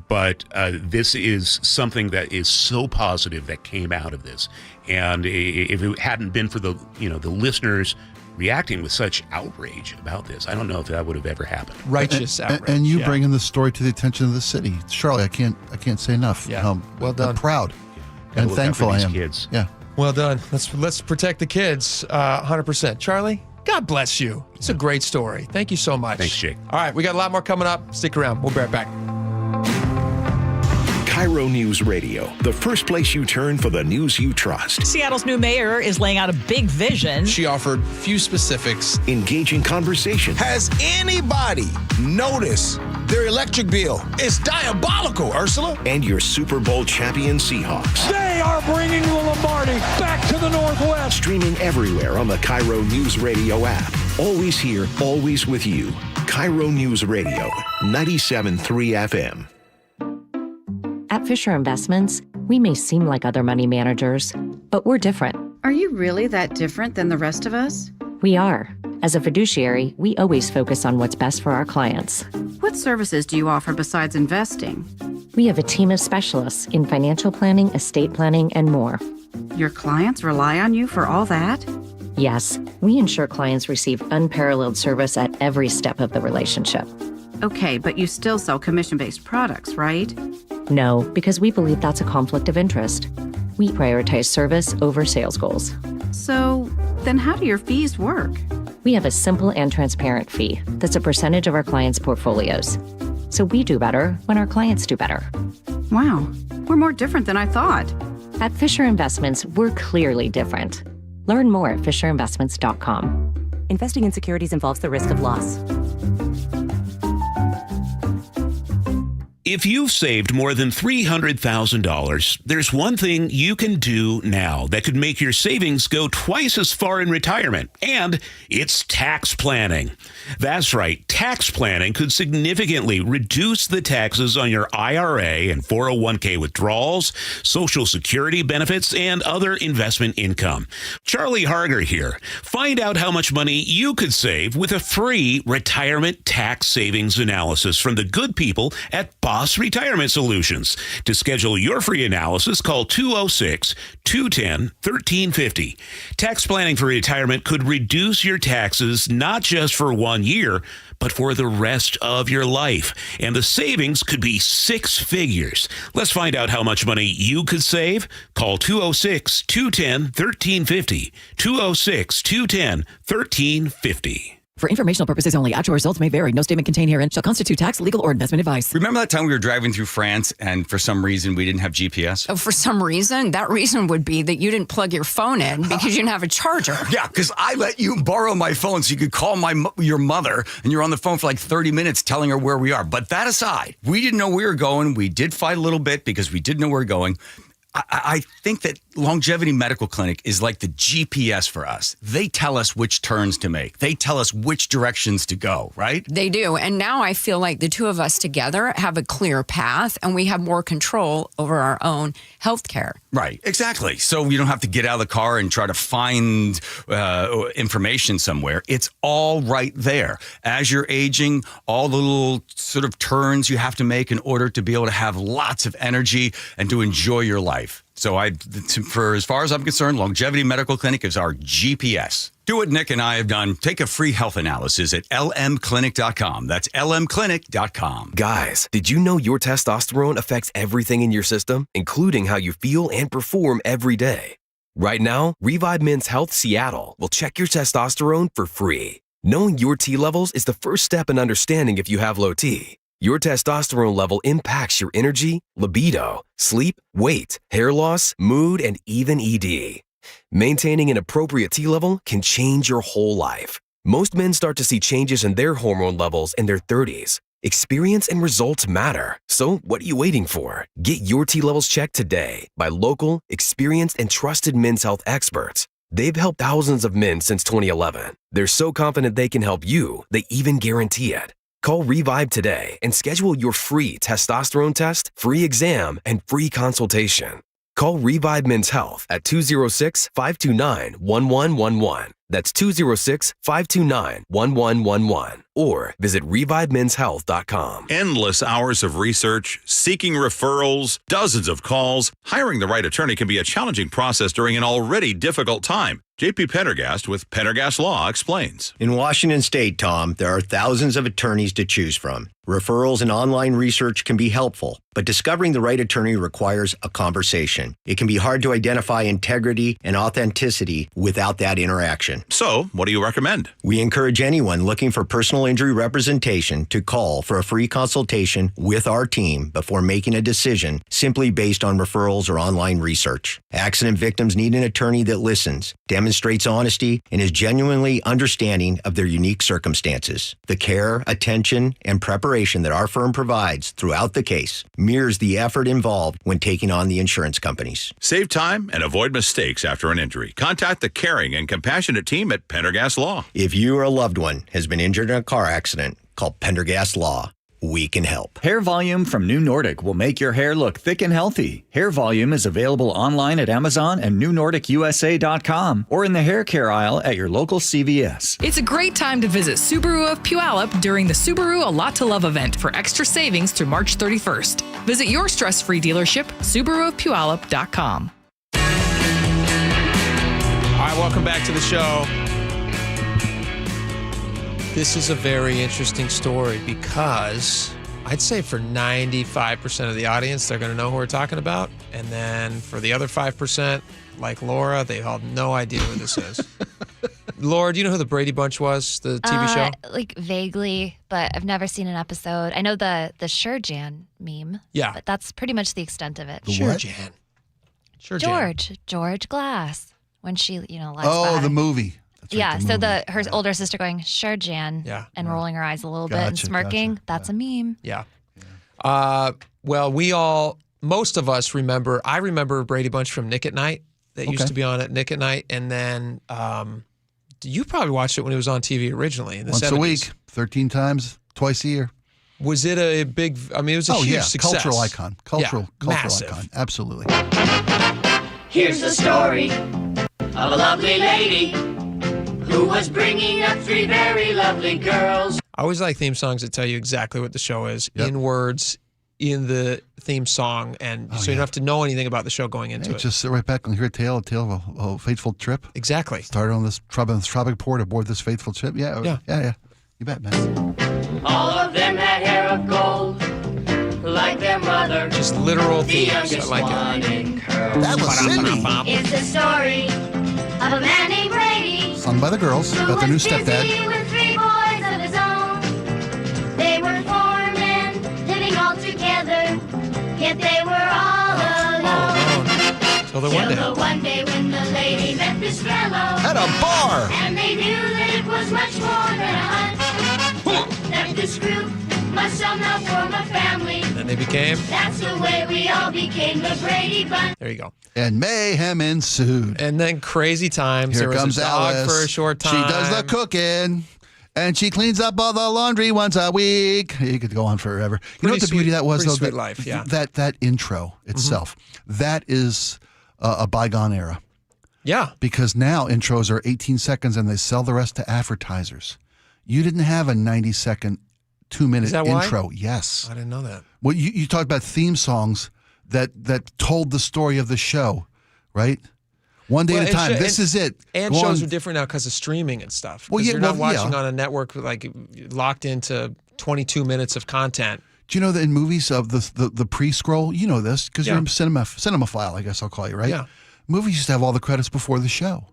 but this is something that is so positive that came out of this. And if it hadn't been for the listeners reacting with such outrage about this, I don't know if that would have ever happened. Righteous outrage. And you bringing the story to the attention of the city, Charlie. I can't say enough. Yeah. Well done. I'm proud and thankful I am. Kids. Yeah. Well done. Let's protect the kids. 100%. Charlie, God bless you. It's a great story. Thank you so much. Thanks, Jake. All right, we got a lot more coming up. Stick around. We'll be right back. KIRO News Radio, the first place you turn for the news you trust. Seattle's new mayor is laying out a big vision. She offered few specifics. Engaging conversation. Has anybody noticed their electric bill? It's diabolical, Ursula. And your Super Bowl champion Seahawks. They are bringing the Lombardi back to the Northwest. Streaming everywhere on the KIRO News Radio app. Always here, always with you. KIRO News Radio, 97.3 FM. At Fisher Investments, we may seem like other money managers, but we're different. Are you really that different than the rest of us? We are. As a fiduciary, we always focus on what's best for our clients. What services do you offer besides investing? We have a team of specialists in financial planning, estate planning, and more. Your clients rely on you for all that? Yes, we ensure clients receive unparalleled service at every step of the relationship. Okay, but you still sell commission-based products, right? No, because we believe that's a conflict of interest. We prioritize service over sales goals. So, then how do your fees work? We have a simple and transparent fee that's a percentage of our clients' portfolios. So we do better when our clients do better. Wow, we're more different than I thought. At Fisher Investments, we're clearly different. Learn more at FisherInvestments.com. Investing in securities involves the risk of loss. If you've saved more than $300,000, there's one thing you can do now that could make your savings go twice as far in retirement, and it's tax planning. That's right, tax planning could significantly reduce the taxes on your IRA and 401k withdrawals, Social Security benefits, and other investment income. Charlie Harger here. Find out how much money you could save with a free retirement tax savings analysis from the good people at Boss Retirement Solutions. To schedule your free analysis, call 206-210-1350. Tax planning for retirement could reduce your taxes not just for 1 year, but for the rest of your life. And the savings could be 6 figures. Let's find out how much money you could save. Call 206-210-1350. 206-210-1350. For informational purposes only, actual results may vary. No statement contained herein shall constitute tax, legal, or investment advice. Remember that time we were driving through France and for some reason we didn't have GPS? Oh, for some reason? That reason would be that you didn't plug your phone in because you didn't have a charger. Yeah, because I let you borrow my phone so you could call your mother, and you're on the phone for like 30 minutes telling her where we are. But that aside, we didn't know where we were going. We did fight a little bit because we didn't know where we were going. I think that Longevity Medical Clinic is like the GPS for us. They tell us which turns to make. They tell us which directions to go, right? They do. And now I feel like the two of us together have a clear path and we have more control over our own health care. Right, exactly. So you don't have to get out of the car and try to find information somewhere. It's all right there. As you're aging, all the little sort of turns you have to make in order to be able to have lots of energy and to enjoy your life. So for as far as I'm concerned, Longevity Medical Clinic is our GPS. Do what Nick and I have done. Take a free health analysis at lmclinic.com. That's lmclinic.com. Guys, did you know your testosterone affects everything in your system, including how you feel and perform every day? Right now, Revive Men's Health Seattle will check your testosterone for free. Knowing your T levels is the first step in understanding if you have low T. Your testosterone level impacts your energy, libido, sleep, weight, hair loss, mood, and even ED. Maintaining an appropriate T level can change your whole life. Most men start to see changes in their hormone levels in their 30s. Experience and results matter. So what are you waiting for? Get your T levels checked today by local, experienced, and trusted men's health experts. They've helped thousands of men since 2011. They're so confident they can help you, they even guarantee it. Call Revive today and schedule your free testosterone test, free exam, and free consultation. Call Revive Men's Health at 206-529-1111. That's 206-529-1111. Or visit revivemenshealth.com. Endless hours of research, seeking referrals, dozens of calls. Hiring the right attorney can be a challenging process during an already difficult time. J.P. Pendergast with Pendergast Law explains. In Washington State, Tom, there are thousands of attorneys to choose from. Referrals and online research can be helpful, but discovering the right attorney requires a conversation. It can be hard to identify integrity and authenticity without that interaction. So, what do you recommend? We encourage anyone looking for personal injury representation to call for a free consultation with our team before making a decision simply based on referrals or online research. Accident victims need an attorney that listens, demonstrates honesty, and is genuinely understanding of their unique circumstances. The care, attention, and preparation that our firm provides throughout the case mirrors the effort involved when taking on the insurance companies. Save time and avoid mistakes after an injury. Contact the caring and compassionate team at Pendergast Law. If you or a loved one has been injured in a car accident, call Pendergast Law. We can help. Hair Volume from New Nordic will make your hair look thick and healthy. Hair Volume is available online at Amazon and newnordicusa.com or in the hair care aisle at your local CVS. It's a great time to visit Subaru of Puyallup during the Subaru A Lot to Love event for extra savings through March 31st. Visit your stress-free dealership, SubaruofPuyallup.com. All right, welcome back to the show. This is a very interesting story because I'd say for 95% of the audience, they're going to know who we're talking about. And then for the other 5%, like Laura, they have no idea who this is. Laura, do you know who the Brady Bunch was, the TV show? Like vaguely, but I've never seen an episode. I know the Sure-Jan meme. Yeah. But that's pretty much the extent of it. Sure-Jan. George Glass. When she, lies Oh, about the it. movie. Yeah, so her older sister going, sure, Jan, and rolling her eyes a little bit and smirking. That's a meme. Yeah. Well, most of us remember, I remember Brady Bunch from Nick at Night that used to be on at Nick at Night. And then you probably watched it when it was on TV originally in the 70s. Once a week, 13 times, twice a year. Was it a big, it was a huge success. Cultural icon. Cultural massive. icon. Absolutely. Here's the story of a lovely lady who was bringing up three very lovely girls. I always like theme songs that tell you exactly what the show is in words in the theme song, and so you don't have to know anything about the show going into it. Just sit right back and hear a tale of a fateful trip. Exactly. Started on this tropic port aboard this fateful ship. Yeah. You bet, man. All of them had hair of gold, like their mother. Just literal the themes. I like it. That was Cindy. It's the story of a man named Brady, Sung by the girls about their new stepdad. busy with three boys of his own. They were four men living all together, yet they were all alone. Till the one day when the lady met this fellow at a bar, and they knew that it was much more than a hunch. That this group must somehow form a family. And And they became? That's the way we all became the Brady Bunch. There you go. And mayhem ensued. And then crazy times. Here there comes was a dog Alice. for a short time. She does the cooking. And she cleans up all the laundry once a week. You could go on forever. You know what the beauty of that was, though? Sweet life, yeah. That intro itself, that is a bygone era. Yeah. Because now intros are 18 seconds and they sell the rest to advertisers. You didn't have a 90-second, 2-minute intro. Why? Yes. I didn't know that. Well, you talked about theme songs that told the story of the show, right? One day at a time. This is it. And shows are different now because of streaming and stuff. Well, yeah, you're not watching on a network like locked into 22 minutes of content. Do you know that in movies of the pre-scroll, you know this because you're a cinemaphile, I guess I'll call you, right? Yeah. Movies used to have all the credits before the show.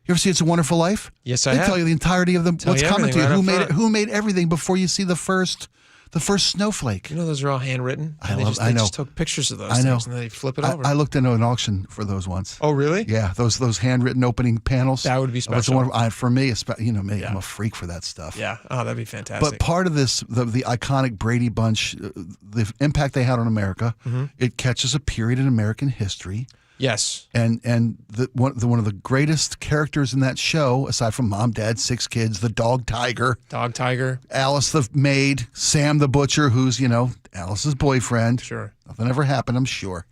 You ever see It's a Wonderful Life? Yes, I have. They tell you the entirety of what's coming to you, who made everything before you see the first snowflake. You know those are all handwritten. I they know. just took pictures of those things and then they flip it over. I looked into an auction for those once. Oh, really? Yeah, those handwritten opening panels. That would be special. For me, you know me, I'm a freak for that stuff. Yeah. Oh, that'd be fantastic. But part of this, the iconic Brady Bunch, the impact they had on America, it catches a period in American history. Yes. And one of the greatest characters in that show, aside from mom, dad, 6 kids, the dog Tiger. Alice the maid, Sam the butcher, who's, Alice's boyfriend. Sure. Nothing ever happened, I'm sure.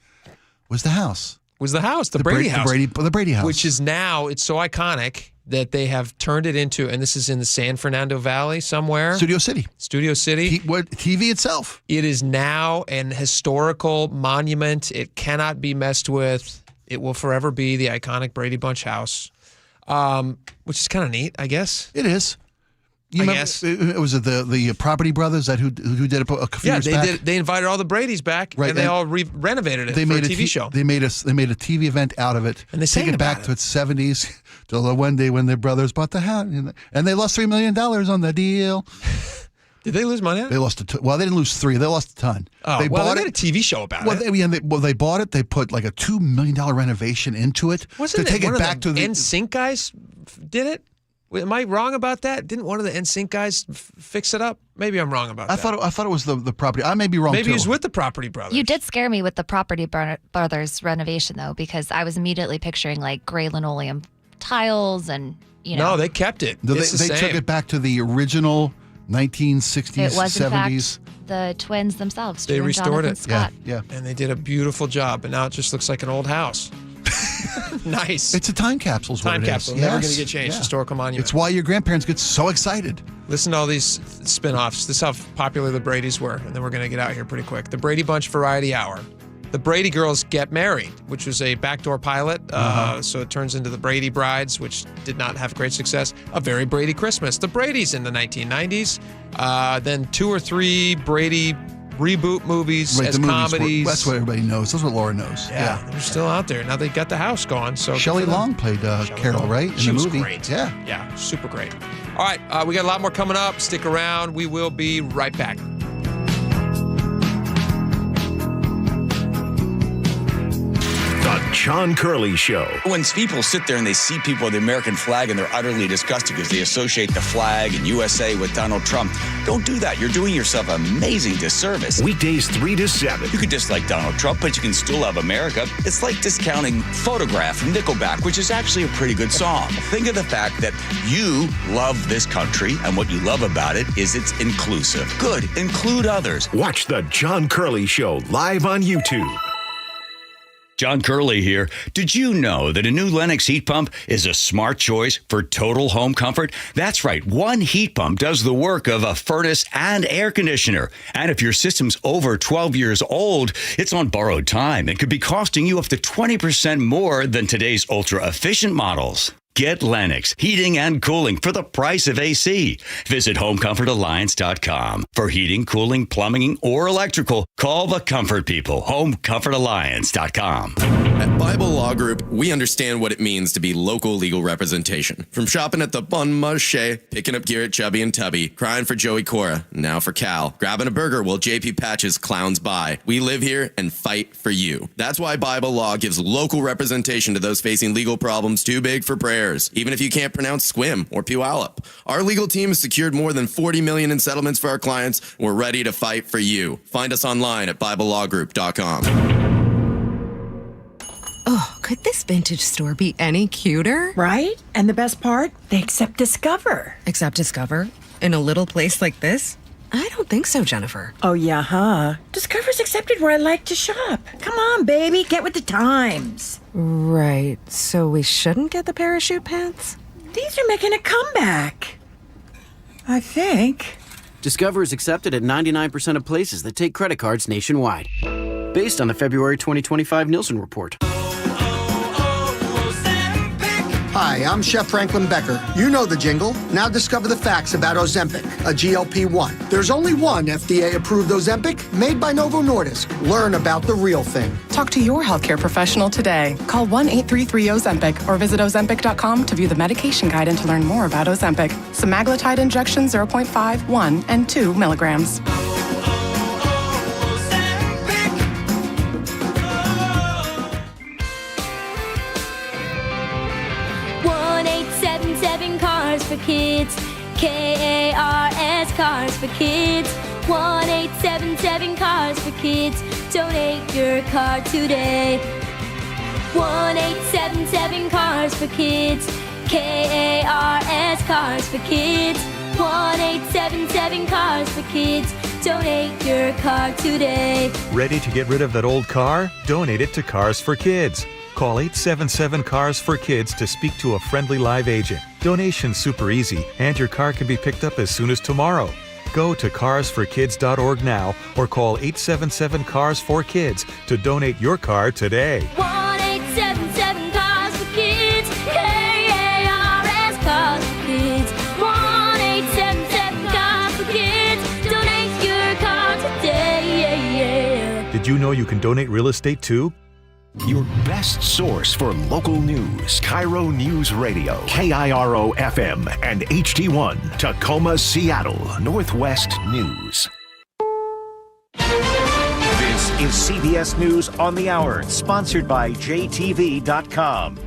Was the house. The Brady house. The Brady house. Which is now, it's so iconic that they have turned it into, and this is in the San Fernando Valley somewhere. Studio City. TV itself. It is now an historical monument. It cannot be messed with. It will forever be the iconic Brady Bunch house, which is kind of neat, I guess. It is. I guess. It was the Property Brothers who did it a few years back? They invited all the Bradys back, and they all renovated it for a TV show. They made a TV event out of it. And they take it back to its 70s. Till one day when their brothers bought the house, and they lost $3 million on the deal. Did they lose money on it? They lost they didn't lose 3. They lost a ton. Oh, they made a TV show about it. They bought it. They put like a $2 million renovation into it to take it back to the NSYNC guys did it. Am I wrong about that? Didn't one of the NSYNC guys fix it up? Maybe I'm wrong about that. I thought it was the Property. I may be wrong. Maybe too. he was with the Property Brothers. You did scare me with the Property Brothers renovation though, because I was immediately picturing like gray linoleum tiles and No, they kept it. They took it back to the original 1960s, it was 70s. in fact the twins themselves. They restored it. Scott. Yeah. And they did a beautiful job, but now it just looks like an old house. Nice. It's a time capsule. Time capsule. Never going to get changed. Historical monument. It's why your grandparents get so excited. Listen to all these spin-offs. This is how popular the Bradys were, and then we're going to get out here pretty quick. The Brady Bunch Variety Hour. The Brady Girls Get Married, which was a backdoor pilot, so it turns into the Brady Brides, which did not have great success. A Very Brady Christmas. The Bradys in the 1990s. Then 2 or 3 Brady reboot movies as comedies. That's what everybody knows. That's what Laura knows. Yeah, they're still out there. Now they got the house going. So Shelley Long played Carol, right? She in the was movie. great. Yeah, super great. All right, we got a lot more coming up. Stick around. We will be right back. The John Curley Show. When people sit there and they see people with the American flag and they're utterly disgusted because they associate the flag and USA with Donald Trump, don't do that. You're doing yourself an amazing disservice. Weekdays 3 to 7. You could dislike Donald Trump, but you can still love America. It's like discounting Photograph from Nickelback, which is actually a pretty good song. Think of the fact that you love this country, and what you love about it is it's inclusive. Good. Include others. Watch The John Curley Show live on YouTube. John Curley here. Did you know that a new Lennox heat pump is a smart choice for total home comfort? That's right. One heat pump does the work of a furnace and air conditioner. And if your system's over 12 years old, it's on borrowed time and could be costing you up to 20% more than today's ultra-efficient models. Get Lennox heating and cooling for the price of AC. Visit HomeComfortAlliance.com. For heating, cooling, plumbing, or electrical, call the Comfort People. HomeComfortAlliance.com. At Bible Law Group, we understand what it means to be local legal representation. From shopping at the Bon Marché, picking up gear at Chubby and Tubby, crying for Joey Cora, now for Cal, grabbing a burger while JP Patches clowns by. We live here and fight for you. That's why Bible Law gives local representation to those facing legal problems too big for prayers, even if you can't pronounce Squim or Puyallup. Our legal team has secured more than $40 million in settlements for our clients. We're ready to fight for you. Find us online at BibleLawGroup.com. Oh, could this vintage store be any cuter? Right? And the best part? They accept Discover. Accept Discover? In a little place like this? I don't think so, Jennifer. Oh, yeah, huh? Discover's accepted where I like to shop. Come on, baby, get with the times. Right, so we shouldn't get the parachute pants? These are making a comeback. I think. Discover is accepted at 99% of places that take credit cards nationwide. Based on the February 2025 Nielsen report. Hi, I'm Chef Franklin Becker. You know the jingle. Now discover the facts about Ozempic, a GLP-1. There's only one FDA-approved Ozempic made by Novo Nordisk. Learn about the real thing. Talk to your healthcare professional today. Call 1-833-OZEMPIC or visit Ozempic.com to view the medication guide and to learn more about Ozempic. Semaglutide injection 0.5, 1, and 2 milligrams. 1-877 Cars for Kids. KARS Cars for Kids. 1-877 Cars for Kids. Donate your car today. 1-877 Cars for Kids. KARS Cars for Kids. 1-877 Cars for Kids. Donate your car today. Ready to get rid of that old car? Donate it to Cars for Kids. Call 877-CARS-FOR-KIDS to speak to a friendly live agent. Donation's super easy, and your car can be picked up as soon as tomorrow. Go to carsforkids.org now or call 877-CARS-FOR-KIDS to donate your car today. 1-877 Cars for Kids. KARS Cars for Kids. 1-877 Cars for Kids. Donate your car today. Did you know you can donate real estate too? Your best source for local news. KIRO Newsradio, KIRO FM and HD1, Tacoma, Seattle, Northwest News. This is CBS News on the Hour, sponsored by JTV.com.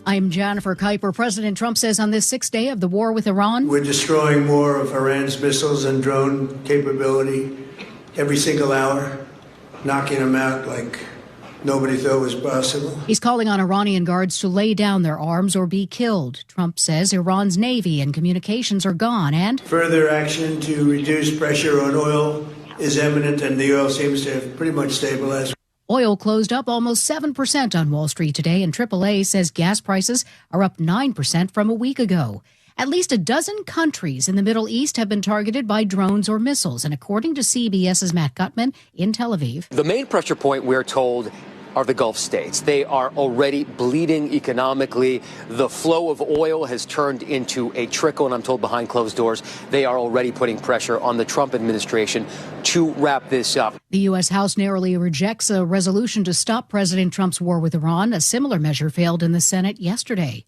I'm Jennifer Kuiper. President Trump says on this sixth day of the war with Iran, we're destroying more of Iran's missiles and drone capability every single hour, knocking them out like nobody thought was possible. He's calling on Iranian guards to lay down their arms or be killed. Trump says Iran's navy and communications are gone and further action to reduce pressure on oil is imminent, and the oil seems to have pretty much stabilized. Oil closed up almost 7% on Wall Street today, and AAA says gas prices are up 9% from a week ago. At least a dozen countries in the Middle East have been targeted by drones or missiles, and according to CBS's Matt Gutman in Tel Aviv, the main pressure point, we're told, are the Gulf states. They are already bleeding economically. The flow of oil has turned into a trickle, and I'm told behind closed doors, they are already putting pressure on the Trump administration to wrap this up. The U.S. House narrowly rejects a resolution to stop President Trump's war with Iran. A similar measure failed in the Senate yesterday.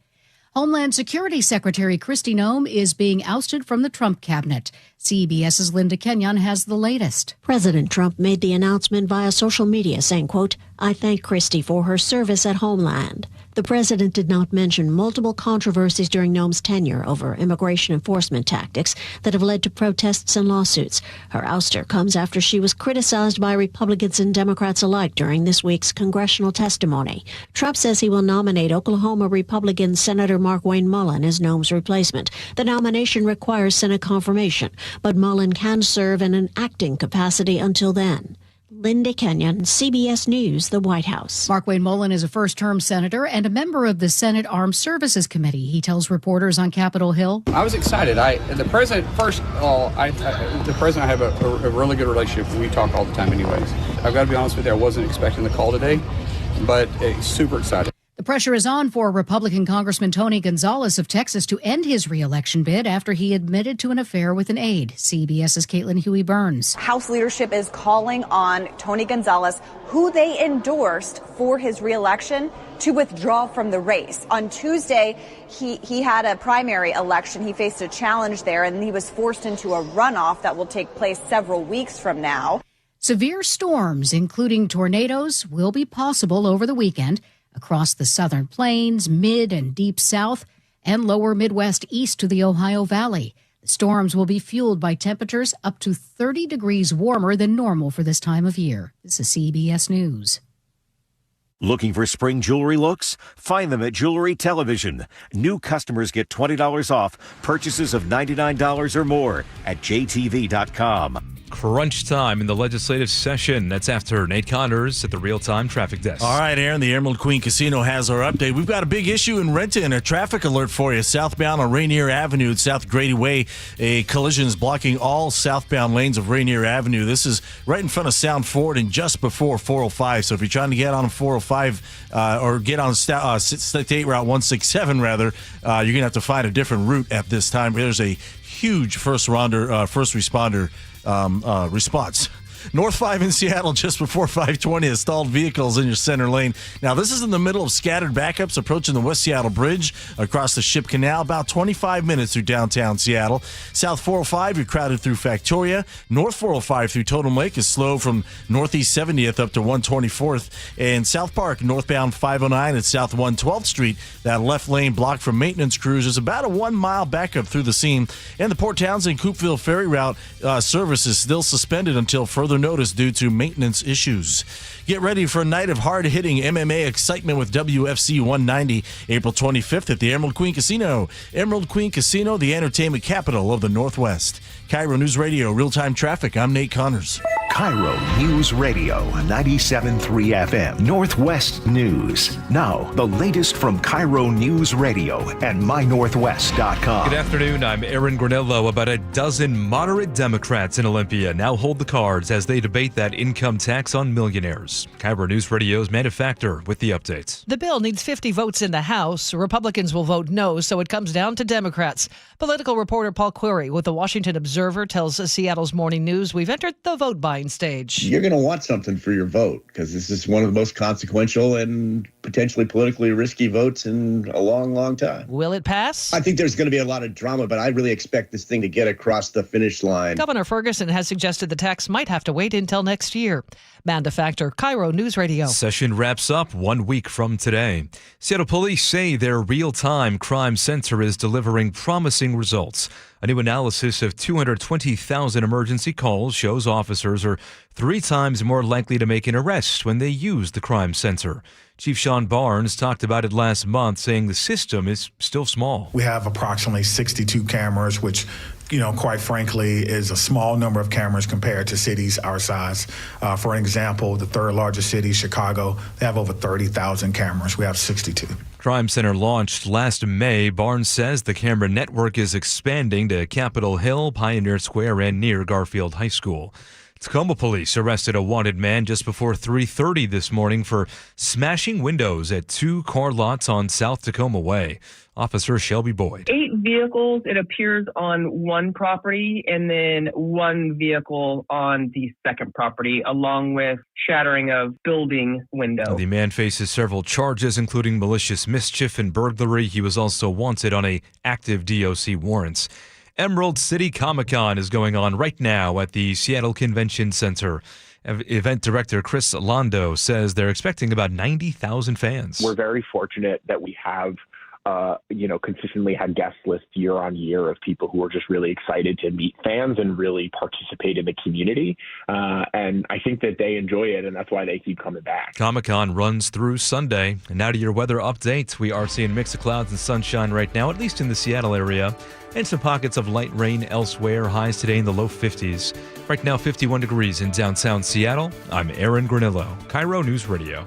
Homeland Security Secretary Kristi Noem is being ousted from the Trump cabinet. CBS's Linda Kenyon has the latest. President Trump made the announcement via social media saying, quote, "I thank Kristi for her service at Homeland." The president did not mention multiple controversies during Noem's tenure over immigration enforcement tactics that have led to protests and lawsuits. Her ouster comes after she was criticized by Republicans and Democrats alike during this week's congressional testimony. Trump says he will nominate Oklahoma Republican Senator Mark Wayne Mullen as Noem's replacement. The nomination requires Senate confirmation, but Mullen can serve in an acting capacity until then. Linda Kenyon, CBS News, the White House. Mark Wayne Mullen is a first-term senator and a member of the Senate Armed Services Committee. He tells reporters on Capitol Hill, I was excited. The president, first of all, the president, I have a really good relationship. We talk all the time anyways. I've got to be honest with you, I wasn't expecting the call today, but super excited. The pressure is on for Republican Congressman Tony Gonzalez of Texas to end his re-election bid after he admitted to an affair with an aide. CBS's Caitlin Huey-Burns. House leadership is calling on Tony Gonzalez, who they endorsed for his re-election, to withdraw from the race. On Tuesday, he had a primary election. He faced a challenge there, and he was forced into a runoff that will take place several weeks from now. Severe storms, including tornadoes, will be possible over the weekend across the southern plains, mid and deep south, and lower Midwest east to the Ohio Valley. The storms will be fueled by temperatures up to 30 degrees warmer than normal for this time of year. This is CBS News. Looking for spring jewelry looks? Find them at Jewelry Television. New customers get $20 off purchases of $99 or more at jtv.com. Crunch time in the legislative session. That's after Nate Connors at the real-time traffic desk. All right, Aaron, the Emerald Queen Casino has our update. We've got a big issue in Renton, a traffic alert for you. Southbound on Rainier Avenue at South Grady Way. A collision is blocking all southbound lanes of Rainier Avenue. This is right in front of Sound Ford and just before 405. So if you're trying to get on 405 or get on State Route 167, rather, you're going to have to find a different route at this time. There's a huge first responder response. North 5 in Seattle just before 520 has stalled vehicles in your center lane. Now, this is in the middle of scattered backups approaching the West Seattle Bridge across the Ship Canal, about 25 minutes through downtown Seattle. South 405, you're crowded through Factoria. North 405 through Totem Lake is slow from Northeast 70th up to 124th. And South Park, northbound 509 at South 112th Street, that left lane blocked from maintenance crews is about a 1 mile backup through the scene. And the Port Townsend Coopville Ferry Route service is still suspended until further notice due to maintenance issues. Get ready for a night of hard-hitting MMA excitement with WFC 190, April 25th at the Emerald Queen Casino. Emerald Queen Casino, the entertainment capital of the Northwest. KIRO News Radio, real-time traffic. I'm Nate Connors. KIRO News Radio, 97.3 FM, Northwest News. Now, the latest from KIRO News Radio and mynorthwest.com. Good afternoon, I'm Aaron Granello. About a dozen moderate Democrats in Olympia now hold the cards as they debate that income tax on millionaires. KIRO News Radio's Amanda Factor with the updates. The bill needs 50 votes in the House. Republicans will vote no, so it comes down to Democrats. Political reporter Paul Query with the Washington Observer tells Seattle's Morning News we've entered the vote buying stage. You're going to want something for your vote because this is one of the most consequential and potentially politically risky votes in a long, long time. Will it pass? I think there's going to be a lot of drama, but I really expect this thing to get across the finish line. Governor Ferguson has suggested the tax might have to wait until next year. Amanda Factor, KIRO News Radio. Session wraps up 1 week from today. Seattle police say their real-time crime center is delivering promising results. A new analysis of 220,000 emergency calls shows officers are 3 times more likely to make an arrest when they use the crime center. Chief Sean Barnes talked about it last month, saying the system is still small. We have approximately 62 cameras, which, quite frankly, is a small number of cameras compared to cities our size. For an example, the third largest city, Chicago, they have over 30,000 cameras. We have 62. Crime Center launched last May. Barnes says the camera network is expanding to Capitol Hill, Pioneer Square, and near Garfield High School. Tacoma police arrested a wanted man just before 3:30 this morning for smashing windows at 2 car lots on South Tacoma Way. Officer Shelby Boyd. 8 vehicles, it appears, on one property, and then 1 vehicle on the second property, along with shattering of building windows. The man faces several charges, including malicious mischief and burglary. He was also wanted on a active DOC warrants. Emerald City Comic-Con is going on right now at the Seattle Convention Center. Event director Chris Londo says they're expecting about 90,000 fans. We're very fortunate that we have consistently had guest lists year on year of people who are just really excited to meet fans and really participate in the community. And I think that they enjoy it, and that's why they keep coming back. Comic-Con runs through Sunday. And now to your weather update. We are seeing a mix of clouds and sunshine right now, at least in the Seattle area, and some pockets of light rain elsewhere. Highs today in the low 50s. Right now, 51 degrees in downtown Seattle. I'm Aaron Granillo, KIRO News Radio.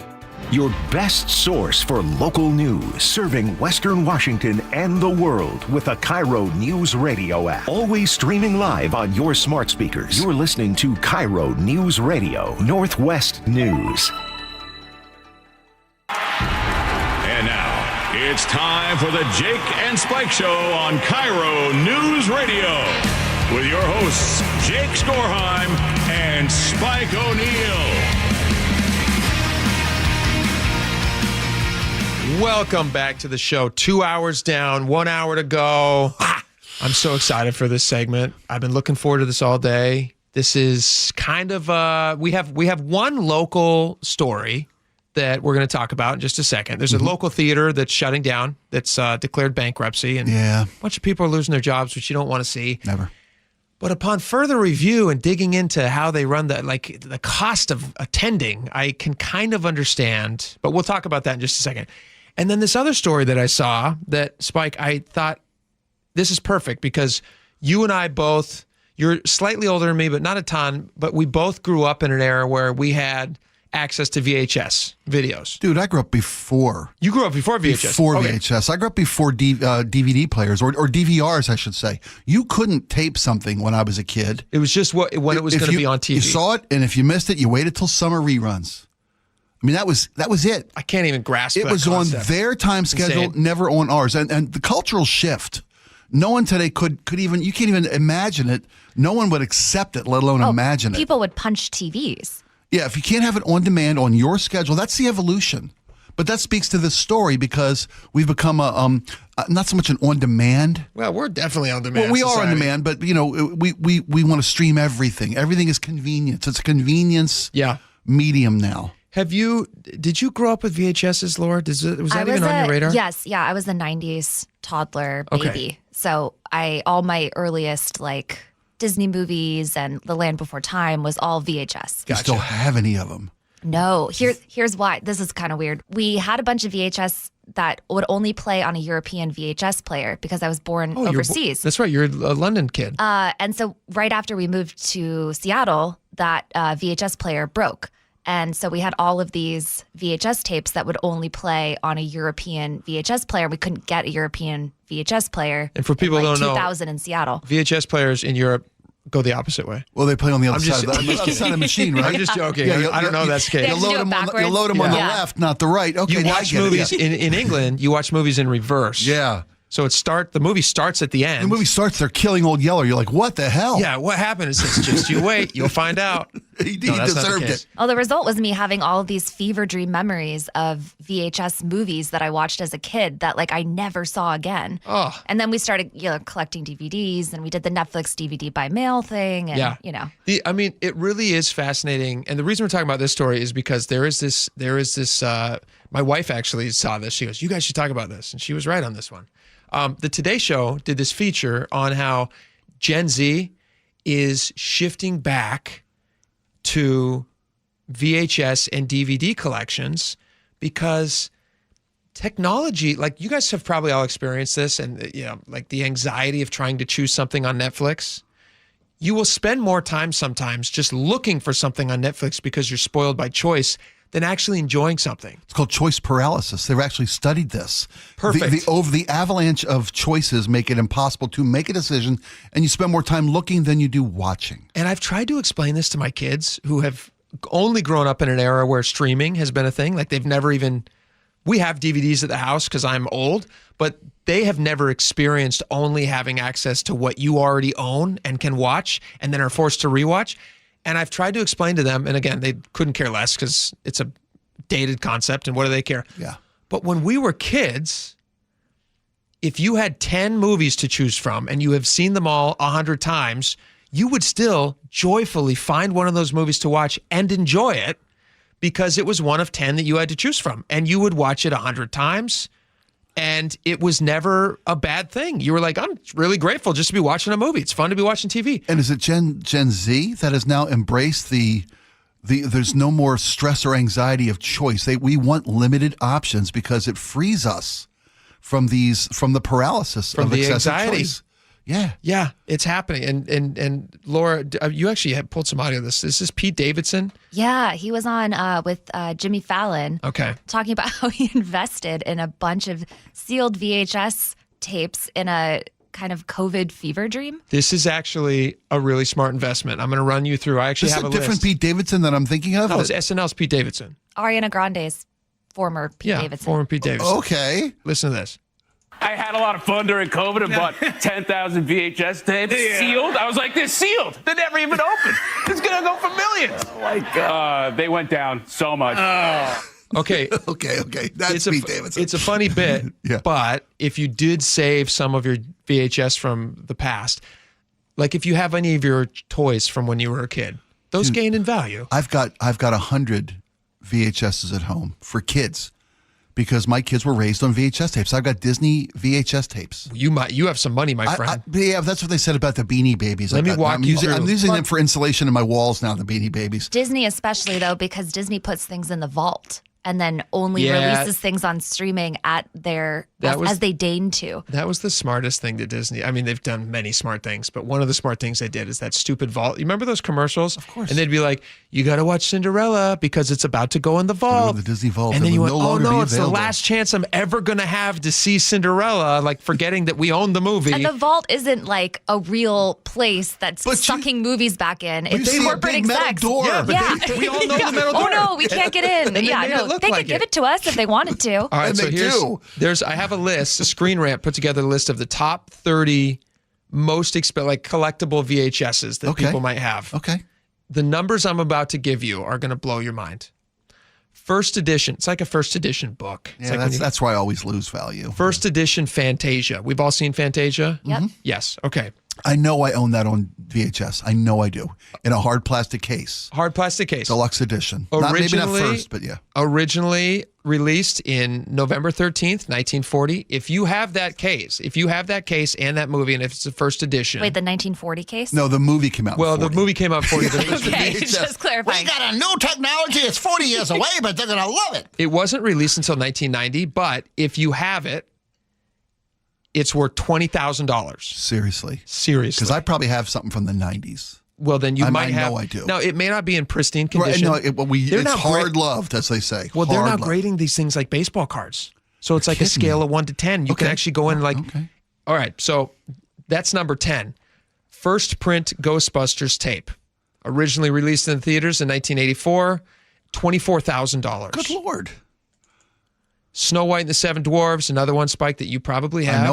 Your best source for local news, serving Western Washington and the world with a KIRO News Radio app. Always streaming live on your smart speakers. You're listening to KIRO News Radio, Northwest News. And It's time for the Jake and Spike Show on KIRO News Radio with your hosts, Jake Skorheim and Spike O'Neill. Welcome back to the show. 2 hours down, 1 hour to go. I'm so excited for this segment. I've been looking forward to this all day. This is kind of we have one local story that we're going to talk about in just a second. There's a local theater that's shutting down, that's declared bankruptcy, and a bunch of people are losing their jobs, which you don't want to see. Never. But upon further review and digging into how they run the cost of attending, I can kind of understand. But we'll talk about that in just a second. And then this other story that I saw that, Spike, I thought this is perfect because you and I both, you're slightly older than me, but not a ton, but we both grew up in an era where we had access to VHS videos. Dude, I grew up before. You grew up before VHS? Before VHS. I grew up before DVD players, or DVRs, I should say. You couldn't tape something when I was a kid. It was just when it was going to be on TV. You saw it, and if you missed it, you waited till summer reruns. I mean, that was it. I can't even grasp that It was concept. on their time schedule, never on ours. And the cultural shift, no one today could even, you can't even imagine it. No one would accept it, let alone imagine it. People would punch TVs. Yeah, if you can't have it on demand on your schedule, that's the evolution. But that speaks to this story because we've become not so much an on demand. Well, we're definitely on demand. Well, we are on demand, but we want to stream everything. Everything is convenience. It's a convenience medium now. Did you grow up with VHSs, Laura? Was that even on your radar? Yes, I was a 90s toddler baby. Okay. So all my earliest Disney movies and The Land Before Time was all VHS. You still have any of them? No. Here's why. This is kind of weird. We had a bunch of VHS that would only play on a European VHS player because I was born overseas. That's right. You're a London kid. And so right after we moved to Seattle, that VHS player broke. And so we had all of these VHS tapes that would only play on a European VHS player. We couldn't get a European VHS player. And for people who don't know, 2000 in Seattle. VHS players in Europe go the opposite way. Well, they play on the other side of the machine, right? I'm just joking. I don't know if that's the case. You load them on the left, not the right. Okay, you watch movies in England. You watch movies in reverse. Yeah. So the movie starts at the end. The movie starts, they're killing Old Yeller. You're like, what the hell? Yeah, what happened? It's just you wait, you'll find out. He deserved it. Well, the result was me having all of these fever dream memories of VHS movies that I watched as a kid that I never saw again. Oh. And then we started collecting DVDs, and we did the Netflix DVD by mail thing. And, it really is fascinating. And the reason we're talking about this story is because there is this, my wife actually saw this. She goes, you guys should talk about this. And she was right on this one. The Today Show did this feature on how Gen Z is shifting back to VHS and DVD collections because technology, you guys have probably all experienced this, and the anxiety of trying to choose something on Netflix. You will spend more time sometimes just looking for something on Netflix because you're spoiled by choice than actually enjoying something. It's called choice paralysis. They've actually studied this. Perfect. The avalanche of choices make it impossible to make a decision, and you spend more time looking than you do watching. And I've tried to explain this to my kids who have only grown up in an era where streaming has been a thing. They've never even... We have DVDs at the house because I'm old, but they have never experienced only having access to what you already own and can watch and then are forced to rewatch. And I've tried to explain to them, and again, they couldn't care less because it's a dated concept, and what do they care? Yeah. But when we were kids, if you had 10 movies to choose from and you have seen them all 100 times, you would still joyfully find one of those movies to watch and enjoy it because it was one of 10 that you had to choose from. And you would watch it 100 times, and it was never a bad thing. You were like, I'm really grateful just to be watching a movie. It's fun to be watching TV. And is it Gen Z that has now embraced there's no more stress or anxiety of choice? We want limited options because it frees us from the paralysis of the excessive anxiety. choice. Yeah. Yeah, it's happening. And Laura, you actually had pulled some audio of this. This is Pete Davidson. Yeah, he was on with Jimmy Fallon. Okay. Talking about how he invested in a bunch of sealed VHS tapes in a kind of COVID fever dream. This is actually a really smart investment. I'm going to run you through. I actually have a list. Is this a different Pete Davidson that I'm thinking of? No, it's SNL's Pete Davidson. Ariana Grande's former Pete Davidson. Former Pete Davidson. Okay. Listen to this. I had a lot of fun during COVID and bought 10,000 VHS tapes sealed. I was like, they're sealed. They never even opened. It's going to go for millions. Oh, my God. They went down so much. Okay. Okay. That's Pete Davidson. It's a funny bit, but if you did save some of your VHS from the past, like if you have any of your toys from when you were a kid, those gain in value. I've got 100 VHSs at home for kids. Because my kids were raised on VHS tapes. I've got Disney VHS tapes. You have some money, my friend. Yeah, that's what they said about the Beanie Babies. Let me walk you through. I'm using them for insulation in my walls now, the Beanie Babies. Disney especially, though, because Disney puts things in the vault and then only releases things on streaming at their as they deign to. That was the smartest thing to Disney. I mean, they've done many smart things, but one of the smart things they did is that stupid vault. You remember those commercials? Of course. And they'd be like, you got to watch Cinderella because it's about to go in the vault. The Disney vault. And then you went, oh no, it's the last chance I'm ever going to have to see Cinderella, like forgetting that we own the movie. And the vault isn't like a real place that's sucking movies back in. It's corporate execs. We all know the metal door. Oh, no, we can't get in. They could give it to us if they wanted to. All right, so I have a list, Screen Rant put together a list of the top 30 most collectible VHSs that people might have. Okay. The numbers I'm about to give you are going to blow your mind. First edition, it's like a first edition book. Yeah, that's where I always lose value. First edition Fantasia. We've all seen Fantasia? Yep. Yes, okay. I know I own that on VHS. I know I do. In a hard plastic case. Hard plastic case. Deluxe edition. Maybe not first, but yeah. Originally released in November 13th, 1940. If you have that case and that movie, and if it's the first edition. Wait, the 1940 case? No, the movie came out in 40. The movie came out in 40. Okay, just clarifying. We got a new technology. It's 40 years away, but they're going to love it. It wasn't released until 1990, but if you have it, it's worth $20,000. Seriously. Because I probably have something from the 90s. Well, then you might have. I know I do. Now, it may not be in pristine condition. Right, it's hard loved, as they say. Well, they're not grading these things like baseball cards. So it's like a scale of 1 to 10. You can actually go in like. Okay. All right, so that's number 10. First print Ghostbusters tape. Originally released in the theaters in 1984. $24,000. Good Lord. Snow White and the Seven Dwarfs, another one, Spike, that you probably have. I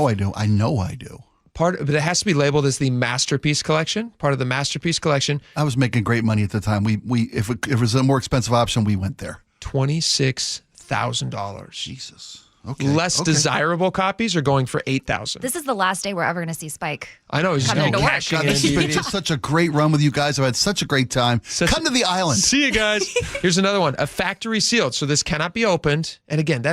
know I do. But it has to be labeled as the Masterpiece Collection, part of the Masterpiece Collection. I was making great money at the time. If it was a more expensive option, we went there. $26,000. Jesus. Okay. Less desirable copies are going for $8,000. This is the last day we're ever going to see Spike. I know. He's just cashing in. This has been just such a great run with you guys. I've had such a great time. Come to the island. See you guys. Here's another one. A factory sealed. So this cannot be opened. And again,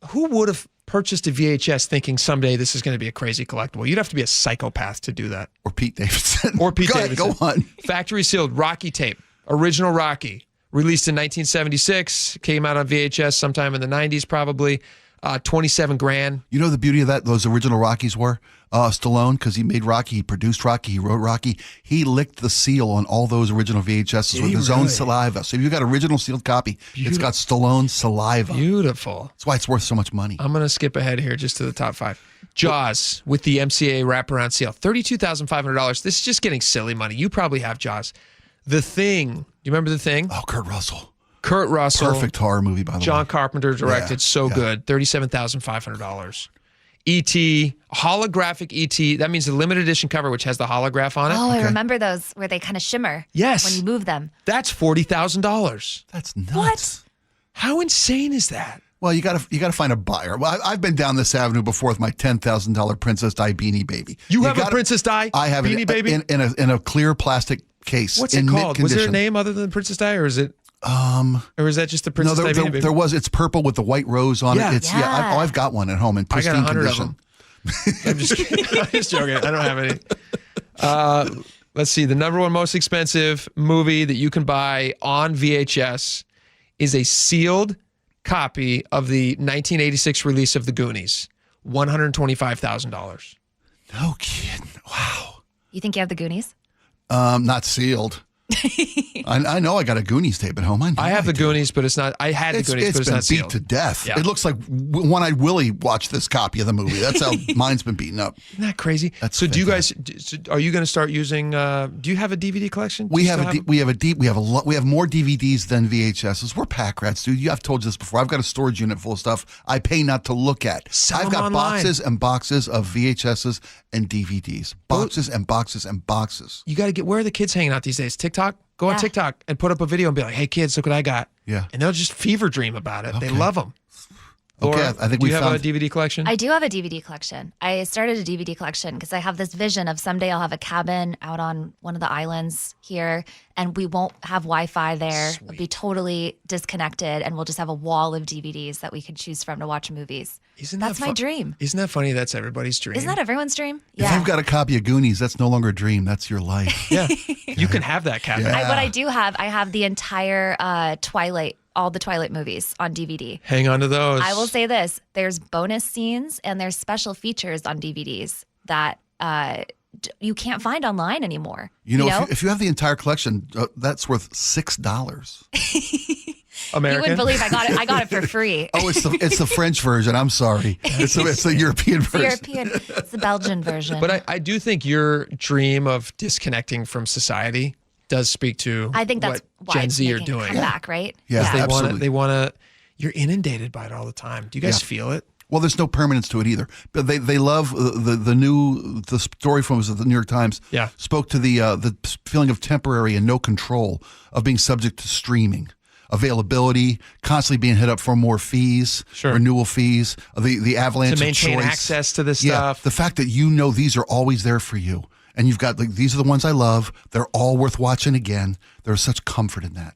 who would have purchased a VHS thinking someday this is going to be a crazy collectible? You'd have to be a psychopath to do that. Or Pete Davidson. Davidson. Go on. Factory sealed Rocky tape. Original Rocky. Released in 1976. Came out on VHS sometime in the 90s probably. $27,000. You know the beauty of that? Those original Rockies were? Stallone, because he made Rocky, he produced Rocky, he wrote Rocky. He licked the seal on all those original VHSs with his own saliva. So if you've got original sealed copy, it's got Stallone saliva. Beautiful. That's why it's worth so much money. I'm going to skip ahead here just to the top 5. Jaws with the MCA wraparound seal. $32,500. This is just getting silly money. You probably have Jaws. The Thing. Do you remember The Thing? Oh, Kurt Russell. Perfect horror movie, by the way. John Carpenter directed. Good. $37,500. E.T., holographic E.T. That means the limited edition cover, which has the holograph on it. Oh, I remember those where they kind of shimmer. Yes. When you move them. That's $40,000. That's nuts. What? How insane is that? Well, you got to find a buyer. Well, I've been down this avenue before with my $10,000 Princess Di Beanie Baby. You have a Princess Di I have Beanie Baby in a clear plastic case. What's it called? Was there a name other than Princess Di, or is it? Or is that just the Princess Di Beanie Baby? There was. It's purple with the white rose on it. I've got one at home in pristine condition. I'm just kidding. I'm just joking. I don't have any. Let's see. The number one most expensive movie that you can buy on VHS is a sealed copy of the 1986 release of The Goonies. $125,000. No kidding. Wow. You think you have The Goonies? Not sealed. I know I got a Goonies tape at home. I have the Goonies, but it's not. I had the Goonies, but it's not been beat sealed. to death. Yeah. It looks like One-Eyed Willie watched this copy of the movie. That's how mine's been beaten up. Isn't that crazy? That's so. fantastic. Do you guys? Are you going to start using? Do you have a DVD collection? We have more DVDs than VHSs. We're pack rats, dude. I've told you this before. I've got a storage unit full of stuff I pay not to look at. I've got boxes and boxes of VHSs and DVDs. Boxes and boxes and boxes. You got to get. Where are the kids hanging out these days? TikTok. Go on TikTok and put up a video and be like, "Hey kids, look what I got." Yeah, and they'll just fever dream about it. Okay. They love them. Okay, Laura, I think do you have a DVD collection? I do have a DVD collection. I started a DVD collection because I have this vision of someday I'll have a cabin out on one of the islands here, and we won't have Wi-Fi there. It'll be totally disconnected, and we'll just have a wall of DVDs that we could choose from to watch movies. That's my dream. Isn't that funny? That's everybody's dream. Isn't that everyone's dream? If you've got a copy of Goonies, that's no longer a dream. That's your life. Yeah, you can have that cabinet. Yeah. What I do have, I have the entire Twilight, all the Twilight movies on DVD. Hang on to those. I will say this: there's bonus scenes and there's special features on DVDs that you can't find online anymore. You know? If you have the entire collection, that's worth $6. American? You wouldn't believe I got it for free. Oh, it's the French version. I'm sorry. It's the European version. It's the Belgian version. But I do think your dream of disconnecting from society does speak to I think that's what why Gen it's Z are making a doing. comeback, right? Yeah, They absolutely. want to. You're inundated by it all the time. Do you guys feel it? Well, there's no permanence to it either. But they love the story from the New York Times. Yeah. Spoke to the feeling of temporary and no control of being subject to streaming. Availability, constantly being hit up for more fees, renewal fees, the avalanche To maintain of choice. access to this Yeah, stuff. the fact that these are always there for you. And you've got, these are the ones I love. They're all worth watching again. There's such comfort in that.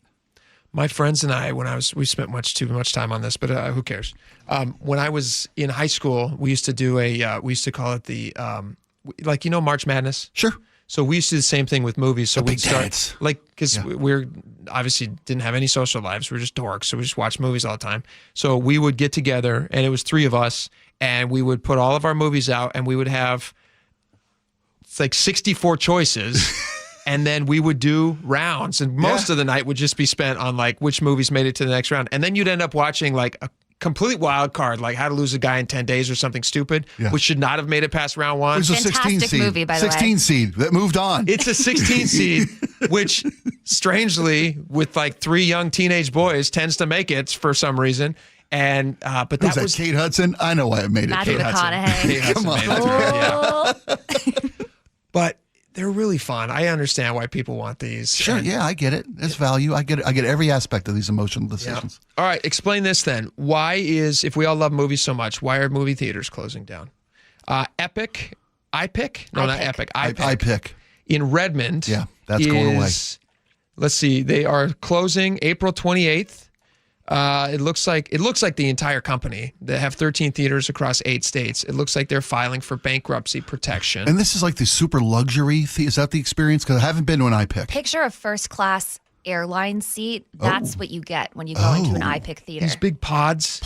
My friends and I, we spent too much time on this, but who cares? When I was in high school, we used to do we used to call it the, March Madness? Sure. So we used to do the same thing with movies. So we'd start, dance. because we're obviously didn't have any social lives. We were just dorks. So we just watched movies all the time. So we would get together, and it was 3 of us, and we would put all of our movies out, and we would have, 64 choices. And then we would do rounds, and most of the night would just be spent on which movies made it to the next round. And then you'd end up watching a complete wild card, like How to Lose a Guy in 10 Days or something stupid, which should not have made it past round 1. It was a 16 seed. Movie, by the way. 16 seed that moved on. It's a 16 seed, which strangely, with 3 young teenage boys, tends to make it for some reason. And but that was Kate Hudson. I know why it made it. Matthew Kate McConaughey. Kate Hudson Come on. made it. Yeah. But they're really fun. I understand why people want these. Sure, I get it. It's value. I get it. I get every aspect of these emotional decisions. All right, explain this then. If we all love movies so much, why are movie theaters closing down? Epic, iPic? No, not Epic. iPic. In Redmond. Yeah, that's going away. Let's see. They are closing April 28th. It looks like the entire company. They have 13 theaters across 8 states. It looks like they're filing for bankruptcy protection. And this is the super luxury. Is that the experience? Because I haven't been to an iPic. Picture a first class airline seat. That's what you get when you go into an iPic theater. These big pods.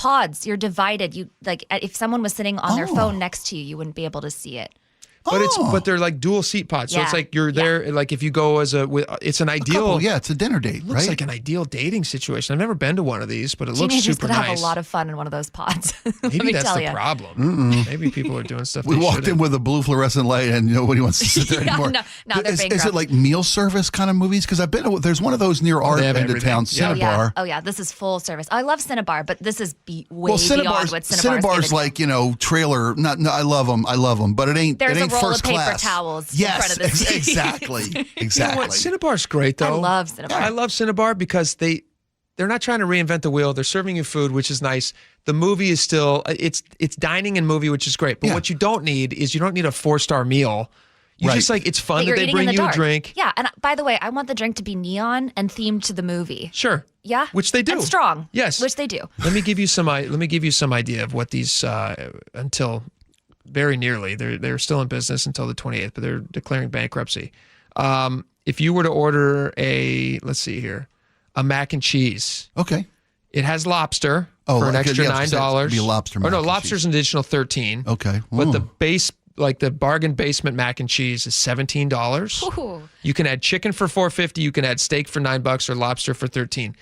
You're divided. You if someone was sitting on their phone next to you, you wouldn't be able to see it. But they're dual seat pods. So it's you're there, if you go it's an ideal. It's a dinner date, It looks like an ideal dating situation. I've never been to one of these, but it looks Teenagers super could nice. have a lot of fun in one of those pods. Maybe that's tell the you. problem. Maybe people are doing stuff. We they walked shouldn't. in with a blue fluorescent light, and nobody wants to sit there anymore. No, they're bankrupt. Is it like meal service kind of movies? Because I've been. There's one of those near our They have end of everything. town, Cinnabar. Oh yeah, this is full service. I love Cinnabar, but this is way beyond Cinnabar's what Cinnabar's trailer. I love them, but it ain't. There's it ain't a roll first of paper class. Towels. Yes, in front of the seat. exactly. You know what? Cinnabar's great though. I love Cinnabar. I love Cinnabar because they're not trying to reinvent the wheel. They're serving you food, which is nice. The movie is still it's dining and movie, which is great. But what you don't need is a 4-star meal. You just it's fun But that they bring you a drink. Yeah, and by the way, I want the drink to be neon and themed to the movie. Sure. Yeah, which they do. And strong. Yes, which they do. Let me give you some idea of what these until very nearly they're still in business until the 28th, but they're declaring bankruptcy. If you were to order a mac and cheese, okay, it has lobster for an extra $9. Be a lobster. Lobster's an additional $13. Okay, but the base like the bargain basement mac and cheese is $17. Ooh. You can add chicken for $4.50. You can add steak for $9 or lobster for $13.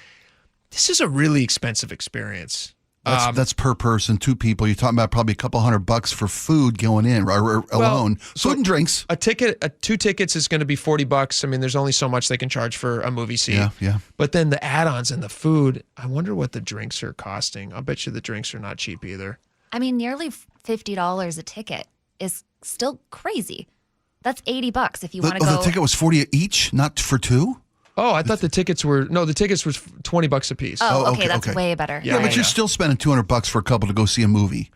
This is a really expensive experience. That's per person, 2 people. You're talking about probably a couple $100 for food going in or alone. Food and drinks. 2 tickets is going to be $40. I mean, there's only so much they can charge for a movie seat. Yeah. But then the add-ons and the food, I wonder what the drinks are costing. I'll bet you the drinks are not cheap either. I mean, nearly $50 a ticket is still crazy. That's $80 if you want to go. The ticket was $40 each, not for 2? Oh, I thought the tickets was $20 a piece. Oh, okay, that's way better. Yeah, but you're still spending $200 for a couple to go see a movie.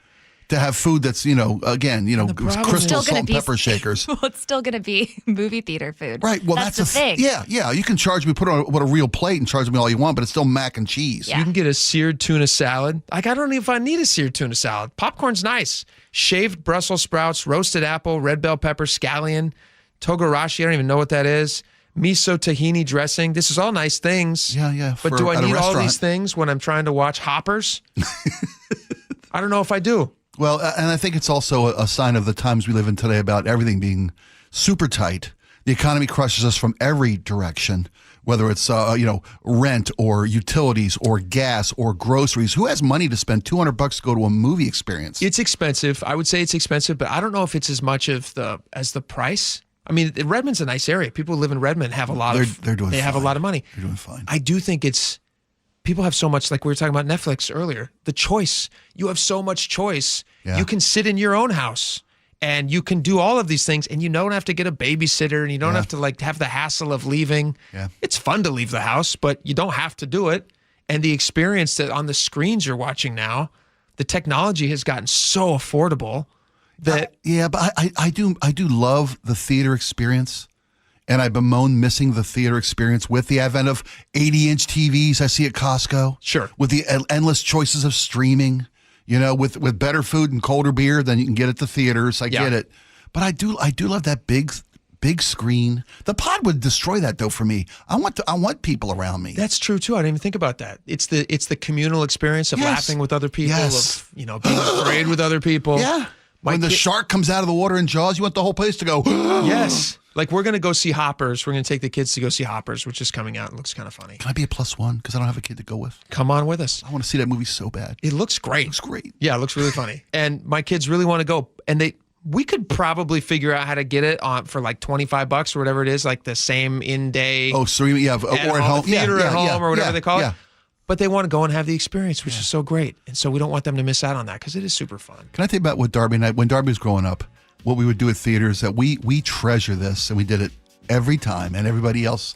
To have food that's, crystal salt and pepper shakers. Well, it's still going to be movie theater food. Right. Well, that's the thing. Yeah. You can charge me, put on a real plate and charge me all you want, but it's still mac and cheese. You can get a seared tuna salad. Like, I don't know if I need a seared tuna salad. Popcorn's nice. Shaved Brussels sprouts, roasted apple, red bell pepper, scallion, togarashi. I don't even know what that is. Miso tahini dressing. This is all nice things. Yeah. But do I need all these things when I'm trying to watch Hoppers? I don't know if I do. Well, and I think it's also a sign of the times we live in today about everything being super tight. The economy crushes us from every direction, whether it's rent or utilities or gas or groceries. Who has money to spend $200 to go to a movie experience? It's expensive. I would say it's expensive, but I don't know if it's as much as the price. I mean, Redmond's a nice area. People who live in Redmond have a lot have a lot of money. They're doing fine. I do think people have so much, like we were talking about Netflix earlier, the choice. You have so much choice. Yeah. You can sit in your own house and you can do all of these things and you don't have to get a babysitter and you don't have to have the hassle of leaving. Yeah. It's fun to leave the house, but you don't have to do it. And the experience that on the screens you're watching now, the technology has gotten so affordable that but I do love the theater experience, and I bemoan missing the theater experience with the advent of 80-inch TVs I see at Costco. Sure, with the endless choices of streaming, with better food and colder beer than you can get at the theaters. I get it, but I do love that big screen. The pod would destroy that though for me. I want people around me. That's true too. I didn't even think about that. It's the communal experience of laughing with other people, of being afraid with other people. Yeah. When the shark comes out of the water in Jaws, you want the whole place to go. Yes. Like, we're going to go see Hoppers. We're going to take the kids to go see Hoppers, which is coming out and looks kind of funny. Can I be a +1? Because I don't have a kid to go with. Come on with us. I want to see that movie so bad. It looks great. It looks great. Yeah, it looks really funny. And my kids really want to go. And we could probably figure out how to get it on for like $25 or whatever it is, like the same in-day. Oh, streaming, or at home. Theater at home or whatever they call it. But they want to go and have the experience, which is so great. And so we don't want them to miss out on that because it is super fun. Can I tell you about what Darby and I, when Darby was growing up, what we would do at theaters, that we treasure this, and we did it every time, and everybody else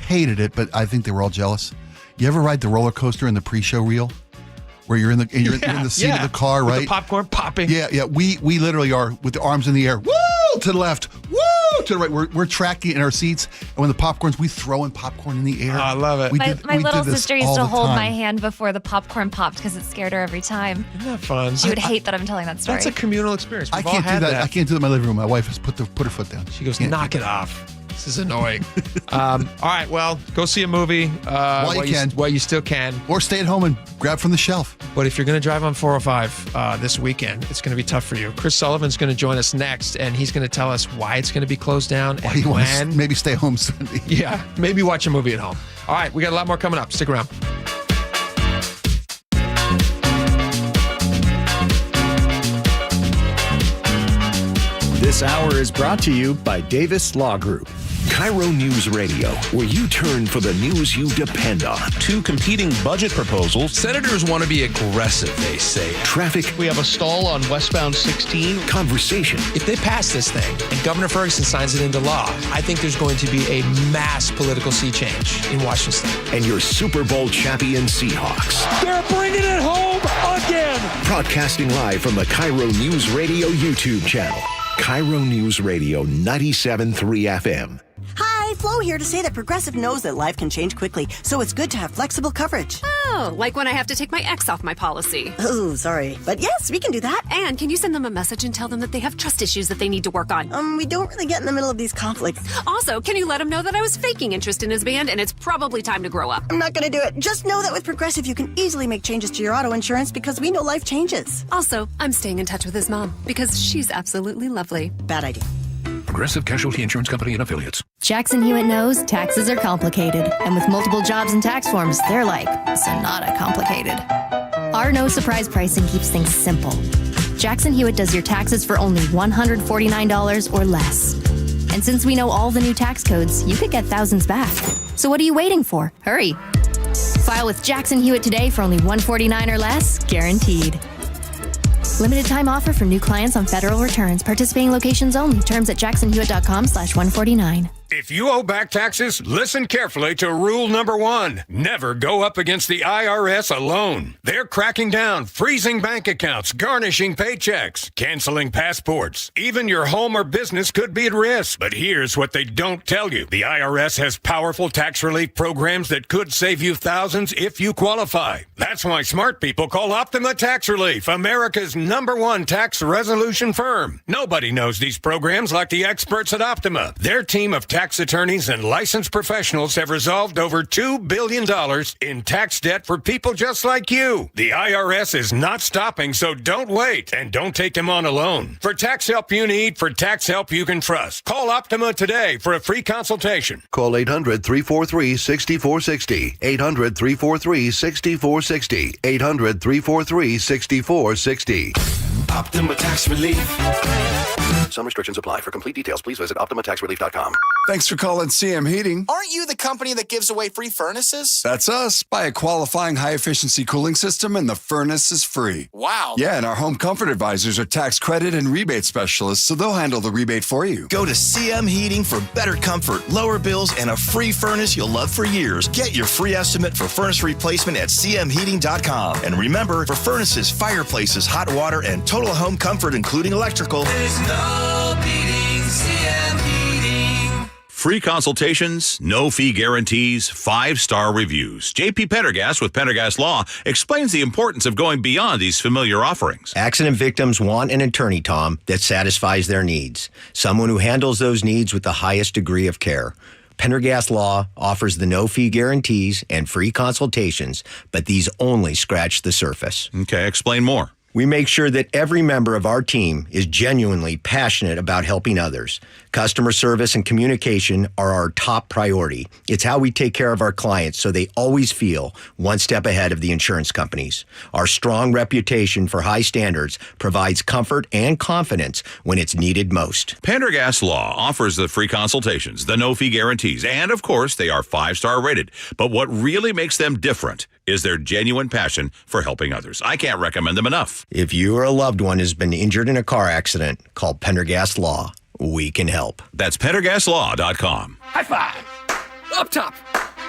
hated it, but I think they were all jealous. You ever ride the roller coaster in the pre-show reel? Where you're in the seat of the car, right? With the popcorn popping. Yeah. We literally are with the arms in the air. Woo! To the left. Woo! To the right. We're tracking in our seats, and when the popcorn's, we throw in popcorn in the air. Oh, I love it. My little sister used to hold my hand before the popcorn popped because it scared her every time. Isn't that fun? She would hate that I'm telling that story. That's a communal experience. I can't do that. I can't do that in my living room. My wife has put her foot down. She goes, knock it off. This is annoying. All right, well, go see a movie while you still can. Or stay at home and grab from the shelf. But if you're going to drive on 405 this weekend, it's going to be tough for you. Chris Sullivan's going to join us next, and he's going to tell us why it's going to be closed down and when. Maybe stay home Sunday. Yeah, maybe watch a movie at home. All right, we got a lot more coming up. Stick around. This hour is brought to you by Davis Law Group. KIRO News Radio, where you turn for the news you depend on. Two competing budget proposals. Senators want to be aggressive, they say. Traffic. We have a stall on westbound 16. Conversation. If they pass this thing and Governor Ferguson signs it into law, I think there's going to be a mass political sea change in Washington State. And your Super Bowl champion Seahawks. They're bringing it home again. Broadcasting live from the KIRO News Radio YouTube channel. KIRO News Radio 97.3 FM. Hi, Flo here to say that Progressive knows that life can change quickly, so it's good to have flexible coverage. Oh, like when I have to take my ex off my policy. Oh, sorry. But yes, we can do that. And can you send them a message and tell them that they have trust issues that they need to work on? We don't really get in the middle of these conflicts. Also, can you let him know that I was faking interest in his band and it's probably time to grow up? I'm not going to do it. Just know that with Progressive, you can easily make changes to your auto insurance because we know life changes. Also, I'm staying in touch with his mom because she's absolutely lovely. Bad idea. Progressive Casualty Insurance Company and Affiliates. Jackson Hewitt knows taxes are complicated, and with multiple jobs and tax forms, they're like Sonata complicated. Our no surprise pricing keeps things simple. Jackson Hewitt does your taxes for only $149 or less. And since we know all the new tax codes, you could get thousands back. So what are you waiting for? Hurry. File with Jackson Hewitt today for only $149 or less, guaranteed. Limited time offer for new clients on federal returns. Participating locations only. Terms at jacksonhewitt.com/149. If you owe back taxes, listen carefully to rule number 1. Never go up against the IRS alone. They're cracking down, freezing bank accounts, garnishing paychecks, canceling passports. Even your home or business could be at risk. But here's what they don't tell you. The IRS has powerful tax relief programs that could save you thousands if you qualify. That's why smart people call Optima Tax Relief, America's #1 tax resolution firm. Nobody knows these programs like the experts at Optima. Their team of tax attorneys and licensed professionals have resolved over $2 billion in tax debt for people just like you. The IRS is not stopping, so don't wait and don't take them on alone. For tax help you need, for tax help you can trust, call Optima today for a free consultation. Call 800-343-6460. 800-343-6460. 800-343-6460. Optima Tax Relief. Some restrictions apply. For complete details, please visit OptimaTaxRelief.com. Thanks for calling CM Heating. Aren't you the company that gives away free furnaces? That's us. Buy a qualifying high-efficiency cooling system and the furnace is free. Wow. Yeah, and our home comfort advisors are tax credit and rebate specialists, so they'll handle the rebate for you. Go to CM Heating for better comfort, lower bills, and a free furnace you'll love for years. Get your free estimate for furnace replacement at cmheating.com. And remember, for furnaces, fireplaces, hot water, and total home comfort, including electrical, there's no beating CM Heating. Free consultations, no fee guarantees, 5-star reviews. J.P. Pendergast with Pendergast Law explains the importance of going beyond these familiar offerings. Accident victims want an attorney, Tom, that satisfies their needs. Someone who handles those needs with the highest degree of care. Pendergast Law offers the no-fee guarantees and free consultations, but these only scratch the surface. Okay, explain more. We make sure that every member of our team is genuinely passionate about helping others. Customer service and communication are our top priority. It's how we take care of our clients so they always feel one step ahead of the insurance companies. Our strong reputation for high standards provides comfort and confidence when it's needed most. Pendergast Law offers the free consultations, the no-fee guarantees, and of course, they are 5-star rated. But what really makes them different is their genuine passion for helping others. I can't recommend them enough. If you or a loved one has been injured in a car accident, call Pendergast Law. We can help. That's PendergastLaw.com. High five. Up top.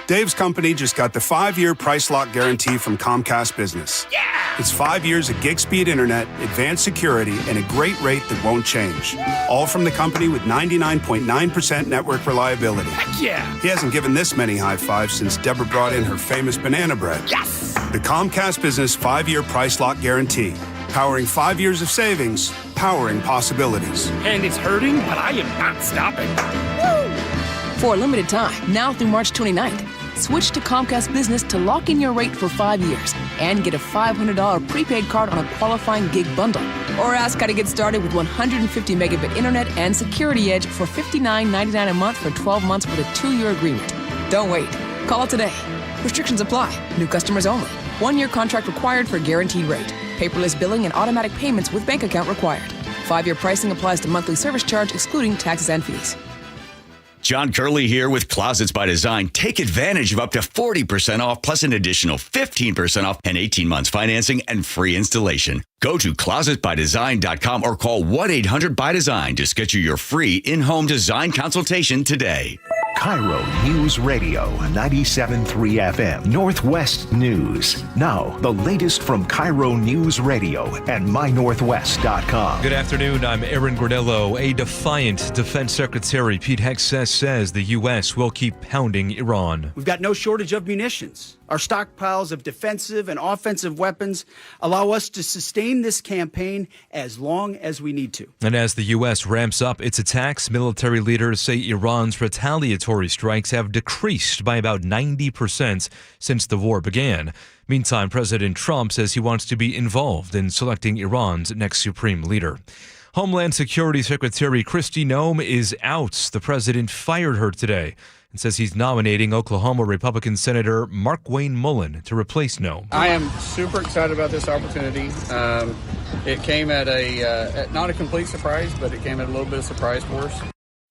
Dave's company just got the 5-year price lock guarantee from Comcast Business. Yeah! It's 5 years of gig speed internet, advanced security, and a great rate that won't change. All from the company with 99.9% network reliability. Heck yeah! He hasn't given this many high fives since Deborah brought in her famous banana bread. Yes! The Comcast Business 5-year price lock guarantee. Powering 5 years of savings, powering possibilities. And it's hurting, but I am not stopping. Woo! For a limited time, now through March 29th, switch to Comcast Business to lock in your rate for 5 years and get a $500 prepaid card on a qualifying gig bundle. Or ask how to get started with 150 megabit internet and Security Edge for $59.99 a month for 12 months with a 2-year agreement. Don't wait. Call today. Restrictions apply. New customers only. 1-year contract required for guaranteed rate. Paperless billing and automatic payments with bank account required. 5-year pricing applies to monthly service charge excluding taxes and fees. John Curley here with Closets by Design. Take advantage of up to 40% off plus an additional 15% off and 18 months financing and free installation. Go to closetbydesign.com or call 1-800-BY-DESIGN to schedule your free in-home design consultation today. KIRO News Radio 97.3 FM, Northwest News. Now, the latest from KIRO News Radio and mynorthwest.com. Good afternoon. I'm Aaron Granello. A defiant Defense Secretary Pete Hegseth says the U.S. will keep pounding Iran. We've got no shortage of munitions. Our stockpiles of defensive and offensive weapons allow us to sustain this campaign as long as we need to. And as the U.S. ramps up its attacks, military leaders say Iran's retaliatory strikes have decreased by about 90% since the war began. Meantime, President Trump says he wants to be involved in selecting Iran's next supreme leader. Homeland Security Secretary Kristi Noem is out. The president fired her today and says he's nominating Oklahoma Republican Senator Mark Wayne Mullen to replace Noem. I am super excited about this opportunity. It came at not a complete surprise, but it came at a little bit of surprise for us.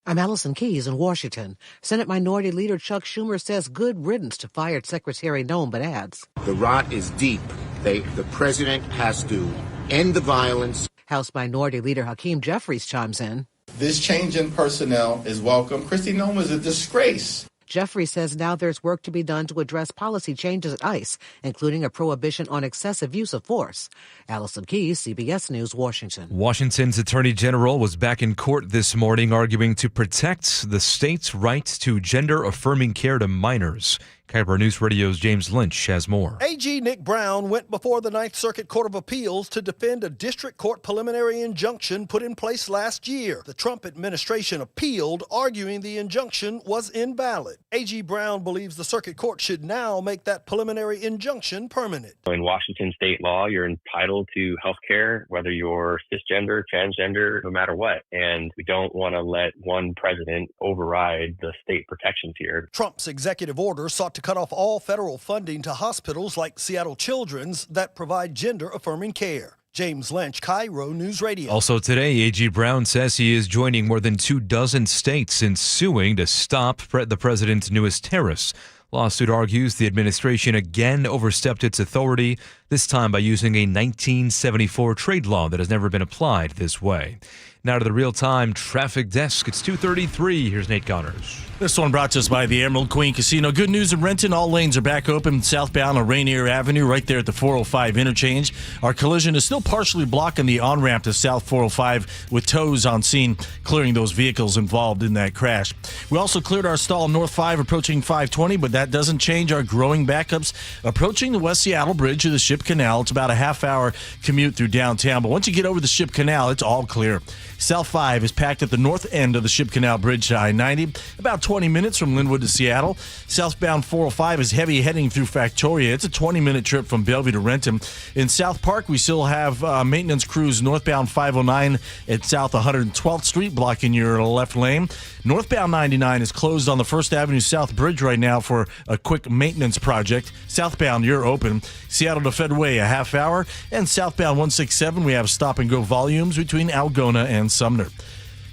I'm Allison Keyes in Washington. Senate Minority Leader Chuck Schumer says good riddance to fired Secretary Noem, but adds, the rot is deep. The president has to end the violence. House Minority Leader Hakeem Jeffries chimes in. This change in personnel is welcome. Kristi Noem is a disgrace. Jeffries says now there's work to be done to address policy changes at ICE, including a prohibition on excessive use of force. Allison Keyes, CBS News, Washington. Washington's Attorney General was back in court this morning arguing to protect the state's right to gender-affirming care to minors. KIRO News Radio's James Lynch has more. AG Nick Brown went before the Ninth Circuit Court of Appeals to defend a district court preliminary injunction put in place last year. The Trump administration appealed, arguing the injunction was invalid. AG Brown believes the circuit court should now make that preliminary injunction permanent. In Washington state law, you're entitled to health care, whether you're cisgender, transgender, no matter what. And we don't want to let one president override the state protections here. Trump's executive order sought to cut off all federal funding to hospitals like Seattle Children's that provide gender-affirming care. James Lynch, KIRO News Radio. Also today, A.G. Brown says he is joining more than 24 states in suing to stop the president's newest tariffs. Lawsuit argues the administration again overstepped its authority, this time by using a 1974 trade law that has never been applied this way. Now to the real-time traffic desk. It's 2:33. Here's Nate Connors. This one brought to us by the Emerald Queen Casino. Good news in Renton. All lanes are back open southbound on Rainier Avenue, right there at the 405 interchange. Our collision is still partially blocking the on-ramp to South 405 with tows on scene, clearing those vehicles involved in that crash. We also cleared our stall North 5 approaching 520, but that doesn't change our growing backups approaching the West Seattle Bridge to the Ship Canal. It's about a half-hour commute through downtown, but once you get over the Ship Canal, it's all clear. South 5 is packed at the north end of the Ship Canal Bridge to I-90, about 20 minutes from Linwood to Seattle. Southbound 405 is heavy heading through Factoria. It's a 20-minute trip from Bellevue to Renton. In South Park, we still have maintenance crews northbound 509 at South 112th Street, blocking your left lane. Northbound 99 is closed on the First Avenue South Bridge right now for a quick maintenance project. Southbound, you're open. Seattle to Fedway, a half hour. And southbound 167, we have stop-and-go volumes between Algona and Sumner.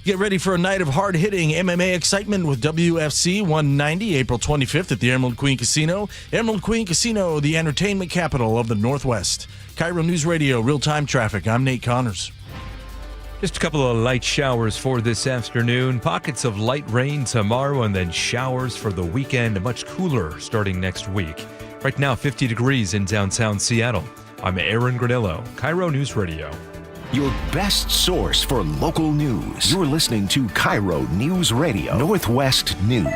Get ready for a night of hard-hitting MMA excitement with WFC 190, April 25th at the Emerald Queen Casino. Emerald Queen Casino, the entertainment capital of the Northwest. KIRO News Radio, real-time traffic. I'm Nate Connors. Just a couple of light showers for this afternoon. Pockets of light rain tomorrow and then showers for the weekend. Much cooler starting next week. Right now, 50 degrees in downtown Seattle. I'm Aaron Granello, KIRO News Radio. Your best source for local news. You're listening to KIRO News Radio, Northwest News.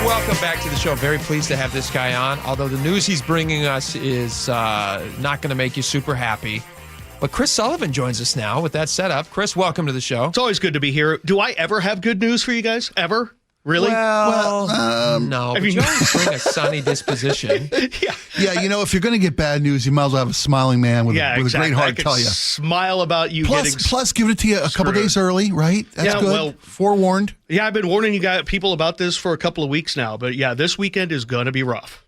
Welcome back to the show. Very pleased to have this guy on. Although the news he's bringing us is not going to make you super happy. But Chris Sullivan joins us now with that setup. Chris, welcome to the show. It's always good to be here. Do I ever have good news for you guys? Ever? Really? Well, no. But you always bring a sunny disposition. Yeah, you know, if you're going to get bad news, you might as well have a smiling man with a great heart tell you. Smile about you plus giving it to you a couple days early, right? That's good. Well, forewarned. Yeah, I've been warning you guys, people about this for a couple of weeks now. But yeah, this weekend is going to be rough.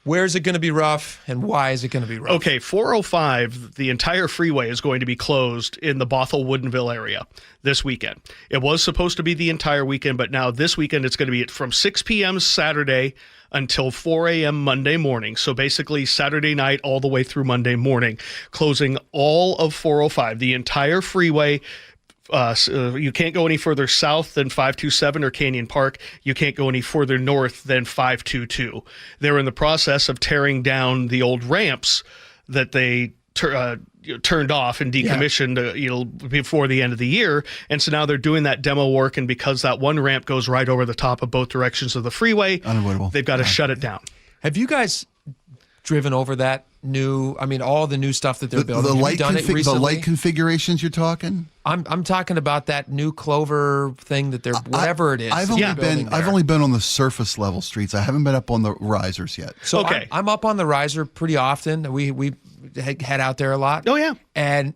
Where's it going to be rough, and why is it going to be rough? Okay, 405, the entire freeway is going to be closed in the Bothell-Woodinville area this weekend. It was supposed to be the entire weekend, but now this weekend it's going to be from 6 p.m. Saturday until 4 a.m. Monday morning. So basically Saturday night all the way through Monday morning, closing all of 405, the entire freeway. You can't go any further south than 527 or Canyon Park. You can't go any further north than 522. They're in the process of tearing down the old ramps that they turned off and decommissioned before the end of the year. And so now they're doing that demo work. And because that one ramp goes right over the top of both directions of the freeway, unavoidable. They've got to shut it down. Have you guys driven over that all the new stuff that they're building? The light configurations you're talking? I'm talking about that new Clover thing that they're whatever it is. I've only been on the surface level streets. I haven't been up on the risers yet. So I'm up on the riser pretty often. We head out there a lot. Oh yeah, and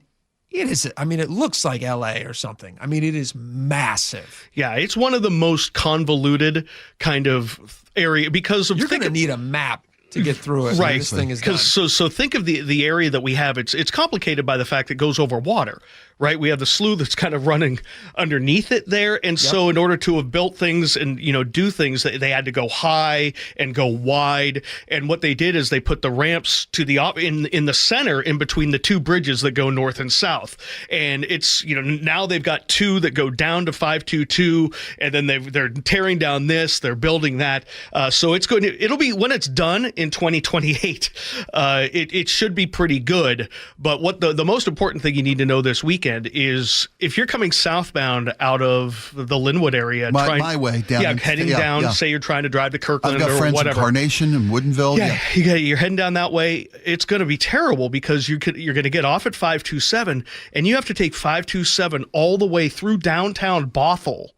it is. I mean, it looks like LA or something. I mean, it is massive. Yeah, it's one of the most convoluted kind of area because of you're going to need a map to get through it. Right. This thing is done. So think of the area that we have. It's complicated by the fact it goes over water, right? We have the slough that's kind of running underneath it there. And so in order to have built things and, do things, they had to go high and go wide. And what they did is they put the ramps to the in the center in between the two bridges that go north and south. And it's, now they've got two that go down to 522, and then they're tearing down this, they're building that. So it'll be, when it's done in 2028, it should be pretty good. But what the most important thing you need to know this weekend is if you're coming southbound out of the Linwood area, my way down, heading down. Say you're trying to drive to Kirkland I've got or friends whatever. in Carnation and Woodinville. You're heading down that way. It's going to be terrible because you're going to get off at 527, and you have to take 527 all the way through downtown Bothell,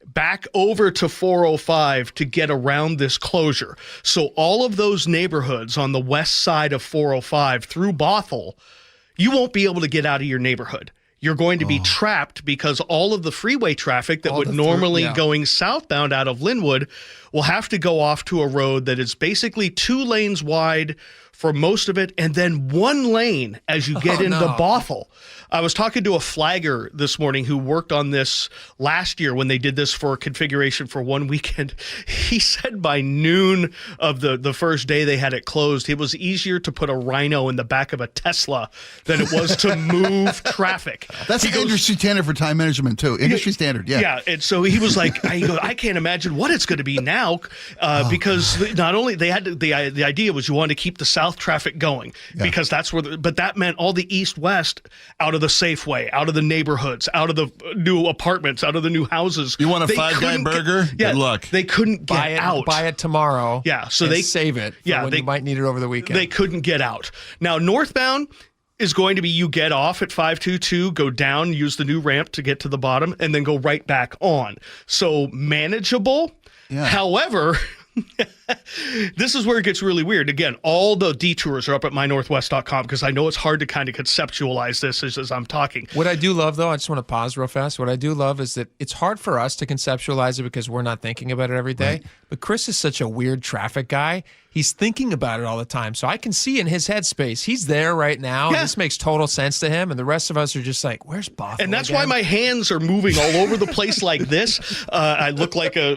back over to 405 to get around this closure. So all of those neighborhoods on the west side of 405 through Bothell, you won't be able to get out of your neighborhood. You're going to be trapped because all of the freeway traffic that would normally going southbound out of Linwood will have to go off to a road that is basically 2 lanes wide for most of it, and then 1 lane as you get into Bothell. I was talking to a flagger this morning who worked on this last year when they did this for configuration for one weekend. He said by noon of the first day they had it closed, it was easier to put a Rhino in the back of a Tesla than it was to move traffic. That's an industry standard for time management too. Industry standard, yeah. Yeah, and so he was like, I can't imagine what it's going to be now because not only they had the idea was you wanted to keep the south traffic going because that's where, but that meant all the east-west out of the Safeway, out of the neighborhoods, out of the new apartments, out of the new houses. You want a Five-Guy burger? Good luck. They couldn't get out. Buy it tomorrow. Yeah, so they save it. When you might need it over the weekend. They couldn't get out. Now northbound is going to be you get off at 522, go down, use the new ramp to get to the bottom, and then go right back on. So manageable. Yeah. However, this is where it gets really weird. Again, all the detours are up at mynorthwest.com because I know it's hard to kind of conceptualize this as I'm talking. What I do love, though, I just want to pause real fast. What I do love is that it's hard for us to conceptualize it because we're not thinking about it every day. Right. But Chris is such a weird traffic guy. He's thinking about it all the time. So I can see in his headspace, he's there right now. Yeah. This makes total sense to him. And the rest of us are just like, where's Bothell? And that's again? why my hands are moving all over the place like this. I look like I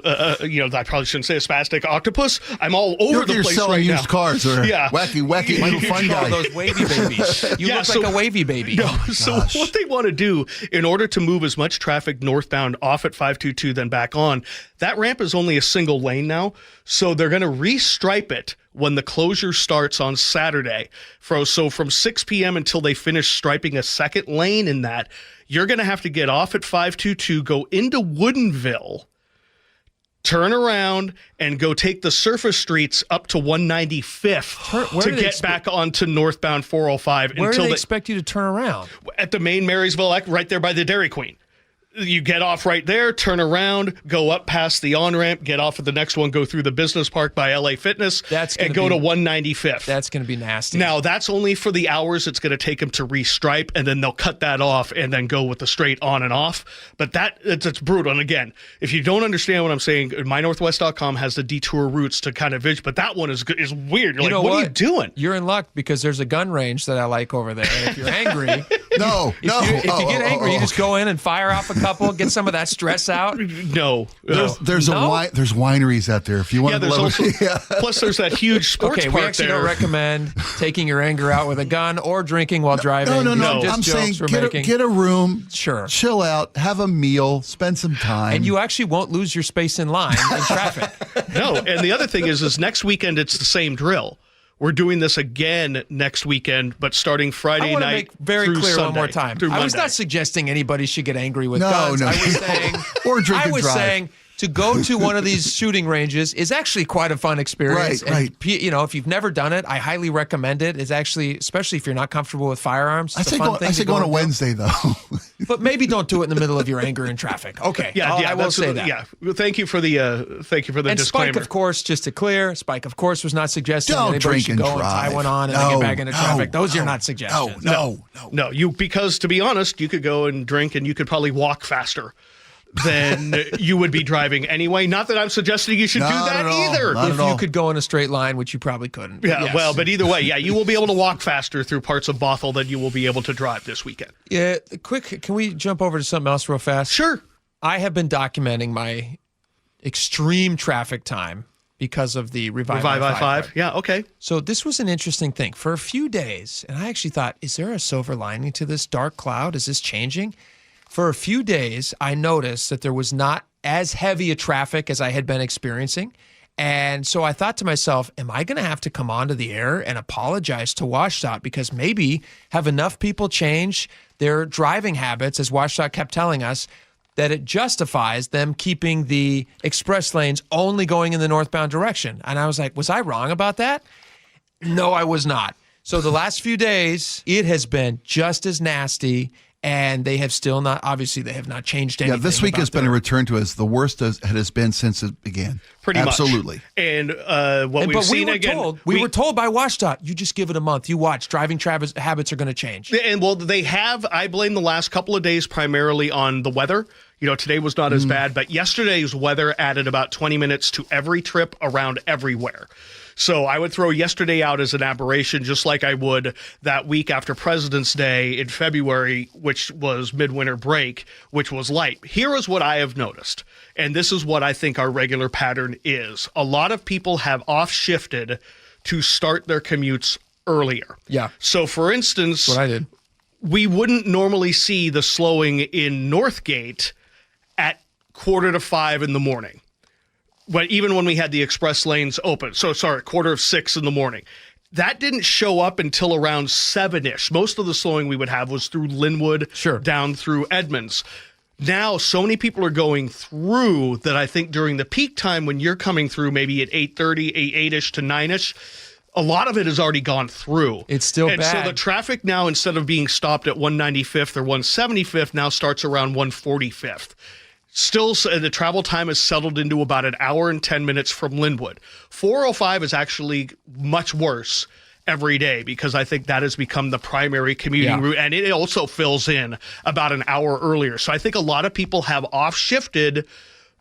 probably shouldn't say a spastic octopus. I'm all over the place selling right used now. cars or wacky little fun guy. Those wavy babies. You look like a wavy baby. No, so what they want to do in order to move as much traffic northbound off at 522 then back on, that ramp is only a single lane now. So they're going to restripe it when the closure starts on Saturday. So from 6 p.m. until they finish striping a second lane in that, you're going to have to get off at 522, go into Woodinville, turn around, and go take the surface streets up to 195th to get back onto northbound 405. Where do they expect you to turn around? At the main Marysville, right there by the Dairy Queen. You get off right there, turn around, go up past the on-ramp, get off at the next one, go through the business park by LA Fitness, and go to 195th. That's going to be nasty. Now, that's only for the hours it's going to take them to restripe, and then they'll cut that off and then go with the straight on and off. But it's brutal. And again, if you don't understand what I'm saying, mynorthwest.com has the detour routes to kind of but that one is weird. You're like, what are you doing? You're in luck because there's a gun range that I like over there. And if you're angry, if you get angry, you just go in and fire off a couple, get some of that stress out. There's wineries out there if you want to. Plus, there's that huge sports park we actually don't recommend taking your anger out with a gun or drinking while driving. No. I'm saying get a room, chill out, have a meal, spend some time, and you actually won't lose your space in line in traffic. No, and the other thing is next weekend it's the same drill. We're doing this again next weekend, but starting Friday night. I want to make very clear Sunday, one more time. I was not suggesting anybody should get angry with guns. No. I was saying, or drink and drive. saying to go to one of these shooting ranges is actually quite a fun experience. Right. And, if you've never done it, I highly recommend it. It's actually, especially if you're not comfortable with firearms. I say go on a Wednesday though. But maybe don't do it in the middle of your anger and traffic. Okay. I will say that. Yeah. Thank you for the and disclaimer. Spike, of course, just to clear, Spike, of course, was not suggesting don't anybody drink should and go drive. and tie one on and then get back into traffic. Those are not suggestions. No. Because to be honest, you could go and drink and you could probably walk faster than you would be driving anyway. Not that I'm suggesting you should do that either. If you could go in a straight line, which you probably couldn't. Yeah, yes. Well, but either way, you will be able to walk faster through parts of Bothell than you will be able to drive this weekend. Yeah, can we jump over to something else real fast? Sure. I have been documenting my extreme traffic time because of the Revive I-5. Yeah, okay. So this was an interesting thing. For a few days, and I actually thought, is there a silver lining to this dark cloud? Is this changing? For a few days, I noticed that there was not as heavy a traffic as I had been experiencing. And so I thought to myself, am I going to have to come onto the air and apologize to WashDOT because maybe have enough people change their driving habits, as WashDOT kept telling us, that it justifies them keeping the express lanes only going in the northbound direction. And I was like, was I wrong about that? No, I was not. So the last few days, it has been just as nasty. And they have still not, obviously, they have not changed anything. Yeah, this week has been a return to as the worst as it has been since it began. Pretty Absolutely. much. And we were told by WashDOT, you just give it a month. You watch, driving habits are going to change. And they have. I blame the last couple of days primarily on the weather. Today was not as bad, but yesterday's weather added about 20 minutes to every trip around everywhere. So I would throw yesterday out as an aberration, just like I would that week after President's Day in February, which was midwinter break, which was light. Here is what I have noticed, and this is what I think our regular pattern is. A lot of people have off-shifted to start their commutes earlier. Yeah. So, for instance, that's what I did. We wouldn't normally see the slowing in Northgate at 4:45 in the morning. But even when we had the express lanes open, 5:45 in the morning, that didn't show up until around 7-ish. Most of the slowing we would have was through Linwood, down through Edmonds. Now, so many people are going through that I think during the peak time when you're coming through, maybe at 8:30, 8-ish to 9-ish, a lot of it has already gone through. It's still bad. And so the traffic now, instead of being stopped at 195th or 175th, now starts around 145th. Still, the travel time is settled into about an hour and 10 minutes from Linwood. 405 is actually much worse every day because I think that has become the primary commuting route, and it also fills in about an hour earlier. So I think a lot of people have off-shifted,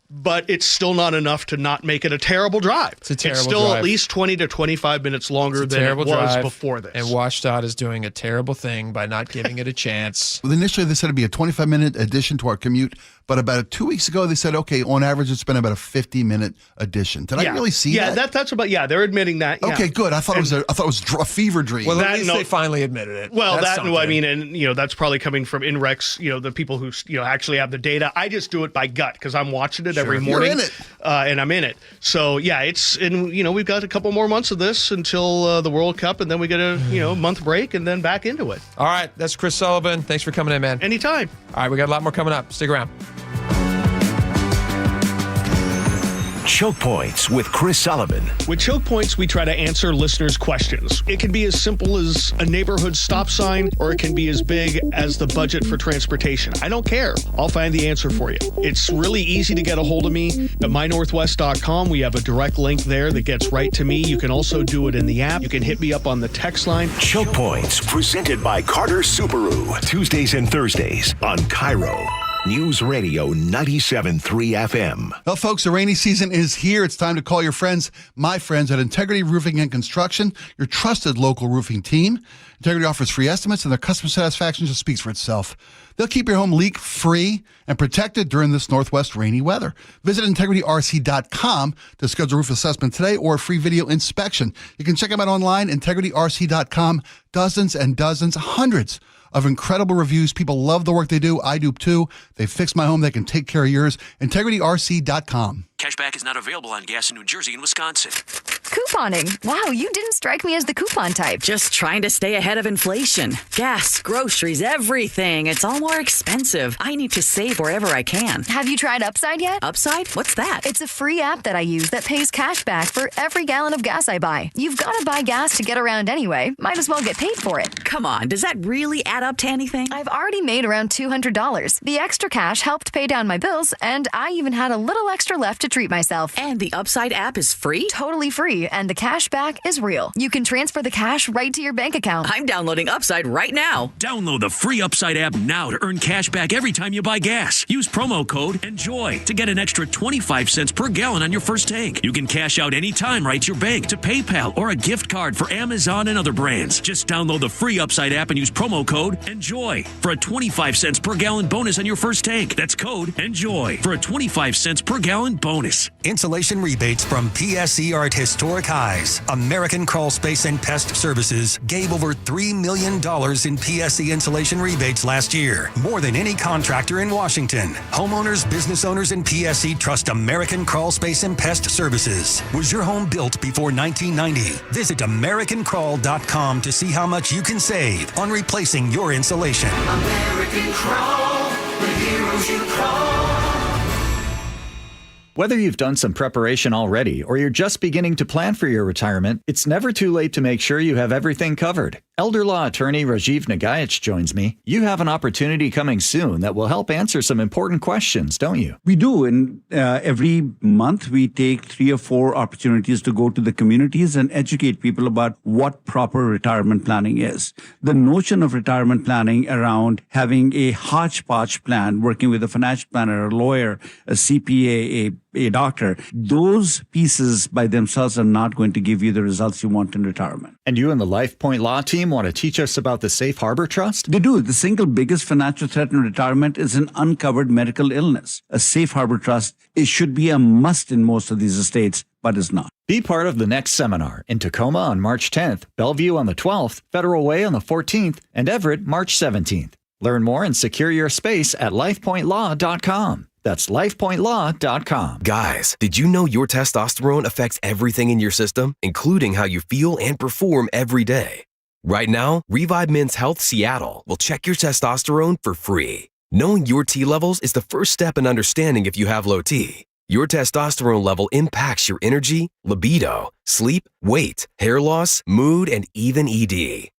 but it's still not enough to not make it a terrible drive. It's a terrible It's still drive. at least 20 to 25 minutes longer than it was before this. And WashDOT is doing a terrible thing by not giving it a chance. Well, initially, they said it'd be a 25-minute addition to our commute, but about 2 weeks ago, they said, okay, on average, it's been about a 50-minute addition. Did I really see that? Yeah, that's about, they're admitting that. Yeah. Okay, good. I thought it was a fever dream. Well, at least they finally admitted it. Well, that's probably coming from INREX, the people who, actually have the data. I just do it by gut because I'm watching it every morning. You're in it. And I'm in it. So, we've got a couple more months of this until the World Cup, and then we get a, month break and then back into it. All right, that's Chris Sullivan. Thanks for coming in, man. Anytime. All right, we got a lot more coming up. Stick around. Choke Points with Chris Sullivan. With Choke Points, we try to answer listeners' questions. It can be as simple as a neighborhood stop sign, or it can be as big as the budget for transportation. I don't care. I'll find the answer for you. It's really easy to get a hold of me at mynorthwest.com. We have a direct link there that gets right to me. You can also do it in the app. You can hit me up on the text line. Choke Points, presented by Carter Subaru. Tuesdays and Thursdays on KIRO News Radio 97.3 FM. Well, folks, the rainy season is here. It's time to call your friends, my friends at Integrity Roofing and Construction, your trusted local roofing team. Integrity offers free estimates, and their customer satisfaction just speaks for itself. They'll keep your home leak-free and protected during this Northwest rainy weather. Visit integrityrc.com to schedule a roof assessment today or a free video inspection. You can check them out online, integrityrc.com. Dozens and dozens, hundreds of incredible reviews. People love the work they do. I do too. They fix my home. They can take care of yours. IntegrityRC.com. Cashback is not available on gas in New Jersey and Wisconsin. Couponing. Wow, you didn't strike me as the coupon type. Just trying to stay ahead of inflation. Gas, groceries, everything. It's all more expensive. I need to save wherever I can. Have you tried Upside yet? Upside? What's that? It's a free app that I use that pays cash back for every gallon of gas I buy. You've got to buy gas to get around anyway. Might as well get paid for it. Come on, does that really add up to anything? I've already made around $200. The extra cash helped pay down my bills, and I even had a little extra left to treat myself. And the Upside app is free? Totally free, and the cash back is real. You can transfer the cash right to your bank account. I'm downloading Upside right now. Download the free Upside app now to earn cash back every time you buy gas. Use promo code ENJOY to get an extra 25 cents per gallon on your first tank. You can cash out anytime right to your bank, to PayPal, or a gift card for Amazon and other brands. Just download the free Upside app and use promo code ENJOY for a 25 cents per gallon bonus on your first tank. That's code ENJOY for a 25 cents per gallon bonus. Insulation rebates from PSE are at historic highs. American Crawl Space and Pest Services gave over $3 million in PSE insulation rebates last year, more than any contractor in Washington. Homeowners, business owners, and PSE trust American Crawl Space and Pest Services. Was your home built before 1990? Visit AmericanCrawl.com to see how much you can save on replacing your insulation. American Crawl, the heroes you call. Whether you've done some preparation already or you're just beginning to plan for your retirement, it's never too late to make sure you have everything covered. Elder law attorney Rajiv Nagayach joins me. You have an opportunity coming soon that will help answer some important questions, don't you? We do. And every month we take 3 or 4 opportunities to go to the communities and educate people about what proper retirement planning is. The notion of retirement planning around having a hodgepodge plan, working with a financial planner, a lawyer, a CPA, a doctor, those pieces by themselves are not going to give you the results you want in retirement. And you and the LifePoint Law team want to teach us about the Safe Harbor Trust? They do. The single biggest financial threat in retirement is an uncovered medical illness. A Safe Harbor Trust, it should be a must in most of these estates, but is not. Be part of the next seminar in Tacoma on March 10th, Bellevue on the 12th, Federal Way on the 14th, and Everett March 17th. Learn more and secure your space at lifepointlaw.com. That's lifepointlaw.com. Guys, did you know your testosterone affects everything in your system, including how you feel and perform every day? Right now, Revive Men's Health Seattle will check your testosterone for free. Knowing your T levels is the first step in understanding if you have low T. Your testosterone level impacts your energy, libido, sleep, weight, hair loss, mood, and even ED.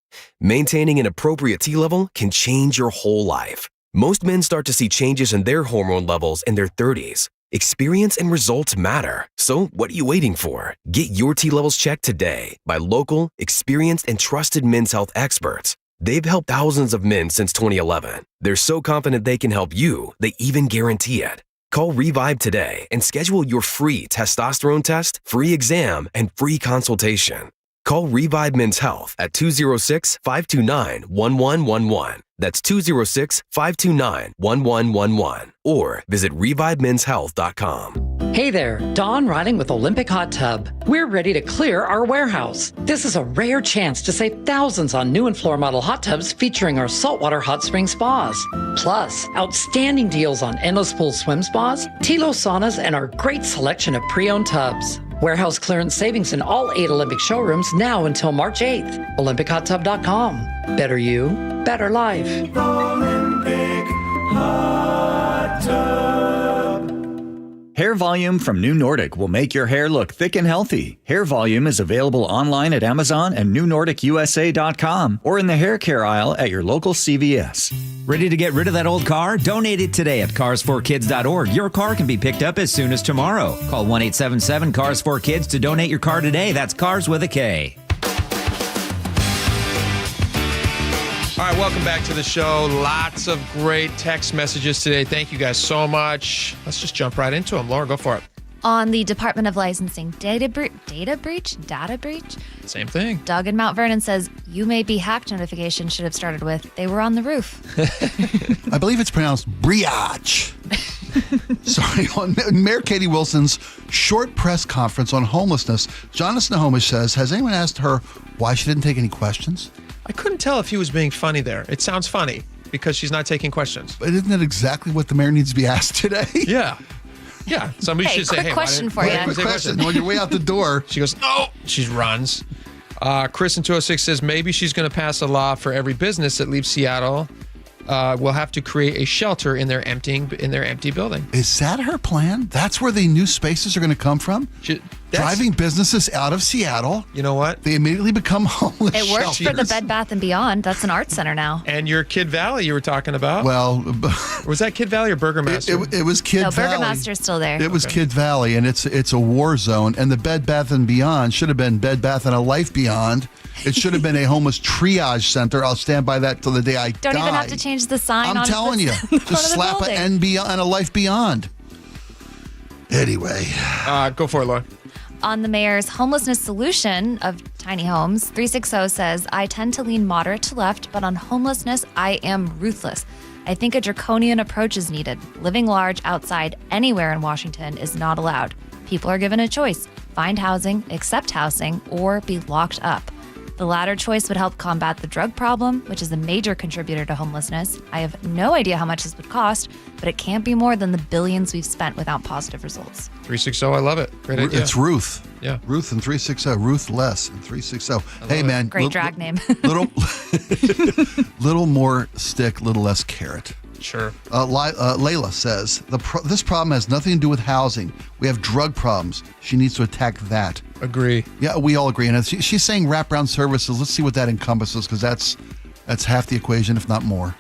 Maintaining an appropriate T level can change your whole life. Most men start to see changes in their hormone levels in their 30s. Experience and results matter. So what are you waiting for? Get your T levels checked today by local, experienced, and trusted men's health experts. They've helped thousands of men since 2011. They're so confident they can help you, they even guarantee it. Call Revive today and schedule your free testosterone test, free exam, and free consultation. Call Revive Men's Health at 206-529-1111. That's 206-529-1111. Or visit ReviveMen'sHealth.com. Hey there, Dawn Riding with Olympic Hot Tub. We're ready to clear our warehouse. This is a rare chance to save thousands on new and floor model hot tubs featuring our saltwater hot spring spas. Plus, outstanding deals on endless pool swim spas, Tilo saunas, and our great selection of pre-owned tubs. Warehouse clearance savings in all 8 Olympic showrooms now until March 8th. OlympicHotTub.com. Better you, better life. Olympic Hot Tub. Hair Volume from New Nordic will make your hair look thick and healthy. Hair Volume is available online at Amazon and newnordicusa.com or in the hair care aisle at your local CVS. Ready to get rid of that old car? Donate it today at carsforkids.org. Your car can be picked up as soon as tomorrow. Call 1-877-CARS4KIDS to donate your car today. That's Cars with a K. All right, welcome back to the show. Lots of great text messages today. Thank you guys so much. Let's just jump right into them. Laura, go for it. On the Department of Licensing data breach? Same thing. Doug in Mount Vernon says, you may be hacked notification should have started with, they were on the roof. I believe it's pronounced brioche. Sorry, on Mayor Katie Wilson's short press conference on homelessness, Jonathan Nahomish says, has anyone asked her why she didn't take any questions? I couldn't tell if he was being funny there. It sounds funny because she's not taking questions. But isn't that exactly what the mayor needs to be asked today? Yeah. Yeah. Somebody should say, hey, question for you. Quick question. On your way out the door. She goes, no. She runs. Chris in 206 says maybe she's going to pass a law for every business that leaves Seattle will have to create a shelter in their empty building. Is that her plan? That's where the new spaces are going to come from? Driving businesses out of Seattle. You know what? They immediately become homeless It works for the Bed Bath & Beyond. That's an art center now. And your Kid Valley you were talking about. Well, was that Kid Valley or Burgermaster? It was Kid Valley. No, Burgermaster's still there. It was Kid Valley, and it's a war zone. And the Bed Bath & Beyond should have been Bed Bath & a Life Beyond. It should have been a homeless triage center. I'll stand by that till the day I die. Don't even have to change the sign. I'm telling you, just slap an N beyond and a Life Beyond. Anyway, go for it, Laura. On the mayor's homelessness solution of tiny homes, 360 says, I tend to lean moderate to left, but on homelessness, I am ruthless. I think a draconian approach is needed. Living large outside anywhere in Washington is not allowed. People are given a choice: find housing, accept housing, or be locked up. The latter choice would help combat the drug problem, which is a major contributor to homelessness. I have no idea how much this would cost, but it can't be more than the billions we've spent without positive results. 360, I love it. Great idea. It's Ruth. Yeah. Ruth and 360. Ruthless and 360. Hey, man. Great drag name. Little more stick, little less carrot. Sure. Layla says, this problem has nothing to do with housing. We have drug problems. She needs to attack that. Agree. Yeah, we all agree. And she's saying wraparound services. Let's see what that encompasses, because that's half the equation, if not more.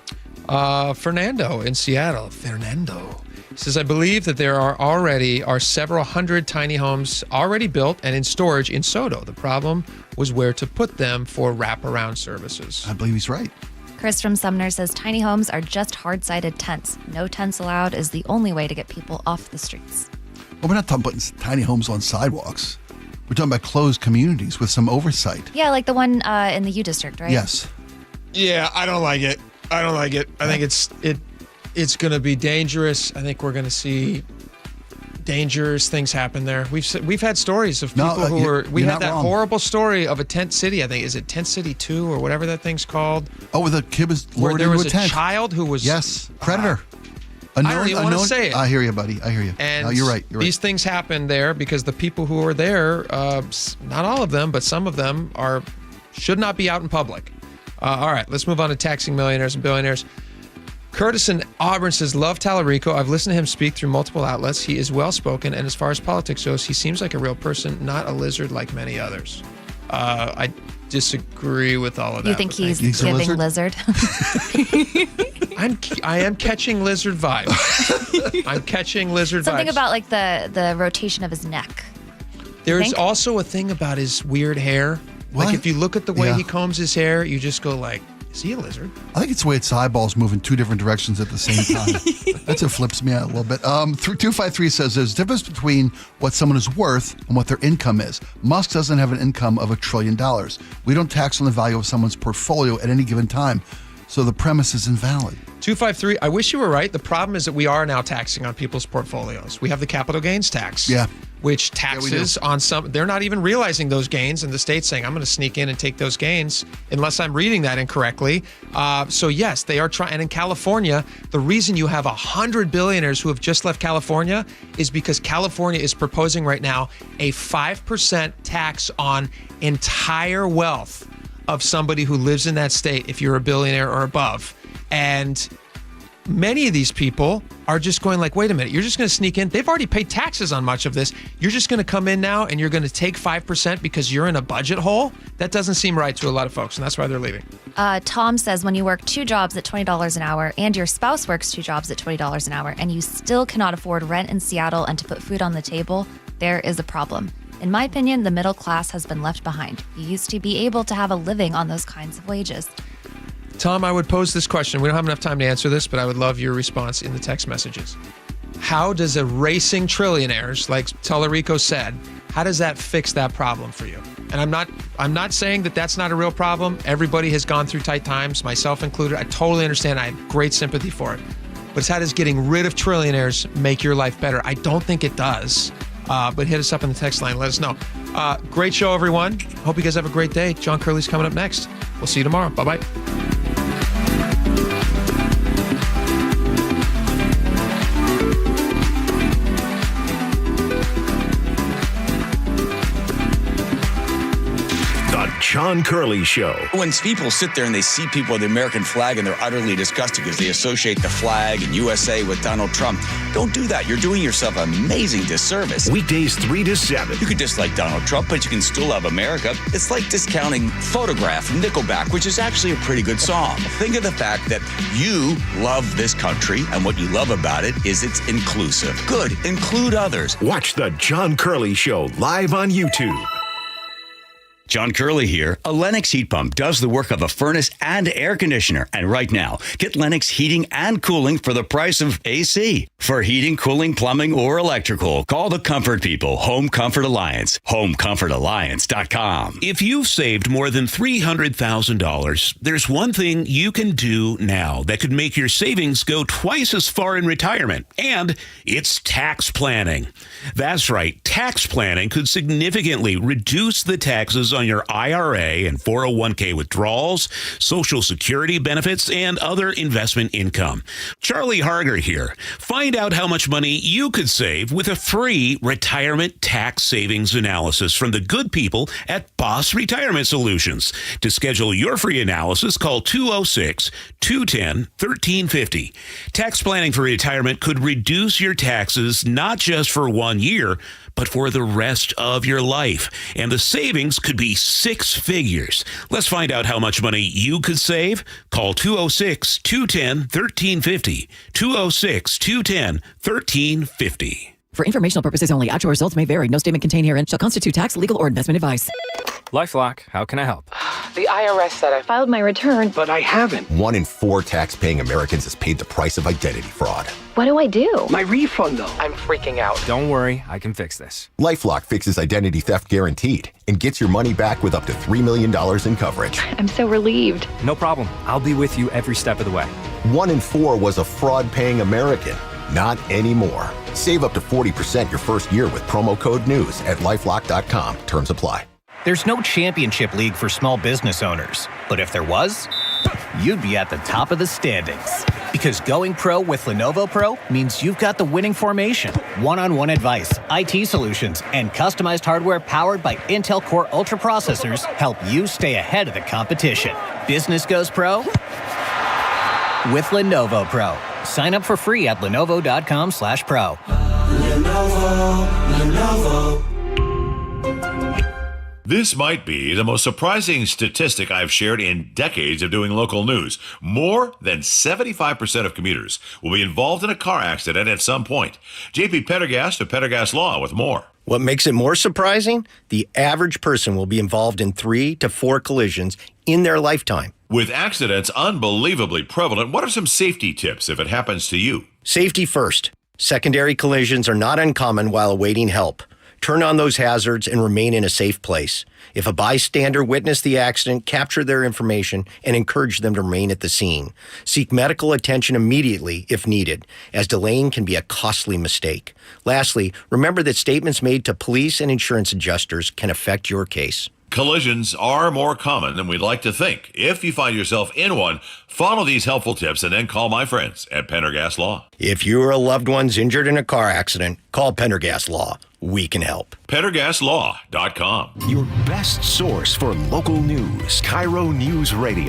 Fernando in Seattle. Fernando says, I believe that there are several hundred tiny homes already built and in storage in Soto. The problem was where to put them for wraparound services. I believe he's right. Chris from Sumner says tiny homes are just hard-sided tents. No tents allowed is the only way to get people off the streets. Well, we're not talking about tiny homes on sidewalks. We're talking about closed communities with some oversight. Yeah, like the one in the U District, right? Yes. Yeah, I don't like it. I think it's going to be dangerous. I think we're going to see dangerous things happen there. We've had stories of people who were. We had that horrible story of a tent city. I think is it Tent City 2 or whatever that thing's called. Oh, where the kid was lured into a tent. There was a child who was predator. I don't even want to say it. I hear you, buddy. I hear you. And no, you're right. These things happen there because the people who are there, not all of them, but some of them should not be out in public. All right, let's move on to taxing millionaires and billionaires. Curtis in Auburn says, love Tallarico. I've listened to him speak through multiple outlets. He is well-spoken, and as far as politics goes, he seems like a real person, not a lizard like many others. I disagree with all of that. You think he's giving lizard? I am catching lizard vibes. I'm catching lizard Something vibes. about like the rotation of his neck. There's also a thing about his weird hair. What? Like if you look at the way he combs his hair, you just go like, is he a lizard? I think it's the way its eyeballs move in two different directions at the same time. That's what flips me out a little bit. 253 says there's a difference between what someone is worth and what their income is. Musk doesn't have an income of $1 trillion. We don't tax on the value of someone's portfolio at any given time. So the premise is invalid. 253, I wish you were right. The problem is that we are now taxing on people's portfolios. We have the capital gains tax. Yeah. Which taxes on some, they're not even realizing those gains, and the state's saying, I'm going to sneak in and take those gains, unless I'm reading that incorrectly. So yes, they are trying. And in California, the reason you have 100 billionaires who have just left California is because California is proposing right now a 5% tax on entire wealth of somebody who lives in that state, if you're a billionaire or above. And many of these people are just going like, wait a minute, you're just going to sneak in. They've already paid taxes on much of this. You're just going to come in now and you're going to take 5% because you're in a budget hole? That doesn't seem right to a lot of folks, and that's why they're leaving. Tom says when you work 2 jobs at $20 an hour and your spouse works 2 jobs at $20 an hour and you still cannot afford rent in Seattle and to put food on the table, there is a problem. In my opinion, the middle class has been left behind. You used to be able to have a living on those kinds of wages. Tom, I would pose this question. We don't have enough time to answer this, but I would love your response in the text messages. How does a racing trillionaires, like Tallarico said, how does that fix that problem for you? And I'm not saying that that's not a real problem. Everybody has gone through tight times, myself included. I totally understand. I have great sympathy for it. But it's how does getting rid of trillionaires make your life better? I don't think it does. But hit us up in the text line. Let us know. Great show, everyone. Hope you guys have a great day. John Curley's coming up next. We'll see you tomorrow. Bye-bye. John Curley Show. When people sit there and they see people with the American flag and they're utterly disgusted because they associate the flag and USA with Donald Trump, don't do that. You're doing yourself an amazing disservice. Weekdays 3 to 7. You could dislike Donald Trump, but you can still love America. It's like discounting Photograph from Nickelback, which is actually a pretty good song. Think of the fact that you love this country, and what you love about it is it's inclusive. Good. Include others. Watch the John Curley Show live on YouTube. John Curley here. A Lennox heat pump does the work of a furnace and air conditioner. And right now, get Lennox heating and cooling for the price of AC. For heating, cooling, plumbing, or electrical, call the Comfort People, Home Comfort Alliance, homecomfortalliance.com. If you've saved more than $300,000, there's one thing you can do now that could make your savings go twice as far in retirement, and it's tax planning. That's right, tax planning could significantly reduce the taxes on your IRA and 401k withdrawals, Social Security benefits, and other investment income. Charlie Harger here. Find out how much money you could save with a free retirement tax savings analysis from the good people at Boss Retirement Solutions. To schedule your free analysis, call 206-210-1350. Tax planning for retirement could reduce your taxes not just for 1 year, but for the rest of your life. And the savings could be 6 figures. Let's find out how much money you could save. Call 206-210-1350. 206-210-1350. For informational purposes only, actual results may vary. No statement contained herein shall constitute tax, legal, or investment advice. LifeLock, how can I help? The IRS said I filed my return, but I haven't. 1 in 4 tax-paying Americans has paid the price of identity fraud. What do I do? My refund, though. I'm freaking out. Don't worry, I can fix this. LifeLock fixes identity theft guaranteed and gets your money back with up to $3 million in coverage. I'm so relieved. No problem. I'll be with you every step of the way. 1 in 4 was a fraud-paying American. Not anymore. Save up to 40% your first year with promo code NEWS at LifeLock.com. Terms apply. There's no championship league for small business owners, but if there was, you'd be at the top of the standings. Because going pro with Lenovo Pro means you've got the winning formation, one-on-one advice, IT solutions, and customized hardware powered by Intel Core Ultra processors help you stay ahead of the competition. Business goes pro with Lenovo Pro. Sign up for free at Lenovo.com/pro. Lenovo. This might be the most surprising statistic I've shared in decades of doing local news. More than 75% of commuters will be involved in a car accident at some point. JP Pendergast of Pendergast Law with more. What makes it more surprising? The average person will be involved in 3 to 4 collisions in their lifetime. With accidents unbelievably prevalent, what are some safety tips if it happens to you? Safety first. Secondary collisions are not uncommon while awaiting help. Turn on those hazards and remain in a safe place. If a bystander witnessed the accident, capture their information and encourage them to remain at the scene. Seek medical attention immediately if needed, as delaying can be a costly mistake. Lastly, remember that statements made to police and insurance adjusters can affect your case. Collisions are more common than we'd like to think. If you find yourself in one, follow these helpful tips and then call my friends at Pendergast Law. If you or a loved one's injured in a car accident, call Pendergast Law. We can help. PendergastLaw.com. Your best source for local news. KIRO Newsradio.